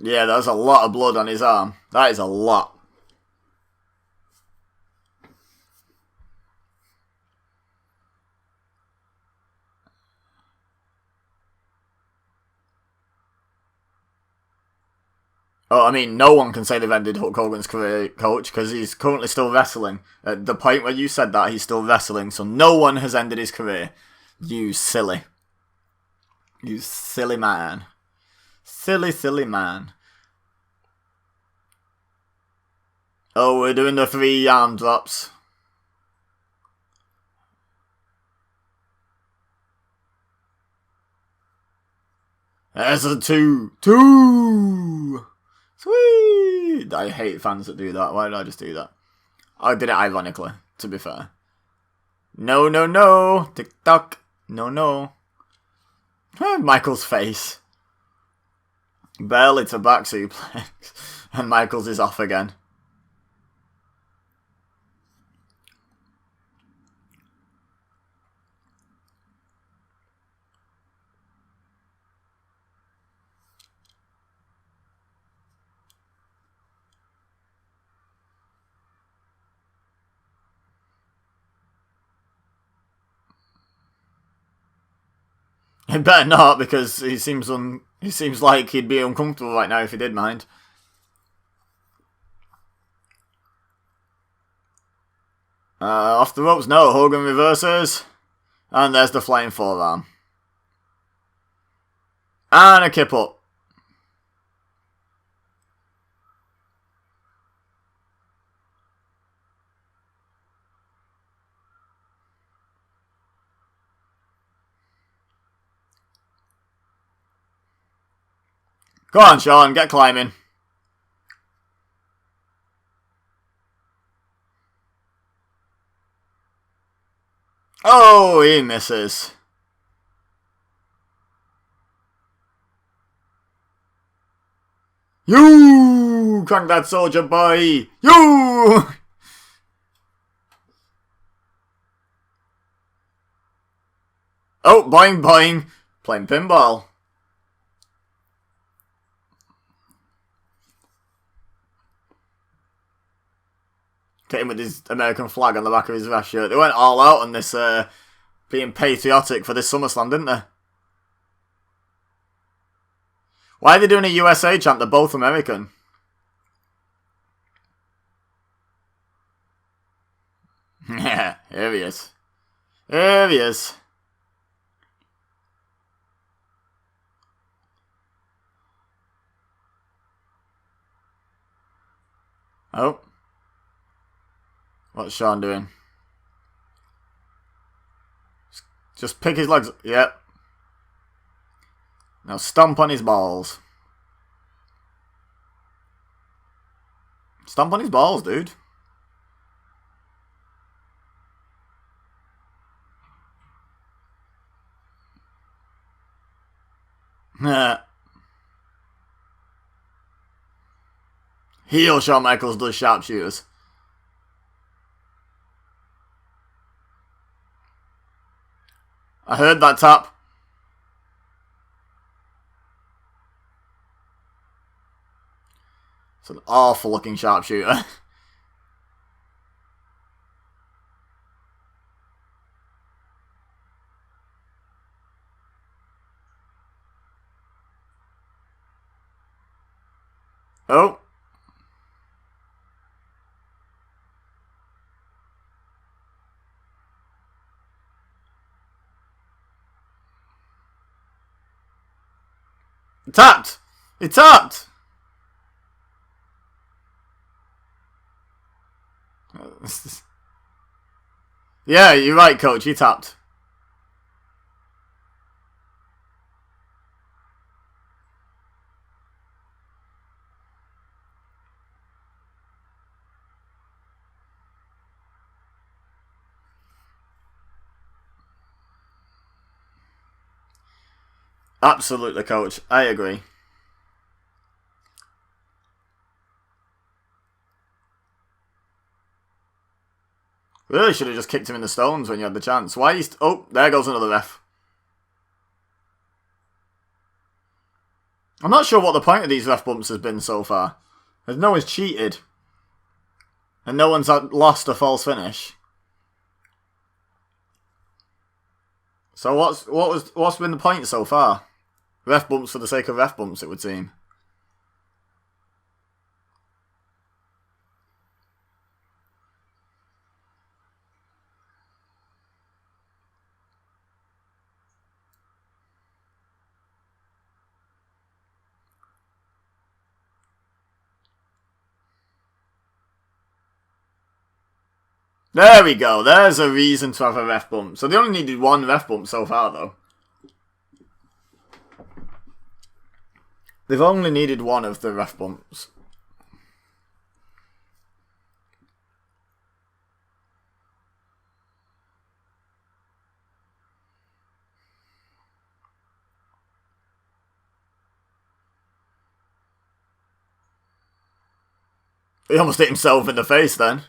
Yeah, there's a lot of blood on his arm. That is a lot. Oh, I mean, no one can say they've ended Hulk Hogan's career, Coach, because he's currently still wrestling. At the point where you said that, he's still wrestling, so no one has ended his career. You silly. You silly man. Silly, silly man. Oh, we're doing the 3 arm drops. There's a 2. 2! Sweet! I hate fans that do that. Why did I just do that? I did it ironically, to be fair. No, no, no. Tick-tock. No, no. Michael's face. Barely to back suplex. And Michaels is off again. He better not, because he seems like he'd be uncomfortable right now if he did mind. Off the ropes, no. Hogan reverses. And there's the flying forearm. And a kip up. Go on, Sean, get climbing. Oh, he misses. You crank that soldier boy. You. Oh, boing boing. Playing pinball. Him with his American flag on the back of his vest shirt. They went all out on this being patriotic for this Summerslam, didn't they? Why are they doing a USA chant? They're both American. Yeah, here he is. Here he is. Oh. What's Sean doing? Just pick his legs. Yep. Now stomp on his balls. Stomp on his balls, dude. Heel Shawn Michaels does sharpshooters. I heard that tap. It's an awful looking sharpshooter. Oh. It tapped! It tapped! Yeah, you're right, coach. He tapped. Absolutely, coach. I agree. Really should have just kicked him in the stones when you had the chance. Why are you... Oh, there goes another ref. I'm not sure what the point of these ref bumps has been so far. As no one's cheated. And no one's lost a false finish. So what's been the point so far? Ref bumps for the sake of ref bumps, it would seem. There we go. There's a reason to have a ref bump. So they only needed one ref bump so far, though. They've only needed one of the ref bumps. He almost hit himself in the face then.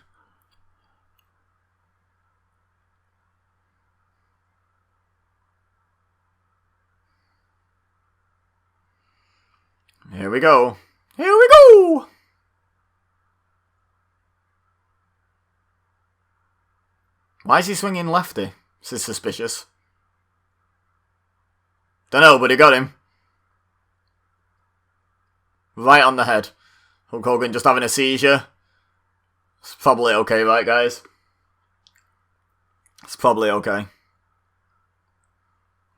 Here we go. Here we go! Why is he swinging lefty? This is suspicious. Dunno, but he got him. Right on the head. Hulk Hogan just having a seizure. It's probably okay, right, guys? It's probably okay.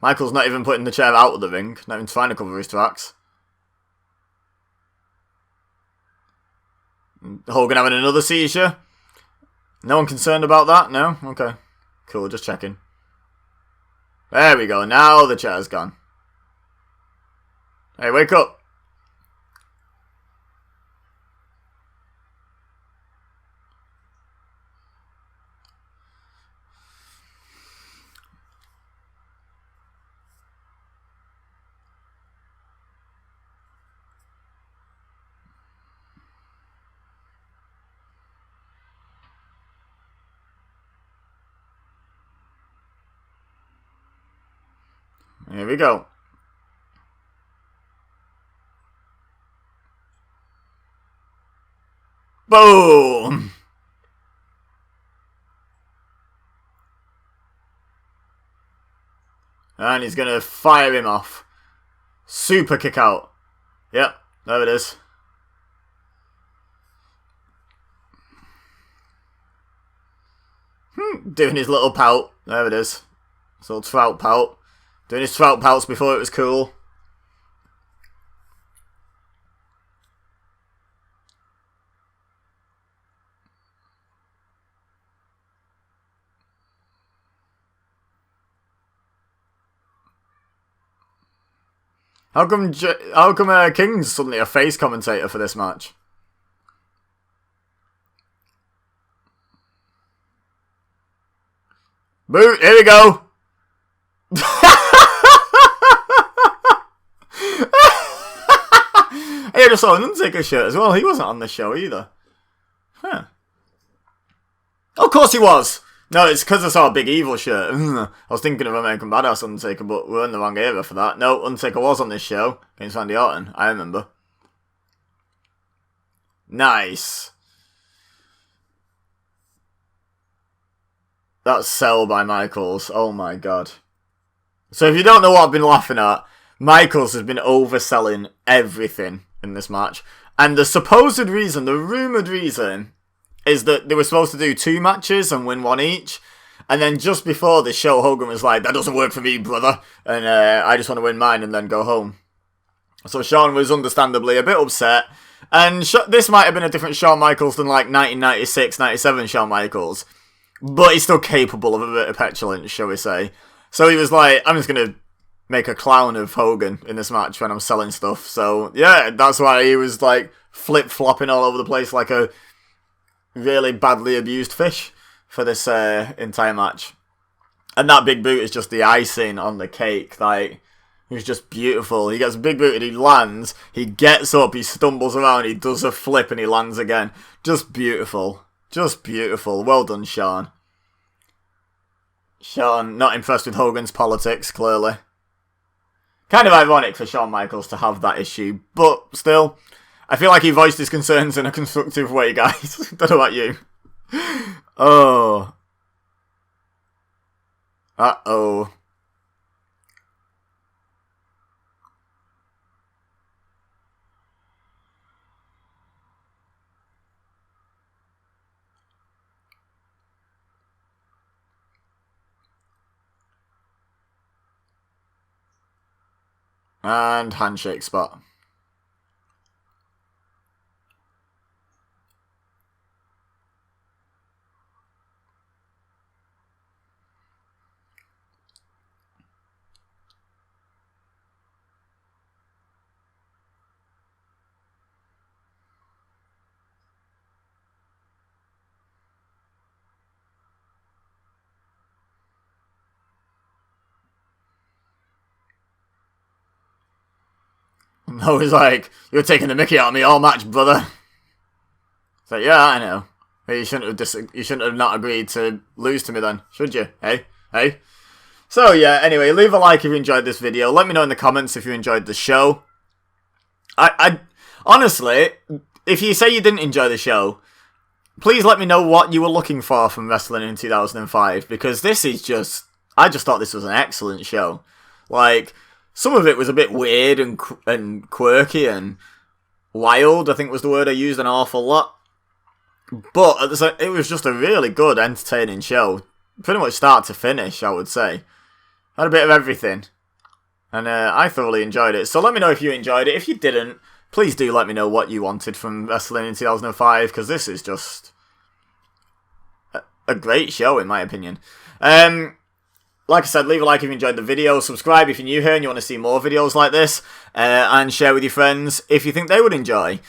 Michael's not even putting the chair out of the ring. Not even trying to cover his tracks. Hogan having another seizure. No one concerned about that? No? Okay. Cool, just checking. There we go. Now the chair's gone. Hey, wake up. Here we go. Boom! And he's going to fire him off. Super kick out. Yep, there it is. Doing his little pout. There it is. His little trout pout. Doing his trout pouts before it was cool. How come King's suddenly a face commentator for this match? Boot, here we go. Hey, I just saw an Undertaker shirt as well. He wasn't on the show either. Huh. Of course he was. No, it's because I saw a Big Evil shirt. I was thinking of American Badass Undertaker, but we're in the wrong era for that. No, Undertaker was on this show against Randy Orton. I remember. Nice. That's sell by Michaels. Oh my god. So if you don't know what I've been laughing at, Michaels has been overselling everything in this match. And the supposed reason, the rumoured reason, is that they were supposed to do 2 matches and win 1 each. And then just before the show, Hogan was like, that doesn't work for me, brother. And I just want to win mine and then go home. So Shawn was understandably a bit upset. And this might have been a different Shawn Michaels than like 1996, 97 Shawn Michaels. But he's still capable of a bit of petulance, shall we say. So he was like, I'm just going to make a clown of Hogan in this match when I'm selling stuff. So, yeah, that's why he was like flip-flopping all over the place like a really badly abused fish for this entire match. And that big boot is just the icing on the cake. Like, it was just beautiful. He gets a big boot and he lands. He gets up, he stumbles around, he does a flip and he lands again. Just beautiful. Just beautiful. Well done, Shawn. Shawn, not impressed with Hogan's politics, clearly. Kind of ironic for Shawn Michaels to have that issue, but still, I feel like he voiced his concerns in a constructive way, guys. Don't know about you. Oh. Uh-oh. And handshake spot. No, he's like, you're taking the mickey out of me all match, brother. It's like, yeah, I know. But you shouldn't have not agreed to lose to me then, should you? Hey? Hey? So yeah, anyway, leave a like if you enjoyed this video. Let me know in the comments if you enjoyed the show. I honestly, if you say you didn't enjoy the show, please let me know what you were looking for from wrestling in 2005, because this is just, I just thought this was an excellent show. Like, some of it was a bit weird and quirky and wild, I think was the word I used an awful lot. But at the same, it was just a really good, entertaining show. Pretty much start to finish, I would say. Had a bit of everything. And I thoroughly enjoyed it. So let me know if you enjoyed it. If you didn't, please do let me know what you wanted from wrestling in 2005, because this is just a great show, in my opinion. Like I said, leave a like if you enjoyed the video, subscribe if you're new here and you want to see more videos like this, and share with your friends if you think they would enjoy.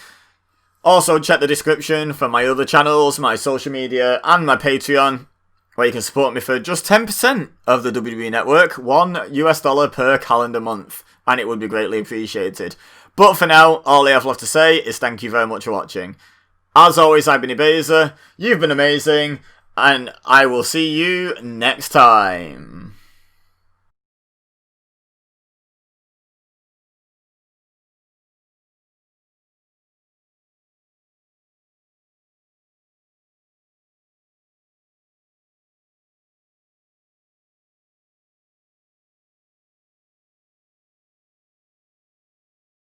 Also, check the description for my other channels, my social media, and my Patreon, where you can support me for just 10% of the WWE Network, $1 per calendar month, and it would be greatly appreciated. But for now, all I have left to say is thank you very much for watching. As always, I've been Ibeza, you've been amazing, and I will see you next time.